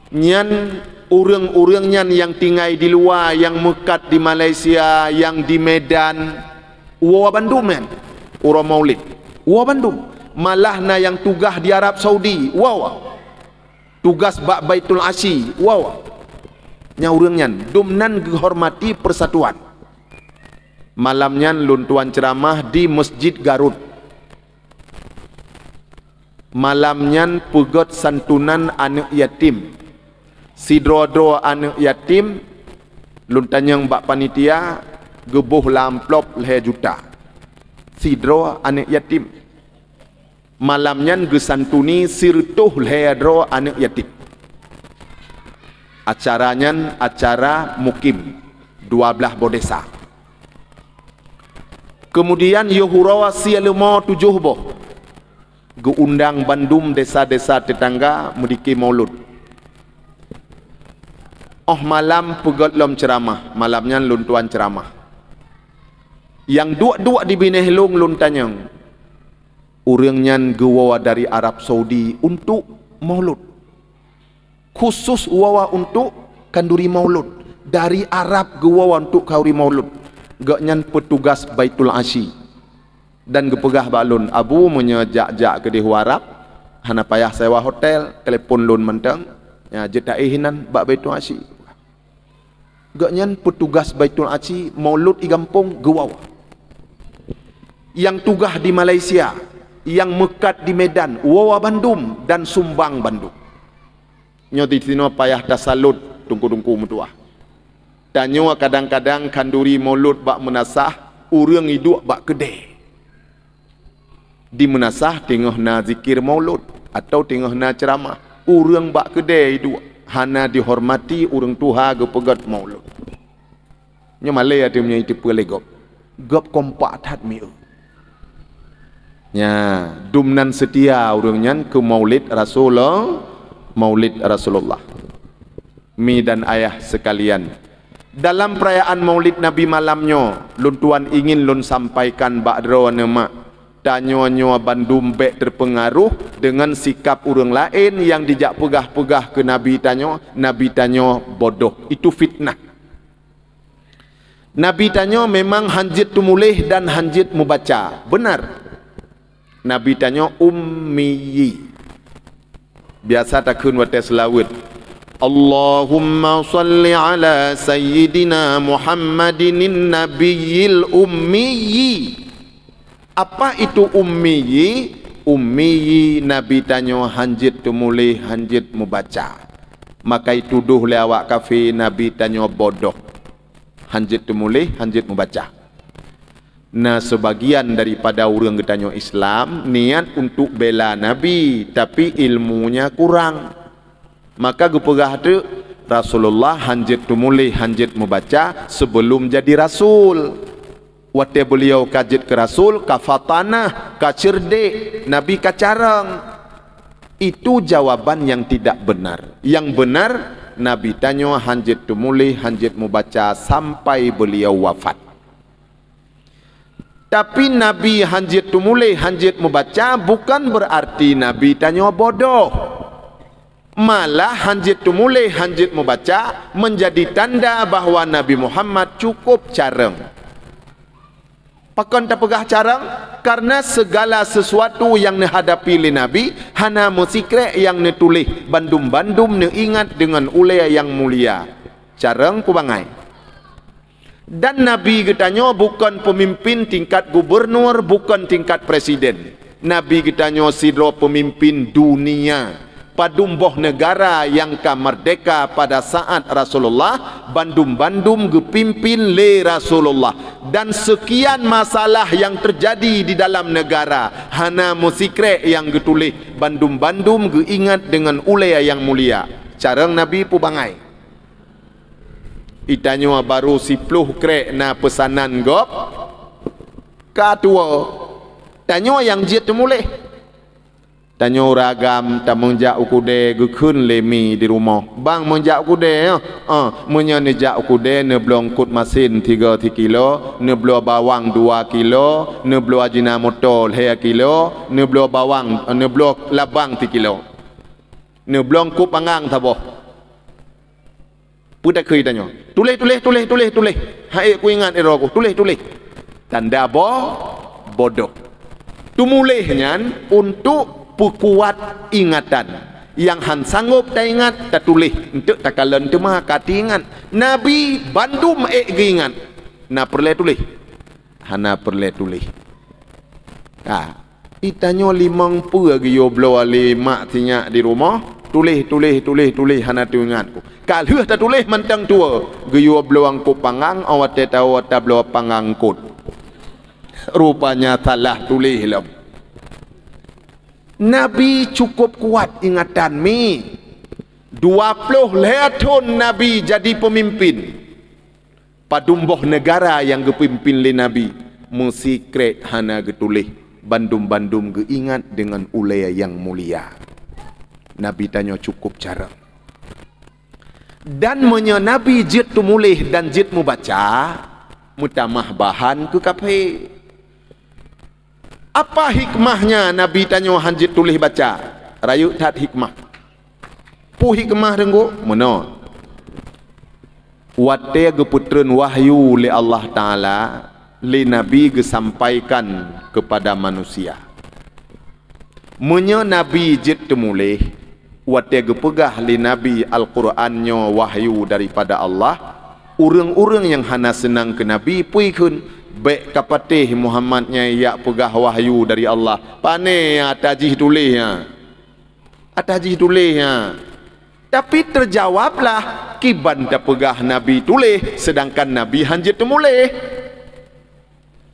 nyan urang-urangnya yang tinggal di luar, yang mekat di Malaysia, yang di Medan, wa Bandung men. Urang maulid. Wa Bandung. Malah na yang tugas di Arab Saudi, wa. Tugas bak Baitul Asy, wa. Nya urangnya dumnan gehormati persatuan. Malamnya lun tuan ceramah di Masjid Garut. Malamnya pegot santunan anak yatim. Sidro-dro anak yatim lun tanyang bak panitia gebuh lamplop 2 juta. Sidro anak yatim. Malamnya gesantuni sirtuh 2 anak yatim. Acaranya acara mukim 12 bodesa. Kemudian Yohurawa sialemo 7 boh. Geundang Bandung desa-desa tetangga mendiki maulud. Oh malam pegot lom ceramah. Malamnya lun tuan ceramah. Yang dua-dua di Binehlung lun tanyang. Urangnya gewawa dari Arab Saudi untuk maulud. Khusus wawa untuk kanduri maulud. Dari Arab gewawa untuk kauri maulud. Gaknyan petugas Baitul Asy. Dan gepegah balun abu menyejak-jak ke di Arab, hana payah sewa hotel, telepon lun menteng, ya jetai hinan bak Baitul Asy. Gaknyan petugas Baitul Asy maulud i kampung gewawa. Yang tugah di Malaysia, yang mekat di Medan, wawa Bandung dan Sumbang Bandung. Nyo di sini payah tasalut tungku-tungku mutuah. Tanyo kadang-kadang kanduri maulud bak menasah, urang hidup bak kedai. Di menasah tengah na zikir maulud atau tengah na ceramah, urang bak kedai hidup hana dihormati urang tuha gepegat maulud. Nya malay ada punya itu pelegop. Gop kompak hat mi. Nya dumnan setia urangnya ke maulid Rasulullah, maulid Rasulullah. Mi dan ayah sekalian, dalam perayaan maulid Nabi malamnya, lun tuan ingin lun sampaikan ba'dro nama tanyo-nyo Bandung bek terpengaruh dengan sikap orang lain yang dijak pegah-pegah ke Nabi tanyo bodoh. Itu fitnah. Nabi tanyo memang hanjit tumulih dan hanjit membaca. Benar. Nabi tanyo ummiyi. Biasa takun wate selawat. Allahumma salli ala sayyidina Muhammadin nabiyil ummiyi. Apa itu ummiyi? Ummiyi Nabi tanyo hanjit tumulih, hanjit membaca. Maka itu duh lewat kafe Nabi tanyo bodoh. Hanjit tumulih, hanjit membaca. Nah sebagian daripada orang getanyo Islam niat untuk bela Nabi tapi ilmunya kurang. Maka gepegah tu Rasulullah hanjit tumulih, hanjit membaca sebelum jadi Rasul. Wate beliau kajit ke Rasul, kafatanah, kacerdik, Nabi kacarang. Itu jawaban yang tidak benar. Yang benar, Nabi tanyo hanjit tumulih, hanjit membaca sampai beliau wafat. Tapi Nabi hanjit tumulih, hanjit membaca bukan berarti Nabi tanyo bodoh. Malah hanjit tumulih, hanjit membaca menjadi tanda bahawa Nabi Muhammad cukup careng. Pakon tak pegah carang karena segala sesuatu yang dihadapi oleh Nabi hana musikre yang netulih bandum-bandum ingat dengan ulia yang mulia. Carang kubangai. Dan Nabi getanyo bukan pemimpin tingkat gubernur, bukan tingkat presiden. Nabi getanyo sidro pemimpin dunia. Padumboh negara yang merdeka pada saat Rasulullah, bandum-bandum gepimpin le Rasulullah. Dan sekian masalah yang terjadi di dalam negara hana musikre yang getulih bandum-bandum geingat dengan ulia yang mulia. Carang Nabi pubangai. Itanyo baru 10 krek na pesanan gop. Katua. Tanyo yang jit tu mulai. Tanyo ragam tak menjak ukude gekun lemi di rumah. Bang menjak ukude Menya nejak ukude ne blongkut masin 3 kilo, ne blo bawang 2 kilo, ne blo ajina motol 2 kilo, ne blo bawang, ne blo labang 3 kilo. Ne blongkut pangang taboh. Pudak khui tanyo. Tulis. Hai ku ingat aku. Tulis. Tanda bodoh. Tumulihnya untuk perkuat ingatan. Yang han sanggup tak ingat tak tulis. Untuk tak kalen tu mah kati ingat. Nabi bandum ingat. Na perle tulis. Hana perle tulis. Itanyo 50 lagi yo blo ali mak tinyak di rumah. Tulis hana tu ingatku. Kalau tak tulis mentang tua, geyo beluang ku pangang awat tahu tak beluang pangangkut. Rupanya salah tulis lah. Nabi cukup kuat ingatan mi. 20 tahun Nabi jadi pemimpin. Padumboh negara yang gepimpin le Nabi. Musikret hana getulih. Bandum-bandum geingat dengan ulaya yang mulia. Nabi tanya cukup cara. Dan menya Nabi jid tu mulih dan jid mu baca mutamah bahan ke kafe. Apa hikmahnya Nabi tanya hanjit tulis baca? Rayu tat hikmah. Pu hikmah denggo mana? Wate geputreun wahyu li Allah Taala li Nabi gesampaikan kepada manusia. Menya Nabi jid tu mulih wate gepegah li Nabi Al-Qurannya wahyu daripada Allah. Urang-urang yang hana senang ke Nabi puikeun baik kapatih Muhammadnya ya pegah wahyu dari Allah. Pane atajih tulisnya. Atajih tulisnya. Tapi terjawablah kiban dak pegah Nabi tulis sedangkan Nabi hanjit temulih.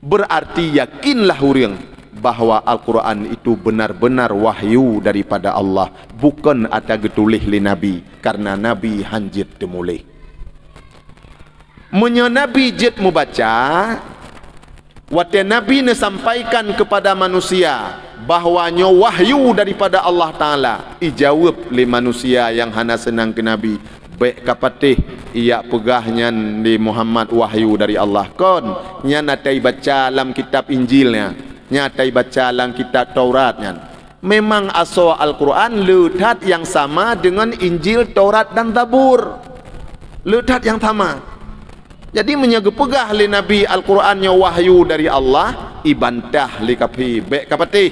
Berarti yakinlah urang bahawa Al-Quran itu benar-benar wahyu daripada Allah, bukan ada getulih li Nabi, karena Nabi hanjit temulih. Menya Nabi jid membaca, waktu Nabi sampaikan kepada manusia bahawanya wahyu daripada Allah Ta'ala, ijawab li manusia yang hana senang ke Nabi. Baik kapatih ia pegahnya di Muhammad wahyu dari Allah. Kon nya natai baca dalam kitab Injilnya, nyatai baca dalam kitab Tauratnya. Memang asal Al-Quran letat yang sama dengan Injil, Taurat dan Zabur. Letat yang sama. Jadi menyegepegah li Nabi Al-Qurannya wahyu dari Allah, ibantah li kapi baik kapatih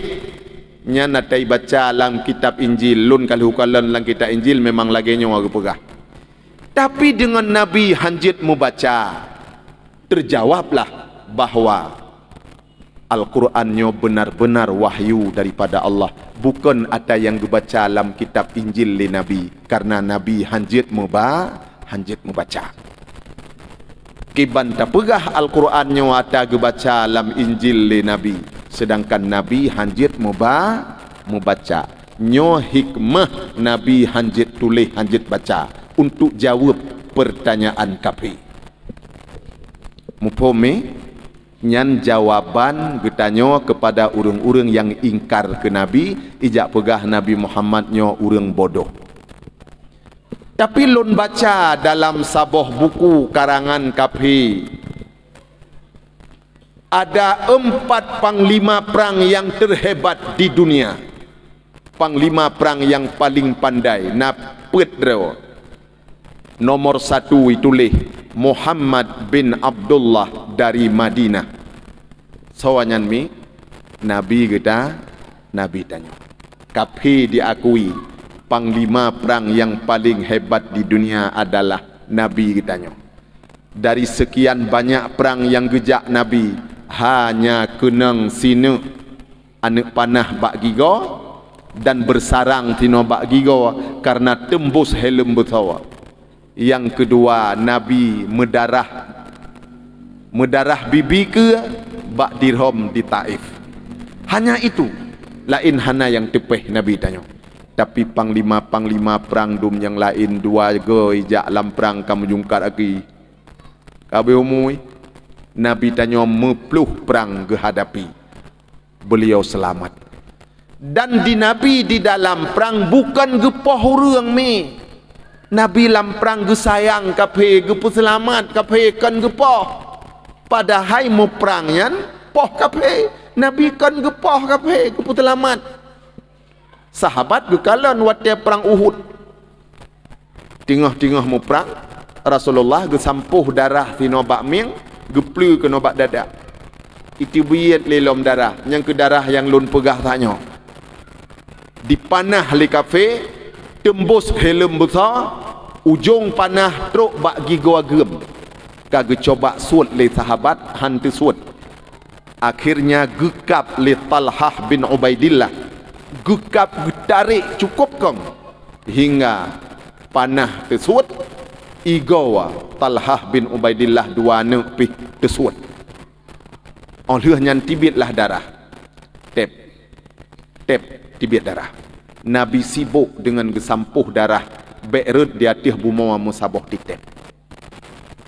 nya natai baca dalam kitab Injil. Lun kalau kalan dalam kitab Injil memang lagi nyawa gepegah. Tapi dengan Nabi hanjit membaca, terjawablah bahawa Al-Qurannya benar-benar wahyu daripada Allah, bukan ada yang dibaca dalam kitab Injil li Nabi, karena Nabi hanjit membaca. Kiban tak pegah Al-Qurannya ada dibaca dalam Injil li Nabi, sedangkan Nabi hanjit membaca. Nyo hikmah Nabi hanjit tulis hanjit baca untuk jawab pertanyaan kapi. Mupome nyan jawaban getanyo kepada urang-urang yang ingkar ke Nabi, ijak pegah Nabi Muhammad nyo urang bodoh. Tapi lun baca dalam saboh buku karangan kapi, ada 4 panglima perang yang terhebat di dunia. Panglima perang yang paling pandai napedro. Nomor 1 itulah Muhammad bin Abdullah dari Madinah. Sawanyan mi Nabi kita, Nabi tanya. Kapi diakui panglima perang yang paling hebat di dunia adalah Nabi kitanya. Dari sekian banyak perang yang gejak Nabi, hanya kenang sini anak panah bak giga dan bersarang tino bak giga karena tembus helm betawa. Yang kedua, Nabi medarah bibi ke bak dirham di Taif. Hanya itu. Lain hana yang tepeh Nabi tanya. Tapi panglima-panglima perang dum yang lain 2 go ijak dalam perang kamu jungkat lagi. Kabe umui Nabi tanya mepluh perang ke hadapi. Beliau selamat. Dan di Nabi di dalam perang bukan gepoh orang me. Nabi dalam perang ge sayang kape ge selamat kape kan gepoh. Padahal mau perangnya poh kape. Nabi kan gepoh kape ge selamat. Sahabat ge kalan waktu perang Uhud. Tengah-tengah mau perang Rasulullah ge sampuh darah ti nobak ming geplu ke nobak dada. Itu buyet lelom darah yang ke darah yang lun pegah tanya. Dipanah le kafe tembus helm besar ujung panah truk bak gigo agem. Kage coba suat le sahabat hantu suat. Akhirnya gekap le Talhah bin Ubaidillah. Gekap getarik cukup kong hingga panah tersud igawa Talhah bin Ubaidillah dua anak pi tersud. Oleh nyan tibitlah darah. Tep tibit darah. Nabi sibuk dengan gesampuh darah be'rud di atas bumawa musabah titep.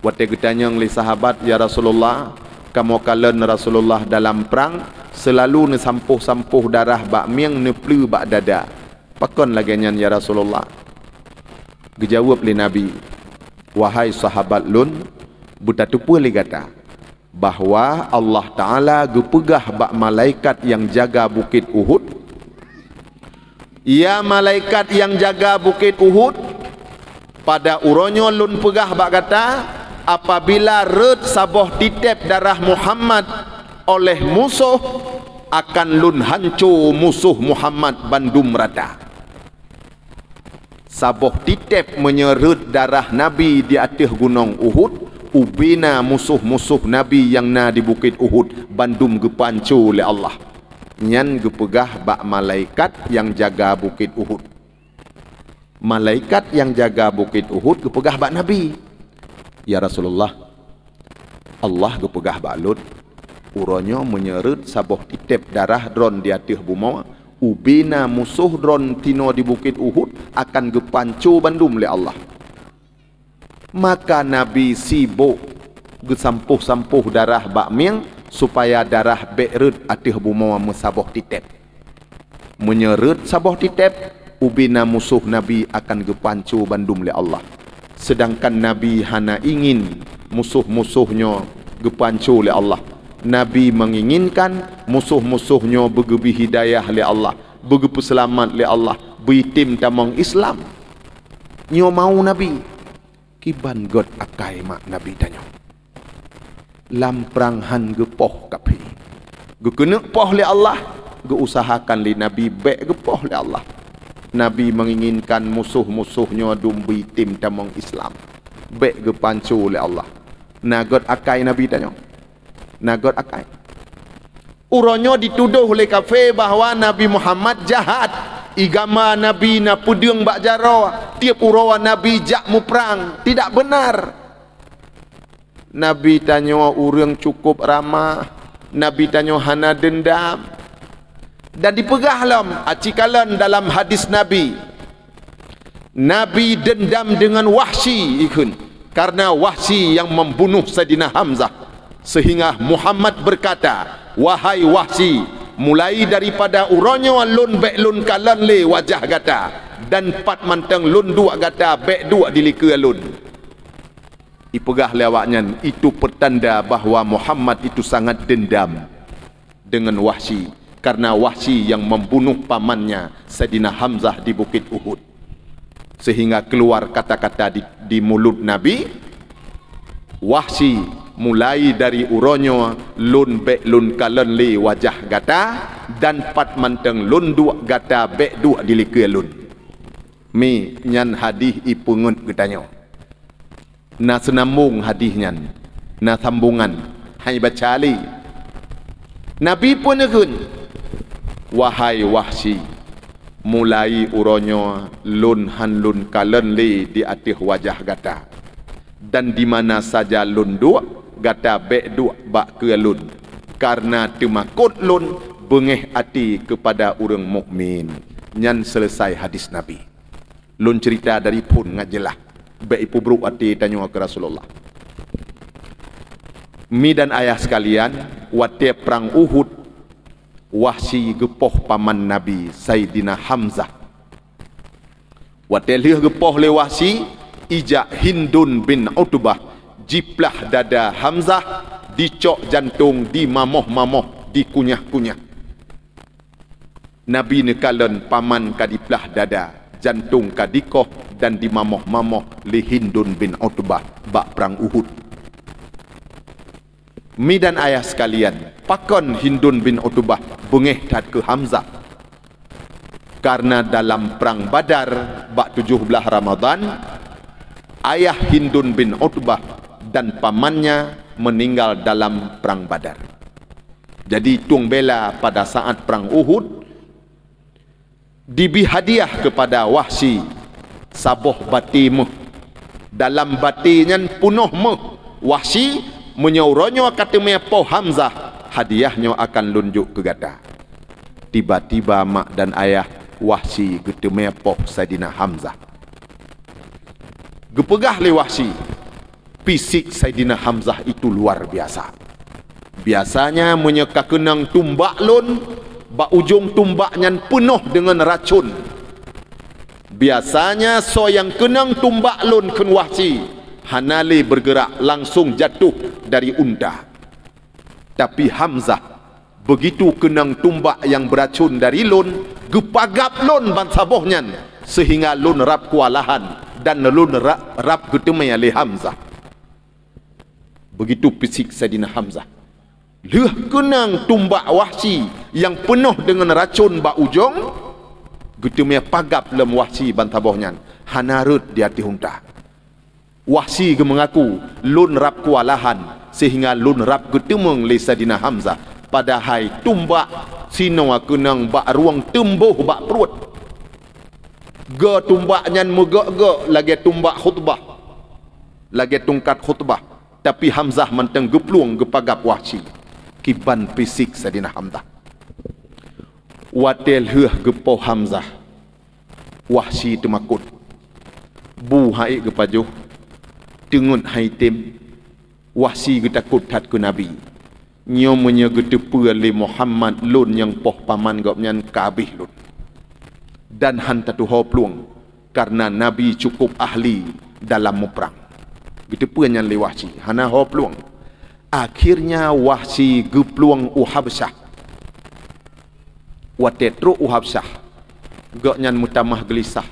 Waktu getanya oleh sahabat, ya Rasulullah, kamu kalen Rasulullah dalam perang selalu ne sampuh-sampuh darah bak miang ne plu bak dada. Pakon lagi nyan ya Rasulullah. Dijawab oleh Nabi, wahai sahabat lun, buta tupu li kata bahawa Allah Ta'ala gepegah bak malaikat yang jaga bukit Uhud. Ya malaikat yang jaga bukit Uhud, pada uronyo lun pegah bak kata, apabila red saboh titep darah Muhammad oleh musuh, akan lun hancur musuh Muhammad bandum rata. Saboh titep menyerut darah Nabi di atas gunung Uhud, ubina musuh-musuh Nabi yang na di bukit Uhud bandum gepancu oleh Allah. Nyan gepegah bak malaikat yang jaga bukit Uhud. Malaikat yang jaga bukit Uhud gepegah bak Nabi. Ya Rasulullah, Allah gepegah bak lud uronyo menyerut saboh titep darah dron di atas bumawa, ubina musuh dron tino di bukit Uhud akan gepancu bandum oleh Allah. Maka Nabi sibuk gesampuh-sampuh darah bak miang supaya darah be'rud atih bumawa mesaboh titep. Menyerut saboh titep, ubina musuh Nabi akan gepancu bandum oleh Allah. Sedangkan Nabi hana ingin musuh-musuhnya gepancu oleh Allah. Nabi menginginkan musuh-musuhnya bergebi hidayah oleh Allah, bergebi selamat oleh Allah, beritim tamang Islam. Nyo mau Nabi kiban god akai mak Nabi tanya. Lam perang han gepoh kapi. Gekena poh oleh Allah, geusahakan li Nabi bek gepoh oleh Allah. Nabi menginginkan musuh-musuhnya dumbi tim tamang Islam, bek gepancu oleh Allah. Nagot akai Nabi tanya. Nagot akai. Uronyo dituduh oleh kafir bahawa Nabi Muhammad jahat. Igama Nabi na pudung bak jaro, tiap urawa Nabi jak mu perang. Tidak benar. Nabi tanya urang cukup ramah. Nabi tanya hana dendam. Dan dipegahlam acikalan dalam hadis Nabi. Nabi dendam dengan Wahsy ikun, karena Wahsy yang membunuh Sayyidina Hamzah. Sehingga Muhammad berkata, wahai Wahsy, mulai daripada uronyo lun bek lun kalan le wajah gata, dan pat manteng lun dua gata bek dua dilika lun. Ipegah lewaknya, itu pertanda bahawa Muhammad itu sangat dendam dengan Wahsy, karena Wahsy yang membunuh pamannya Sayyidina Hamzah di bukit Uhud. Sehingga keluar kata-kata di mulut Nabi, Wahsy mulai dari uronyo lun bek lun kalan le wajah gata, dan pat manteng lun dua gata bek dua dilika lun. Mi nyan hadis ipungut getanyo. Na senambung hadis nyan, na sambungan hai baca li. Nabi pun ikun, wahai Wahsy, mulai uronyo lun han lun kalan le di atas wajah gata, dan di mana saja lun dua gata bek dua bak ke lun, karena temakut lun bengeh hati kepada orang mukmin. Nyan selesai hadis Nabi. Lun cerita dari pun ngajelah bek ipu beruk hati tanya ke Rasulullah. Mi dan ayah sekalian, wate perang Uhud, Wahsy gepoh paman Nabi Sayyidina Hamzah. Wate liah gepoh le Wahsy, ijak Hindun bin Utbah jiplah dada Hamzah, dicok jantung, dimamoh-mamoh, dikunyah-kunyah. Nabi nekalan paman kadiplah dada, jantung kadikoh dan dimamoh-mamoh li Hindun bin Utbah bak perang Uhud. Mi dan ayah sekalian, pakon Hindun bin Utbah bengeh tat ke Hamzah. Karena dalam perang Badar bak 17 Ramadan, ayah Hindun bin Utbah dan pamannya meninggal dalam perang Badar. Jadi tung bela pada saat perang Uhud dibi hadiah kepada Wahsy saboh bati meh. Dalam batinya punuh meh. Wahsy menyauronyo kata mepoh Hamzah, hadiahnya akan lunjuk ke gada. Tiba-tiba mak dan ayah Wahsy gete mepoh Sayyidina Hamzah. Gepegah le Wahsy, fisik Sayyidina Hamzah itu luar biasa. Biasanya menyeka kenang tumbak lun, bak ujung tumbaknya penuh dengan racun. Biasanya so yang kenang tumbak lun ken Wahsy, hanali bergerak langsung jatuh dari unta. Tapi Hamzah begitu kenang tumbak yang beracun dari lun, gepagap lun bansabohnya sehingga lun rap kualahan dan lun rap getemai oleh Hamzah. Begitu fisik Sayyidina Hamzah. Leh kenang tumbak Wahsy yang penuh dengan racun bak ujung, getemai pagap lem Wahsy bansabohnya, hanarut di hati unta. Wahsy mengaku lun rap kualahan sehingga lun rap getemeng le Sayyidina Hamzah. Padahal tumbak sino kenang bak ruang tembuh bak perut. Ge tumbaknya megak-gak lagi tumbak khutbah, lagi tungkat khutbah. Tapi Hamzah menteng gepluang gepagap Wahsy. Kiban fisik Sayyidina Hamzah. Watel heuh gepoh Hamzah, Wahsy temakut. Bu hai gepajuh tengut hai tim. Wahsy getakut tat ke Nabi. Nyomnya getepe le Muhammad lun yang poh paman gopnyan kabih lun. Dan hanta tu ho pluang karena Nabi cukup ahli dalam meperang. Getepe nyan le Wahsy, hana ho pluang. Akhirnya Wahsy gepluang Uhabsyah. Watetru Uhabsyah. Goknyan mutamah gelisah.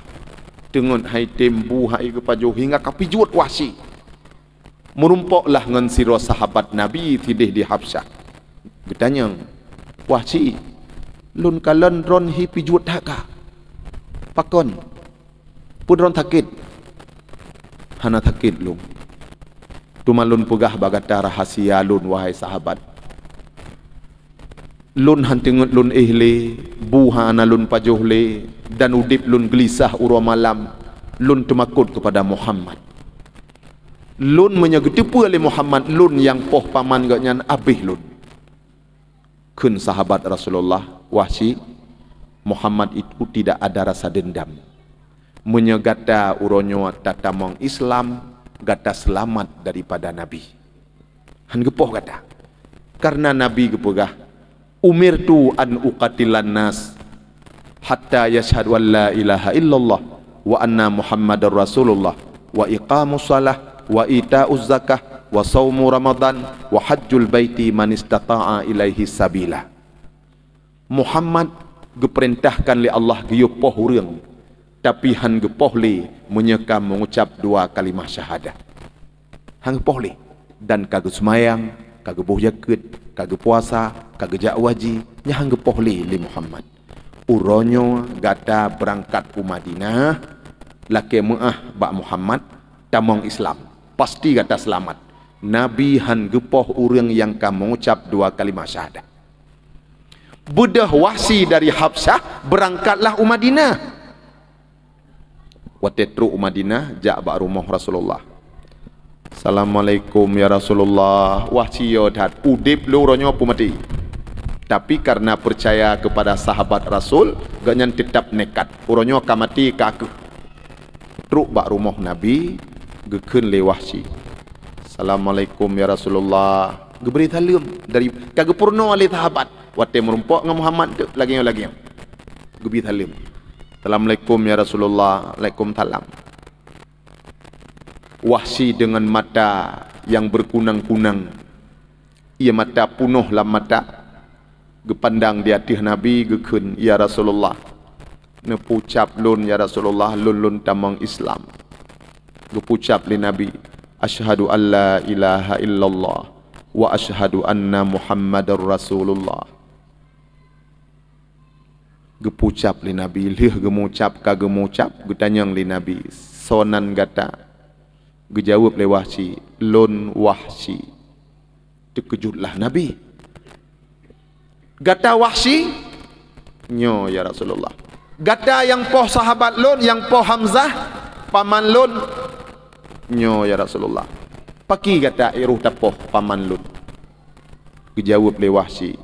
Tengun hai tembu hai kepajuh hingga kapijuat Wahsy. Merumpoklah ngan siro sahabat Nabi tidih di Habsyah. Getanya, Wahsy, lun kalan ron hi pijuat haka. Pakon, pun ron takit. Hana takit lung. Tumalun pegah bagata rahasia lun wahai sahabat. Lun hantingut lun ihle, buha ana lun pajuh le, dan udip lun gelisah uro malam. Lun temakut kepada Muhammad. Lun menyegetepu oleh Muhammad, lun yang poh paman gaknya abih lun. Kun sahabat Rasulullah, Wahsy, Muhammad itu tidak ada rasa dendam. Menyegata uronyo tatamong Islam, gata selamat daripada Nabi. Han gepoh gata. Karena Nabi gepegah, umirtu an uqatilan nas hatta yashhadu an la ilaha illallah wa anna Muhammadar Rasulullah wa iqamus salah wa ita'uz zakah wa saumu ramadan wa hajjul baiti man istata'a ilaihi sabila. Muhammad geperintahkan li Allah geyupoh urang, tapi han gepoh li menyekam mengucap dua kalimah syahadat. Han gepoh li dan kagak semayang, kagak boh yakut, kagak puasa, kagak jak waji, nya han gepoh li Muhammad. Uronyo gata berangkat ke Madinah, laki muah bak Muhammad tamong Islam. Pasti kata selamat. Nabi han gepoh urang yang kamu ucap dua kalimah syahadat. Budah Wahsy dari Habsyah berangkatlah Madinah. Watetru Madinah jak bak rumah Rasulullah. Assalamualaikum ya Rasulullah. Wahsy yo dat udip lu ronyo pumati. Tapi karena percaya kepada sahabat Rasul, ganyan tetap nekat. Uronyo kamati kaku. Truk bak rumah Nabi, gekeun le Wahsy. Assalamualaikum ya Rasulullah. geberi talim dari kagepurno ali sahabat wate merumpok dengan Muhammad tu lagi geberi talim. Assalamualaikum ya Rasulullah. Waalaikumsalam. Wahsy dengan mata yang berkunang-kunang, ia mata punuh lam mata, gepandang di hati Nabi gekun ya Rasulullah. Nepucap lun ya Rasulullah, lun tamang Islam. Gepucap li Nabi, asyhadu an la ilaha illallah wa asyhadu anna Muhammadar Rasulullah. Gepucap li Nabi, lih gemucap getanyang li Nabi, sonan gata. Gejawab le Wahsy, lun Wahsy. Terkejutlah Nabi. Gata Wahsy, nyo ya Rasulullah. Gata yang poh sahabat lun, yang poh Hamzah, paman lun, nyo ya Rasulullah. Paki gata iruh tapoh paman lun. Gejawab le Wahsy,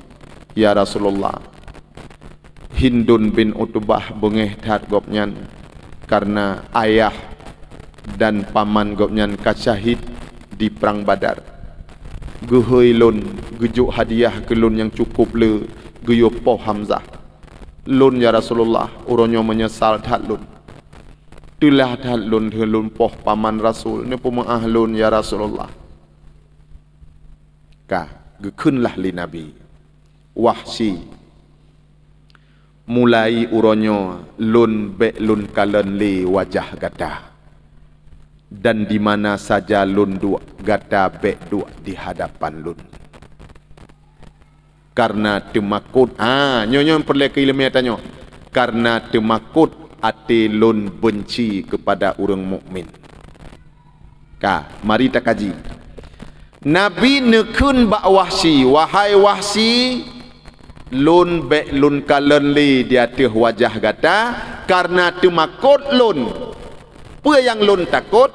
ya Rasulullah. Hindun bin Utbah bengeh tat gopnyan karena ayah dan paman gopnyan kasyahid di perang Badar. Gehoi lun, gejuk hadiah ke lun yang cukup le, geyo poh Hamzah. Lun ya Rasulullah, uronyo menyesal tat lun. Tulah tat lun poh paman Rasul, ne pemaah lun ya Rasulullah. Ka, gekunlah li Nabi. Wahsy mulai uronyo lun be lun kalen li wajah gata. Dan di mana saja lun dua gata be dua di hadapan lun. Karena temakut, nyonya perlu keilmiah tanyo. Karena temakut ati lun benci kepada orang mukmin. Ka, mari kita kaji. Nabi nekun bak Wahsy, wahai Wahsy, lun be lun kalen li di atas wajah gata karena temakut lun. Apa yang lun takut?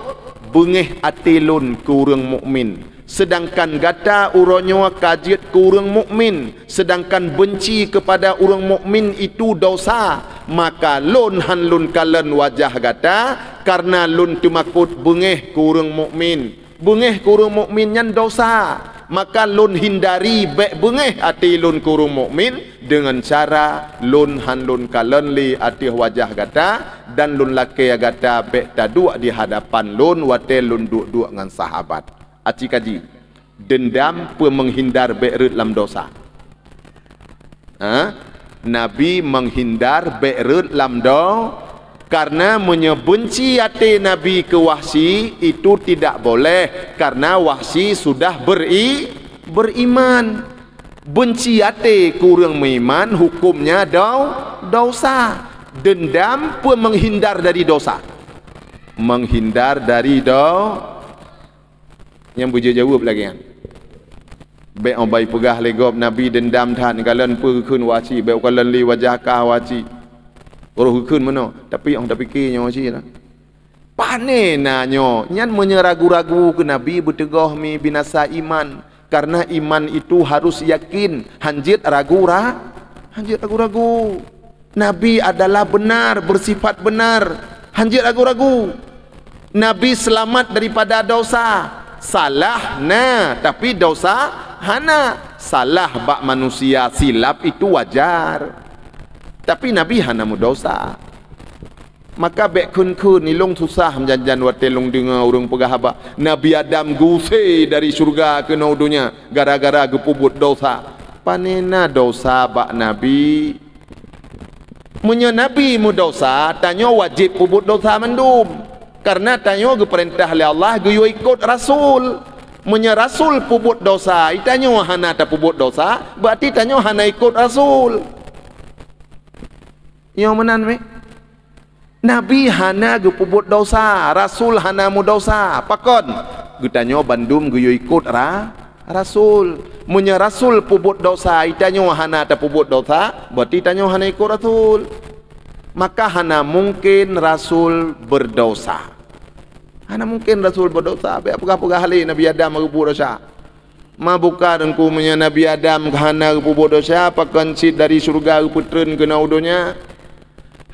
Bengeh ati lun ke urang mukmin. Sedangkan gata uronyo kajiat ke urang mukmin. Sedangkan benci kepada urang mukmin itu dosa. Maka lun han lun kalen wajah gata karena lun temakut bengeh ke urang mukmin. Bengeh ke urang mukmin nyan dosa. Maka lun hindari bek bengeh ati lun ke urang mukmin dengan cara lun han lun kalen li ati wajah gata dan lun laki gata bek taduk di hadapan lun wate lun duk-duk dengan sahabat. Aci kaji, dendam pe menghindar bek red lam dosa. Nabi menghindar bek red lam do karena menyebenci hati Nabi ke Wahsy itu tidak boleh karena Wahsy sudah beriman. Benci hati kurang beriman hukumnya dosa. Dendam pun menghindar dari dosa. Menghindar dari yang boleh jawab lagi kan. Baik obai pegah legop Nabi dendam than kalen pekun Wahsy baik kalen li wajah kah Wahsy. Orang hukun mana? Tapi orang tak fikirnya macam ni. Panen nanyo, nyan menyeragu-ragu ke Nabi bertegah mi binasa iman. Karena iman itu harus yakin. Hanjit ragu-ragu. Nabi adalah benar, bersifat benar. Hanjit ragu-ragu. Nabi selamat daripada dosa. Salah tapi dosa hana. Salah bak manusia silap itu wajar. Tapi Nabi hana dosa. Maka bek kun ni long susah menjanjan wate long dengar urang pegahaba. Nabi Adam gusai dari surga ke naudunya gara-gara gepubut dosa. Panena dosa bak Nabi. Munya Nabi mu dosa, tanyo wajib pubut dosa mendum. Karena tanyo geperintah oleh Allah geyo ikut Rasul. Munya Rasul pubut dosa, itanyo hana ta pubut dosa, berarti tanyo hana ikut Rasul. Yang menan me? Nabi hana gepubut dosa, Rasul hana mu dosa. Pakon? Gutanyo bandum guyo ikut Rasul. Munya Rasul pubut dosa, itanyo hana ta pubut dosa, berarti tanyo hana ikut Rasul. Maka hana mungkin Rasul berdosa. Hana mungkin Rasul berdosa. Apakah hal Nabi Adam gepubut dosa? Ma buka dengku munya Nabi Adam hana gepubut dosa, pakon sit dari surga geputreun ke naudonya.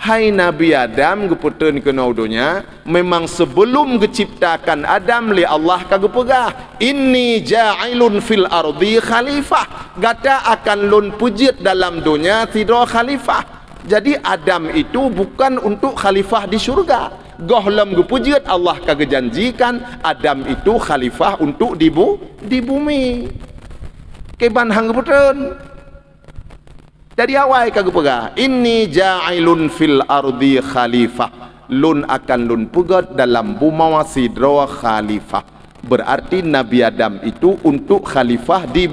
Hai Nabi Adam geputeun kena udunya, memang sebelum geciptakan Adam li Allah kagak pegah inni ja'ilun fil ardi khalifah, gata akan lun pujit dalam dunia tidak khalifah. Jadi Adam itu bukan untuk khalifah di syurga. Gohlam gepujit Allah kagak janjikan Adam itu khalifah untuk di bumi. Keban hang geputeun. Dari awal kagak pegah inni ja'ilun fil ardi khalifah, lun akan lun pegat dalam bumi sidro khalifah. Berarti Nabi Adam itu untuk khalifah di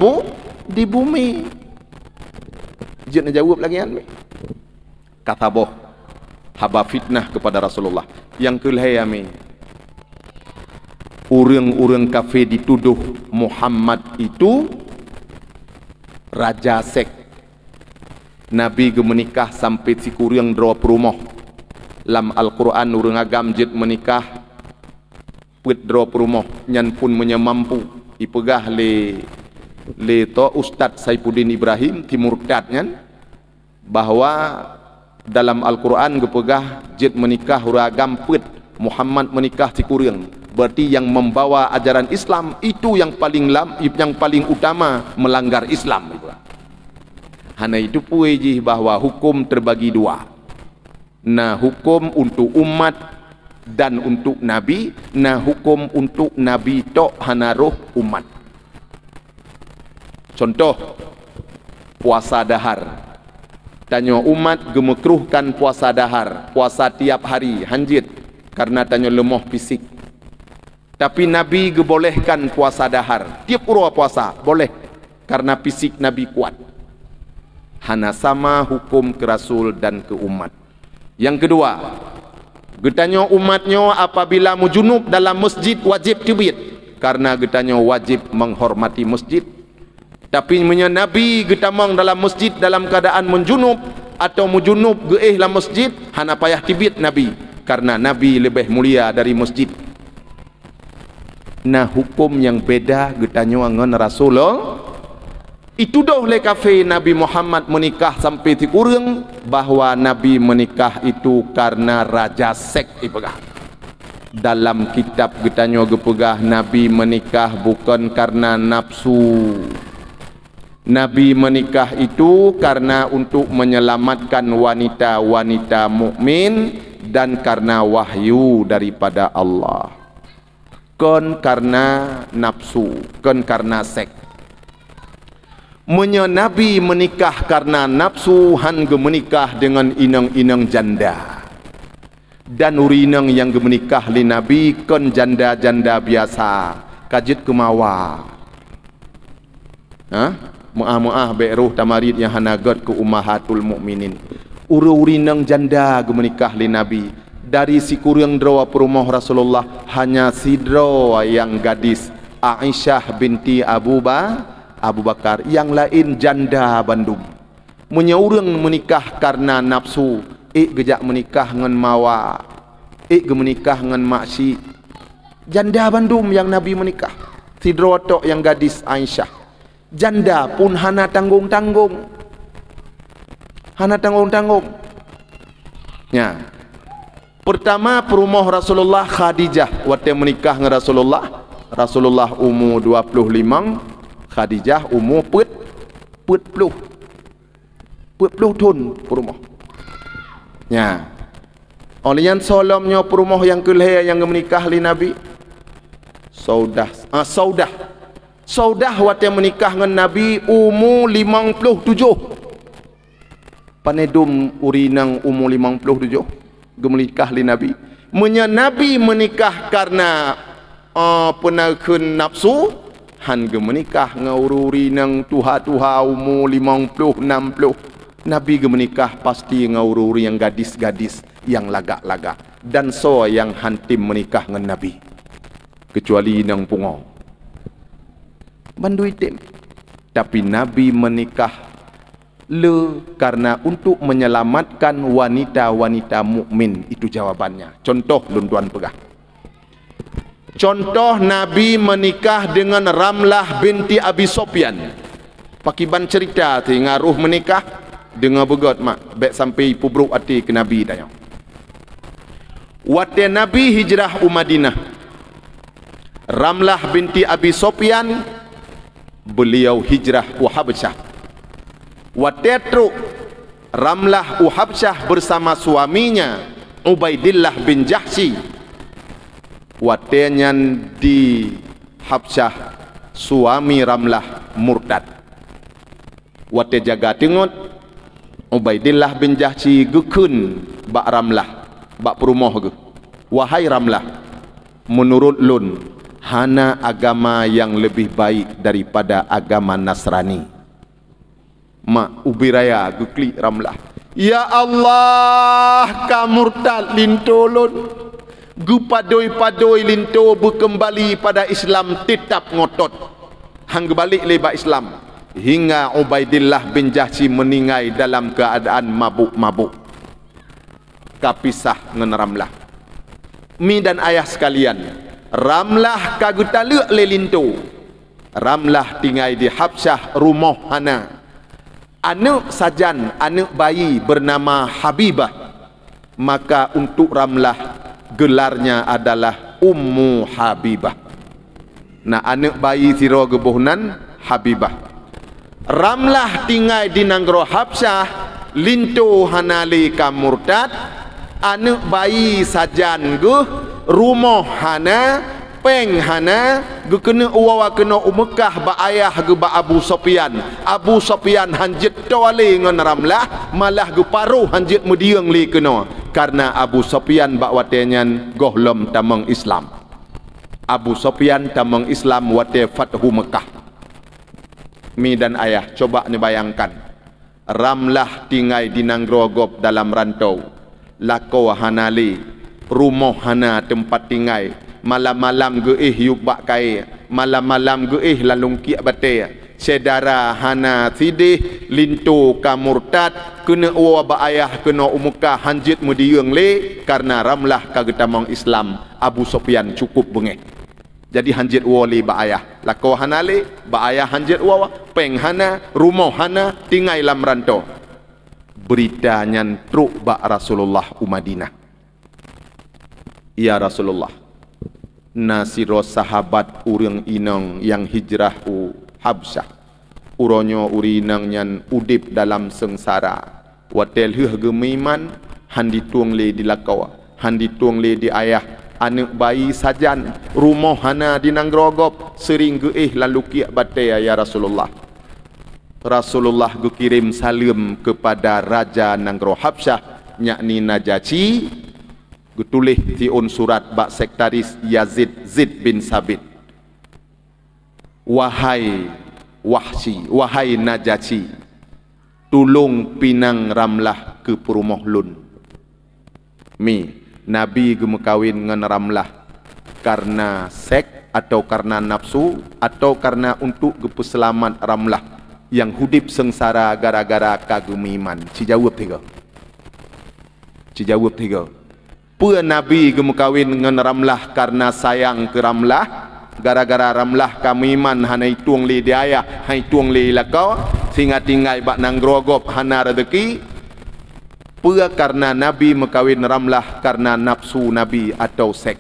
bumi. Jangan jawab lagi kan? Kata boh haba fitnah kepada Rasulullah yang kulhayami. Urang-urang kafir dituduh Muhammad itu raja sek. Nabi ge menikah sampai si kurang dua perumah. Lam Al-Quran urang agam jet menikah put dua perumah nyan pun menyamampu ipegah le to Ustaz Saifuddin Ibrahim Timurtad nyan bahwa dalam Al-Quran gepegah jet menikah uragam put Muhammad menikah si kurang. Berarti yang membawa ajaran Islam itu yang paling utama melanggar Islam. Hanya itu puji bahwa hukum terbagi dua. Nah hukum untuk umat dan untuk Nabi. Nah hukum untuk Nabi tok hanaruh umat. Contoh puasa dahar. Tanya umat gemekruhkan puasa dahar, puasa tiap hari hanjit karena tanya lemah fisik. Tapi Nabi gebolehkan puasa dahar. Tiap urua puasa boleh karena fisik Nabi kuat. Hana sama hukum ke Rasul dan ke umat. Yang kedua, getanya umatnya apabila mujunub dalam masjid wajib tibit karena getanya wajib menghormati masjid. Tapi menya Nabi getamang dalam masjid dalam keadaan menjunub atau mujunub geeh dalam masjid hana payah tibit Nabi karena Nabi lebih mulia dari masjid. Nah hukum yang beda getanya ngan Rasulullah. Itu dah oleh kafir Nabi Muhammad menikah sampai ti kurang bahwa Nabi menikah itu karena raja sek ipegah. Dalam kitab getanyo gepegah Nabi menikah bukan karena nafsu. Nabi menikah itu karena untuk menyelamatkan wanita-wanita mukmin dan karena wahyu daripada Allah. Kon karena nafsu, kon karena sek. Menya Nabi menikah karena nafsu hangga menikah dengan inang-inang janda. Dan urinang yang menikah li Nabi kon janda-janda biasa. Kajit kemawa. Mu'ah-mu'ah be'ruh tamarid yang hanagat ke ummahatul mu'minin. Urinang janda menikah li Nabi. Dari si kurang drawa perumah Rasulullah hanya si drawa yang gadis Aisyah binti Abu Bakar, yang lain janda bandum. Menyaurang menikah karena nafsu, gejak menikah dengan mawa, ge menikah dengan maksi. Janda bandum yang Nabi menikah. Sidrotok yang gadis Aisyah. Janda pun hana tanggung-tanggung. Hana tanggung-tanggung. Ya. Pertama perumah Rasulullah Khadijah waktu menikah dengan Rasulullah umur 25, Khadijah umur 40 tahun perumah. Ya. Oleh yang solamnya perumah yang kelih yang menikah li Nabi. Saudah waktu menikah dengan Nabi umur 57. Panedum urinang umur 57 gemenikah li Nabi. Menya Nabi menikah karena penakun nafsu. Han gemenikah ngaururi nang tuha-tuha umur 50 60. Nabi gemenikah pasti ngaururi yang gadis-gadis yang lagak-lagak. Dan so yang hantim menikah dengan Nabi. Kecuali nang pungo. Bandu itim. Tapi Nabi menikah karena untuk menyelamatkan wanita-wanita mukmin. Itu jawabannya. Contoh lunduan pegah. Contoh Nabi menikah dengan Ramlah binti Abi Sofyan. Pakiban cerita ti ngaruh menikah dengar begot mak baik sampai pubruk hati ke Nabi tanya. Waktu Nabi hijrah Madinah, Ramlah binti Abi Sufyan beliau hijrah Habsyah. Waktu itu Ramlah Habsyah bersama suaminya Ubaidillah bin Jahsy. Waktunya di Habsyah suami Ramlah murtad. Waktu jaga tengok Ubaidillah bin Jahsy gekun bak Ramlah bak perumah ke. Wahai Ramlah, menurut lun hana agama yang lebih baik daripada agama Nasrani. Mak ubiraya gekli Ramlah. Ya Allah, kamurtad lintolun. Gupadoi-padoi linto berkembali pada Islam tetap ngotot. Hang balik leba Islam. Hingga Ubaidillah bin Jahsy meninggal dalam keadaan mabuk-mabuk. Kapisah dengan Ramlah. Mi dan ayah sekalian, Ramlah kagutaluk lelinto. Ramlah tinggal di Habsyah rumah hana. Anak sajan, anak bayi bernama Habibah. Maka untuk Ramlah gelarnya adalah Ummu Habibah. Nah, anak bayi siro gebuhnan Habibah. Ramlah tinggal di Nanggro Habsyah, linto hanali kamurtad. Anak bayi sajan ge rumah hana peng hana ge kena uwawa kena Mekah ba ayah ge ba Abu Sufyan. Abu Sufyan hanjit tawali ngan Ramlah, malah ge paruh hanjit mediang li kena karena Abu Sufyan bak watenyan gohlom tamang Islam. Abu Sufyan tamang Islam wate Fathu Mekah. Mi dan ayah coba bayangkan, Ramlah tinggal di Nanggrogob dalam rantau. Lako hanali rumah hana tempat tinggal. Malam-malam geih yubak kai, malam-malam geih lalung kiak bate. Sedara hana sidih lintu kamurtad kena uwa ba ayah kena umukah hanjit mudiung le karena Ramlah kagetamang Islam. Abu Sufyan cukup bengeh. Jadi hanjit uwa le ba ayah. Lako hanali ba ayah hanjit uwa peng hana rumah hana tinggal lam rantau. Berita nyantruk bak Rasulullah Madinah. Ya Rasulullah, nasiro sahabat urang inang yang hijrah Habsyah. Uronyo urinang nyan udip dalam sengsara. Watel heuh gemiman handi tuang le di lakawa, handi tuang le di ayah. Anak bayi sajan rumah hana di Nanggrogop sering geih lalu kiak batea ya Rasulullah. Rasulullah kirim salam kepada Raja Nanggro Habsyah yakni Najasyi. Getulih tiun surat bak sektaris Yazid Zid bin Sabit. Wahai Wahsy, wahai Najasyi, tulung pinang Ramlah ke perumah lun. Mi, Nabi gemekawin dengan Ramlah karena sek atau karena nafsu atau karena untuk kepeselamat Ramlah yang hudip sengsara gara-gara kagumiman. Cijawab tiga. Cijawab tiga. Pua Nabi gemekawin dengan Ramlah karena sayang ke Ramlah, gara-gara Ramlah kamiman hana tuang li dia ayah, hai tuang li lakau, sehingga tinggal bak Nanggrogop hana rezeki. Pua karena Nabi mekawin Ramlah karena nafsu Nabi atau sek.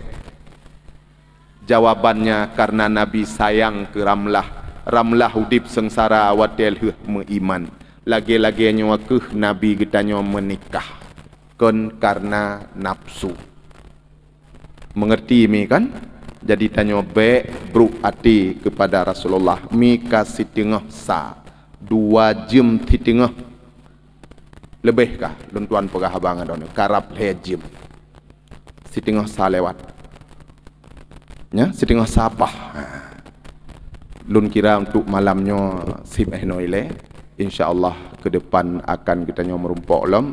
Jawabannya karena Nabi sayang ke Ramlah. Ramlah hudip sengsara watel heuh meiman. Lagi-lagi nyawa keuh Nabi getanyo menikah. Kon karena nafsu. Mengerti mi kan? Jadi tanyo be bruk hati kepada Rasulullah. Mi kasih tengah sa 2 jam ti tengah. Lebihkah luntuan pegah abang adon karap le jam. Si tengah sa lewat. Nya si tengah sapah. Lun kira untuk malamnya sip noile, insyaallah ke depan akan kita nyo merumpok lom.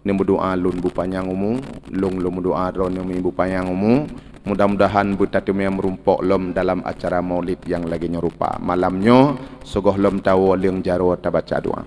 Ni berdoa lun bupanyang umum, lung berdoa ron yang bupanyang umum. Mudah-mudahan bertatu yang merumpok lom dalam acara Maulid yang lagi nyerupa. Malamnya sogoh lom tahu leung jaro tabaca doa.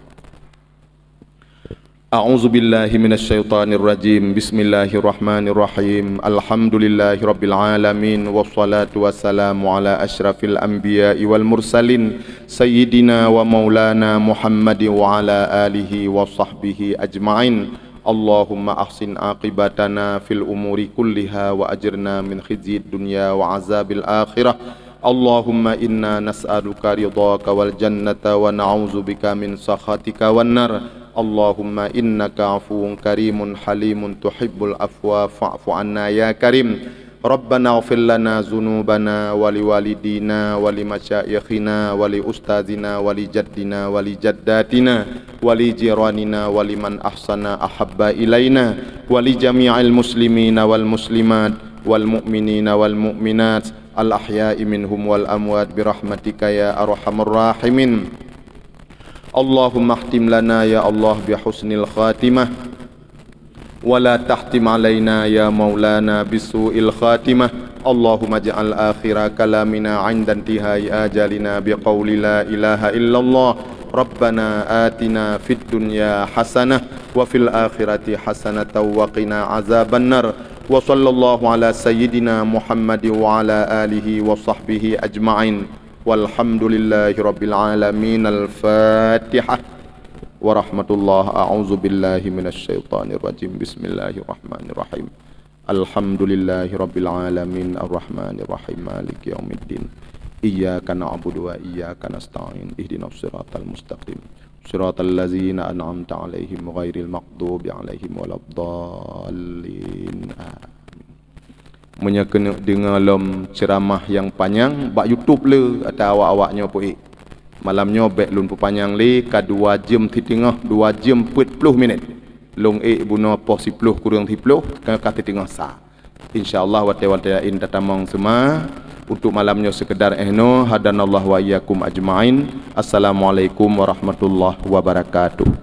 A'udzu billahi minasy syaithanir rajim. Bismillahirrahmanirrahim. Alhamdulillahi rabbil alamin wassalatu wassalamu ala asyrafil anbiya'i wal mursalin sayyidina wa maulana Muhammadin wa ala alihi wa sahbihi ajma'in. Allahumma ahsin aqibatana fil umuri kulliha wa ajirna min khizyid dunya wa azabil akhirah. Allahumma inna nas'aluka ridhaka wal jannata wa na'udzubika min sakhatika wan nar. Allahumma innaka afuwun karimun halimun tuhibbul afwa fa'fu anna ya karim. Rabbana ighfir lana dzunubana wa liwalidina wa limasyayikhina wa li ustadzina wa li jaddina wa li jaddatina wa li jiranina wa liman ahsana ahabba ilaina wa li jami'il muslimina wal muslimat wal mu'minina wal mu'minat al ahya'i minhum wal amwat bi rahmatika ya arhamar rahimin. Allahumma khtim lana ya Allah bi husnil khatimah wa la tahtim alaina ya maulana bisu'il khatimah. Allahumma ja'al akhira kalamina 'inda intihai ajalina bi qawli la ilaha illallah. Rabbana atina fid dunya hasanah wa fil akhirati hasanatan wa qina azaban nar. Wa sallallahu ala sayyidina Muhammadin wa ala alihi wa sahbihi ajma'in. Walhamdulillahi rabbil alamin. Al-Fatihah. Warahmatullah. A'udzu billahi minasy syaithanir rajim. Bismillahirrahmanirrahim. Alhamdulillahi rabbil alamin arrahmanir rahim maliki yaumiddin. Iyyaka na'budu wa iyyaka nasta'in. Ihdinas siratal mustaqim. Siratal ladzina an'amta 'alaihim ghairil maghdubi 'alaihim waladdallin. Munya kena dengar lom ceramah yang panjang bak YouTube le atau awak-awaknya pun malamnya baik lun panjang le ka 2 jam tengah 2 jam 40 minit long buna pos 10 kurang 10 ka kata tengah sa. Insyaallah wate-watein tatamong semua untuk malamnya sekedar hadanallahu wa iyyakum ajmain. Assalamualaikum warahmatullahi wabarakatuh.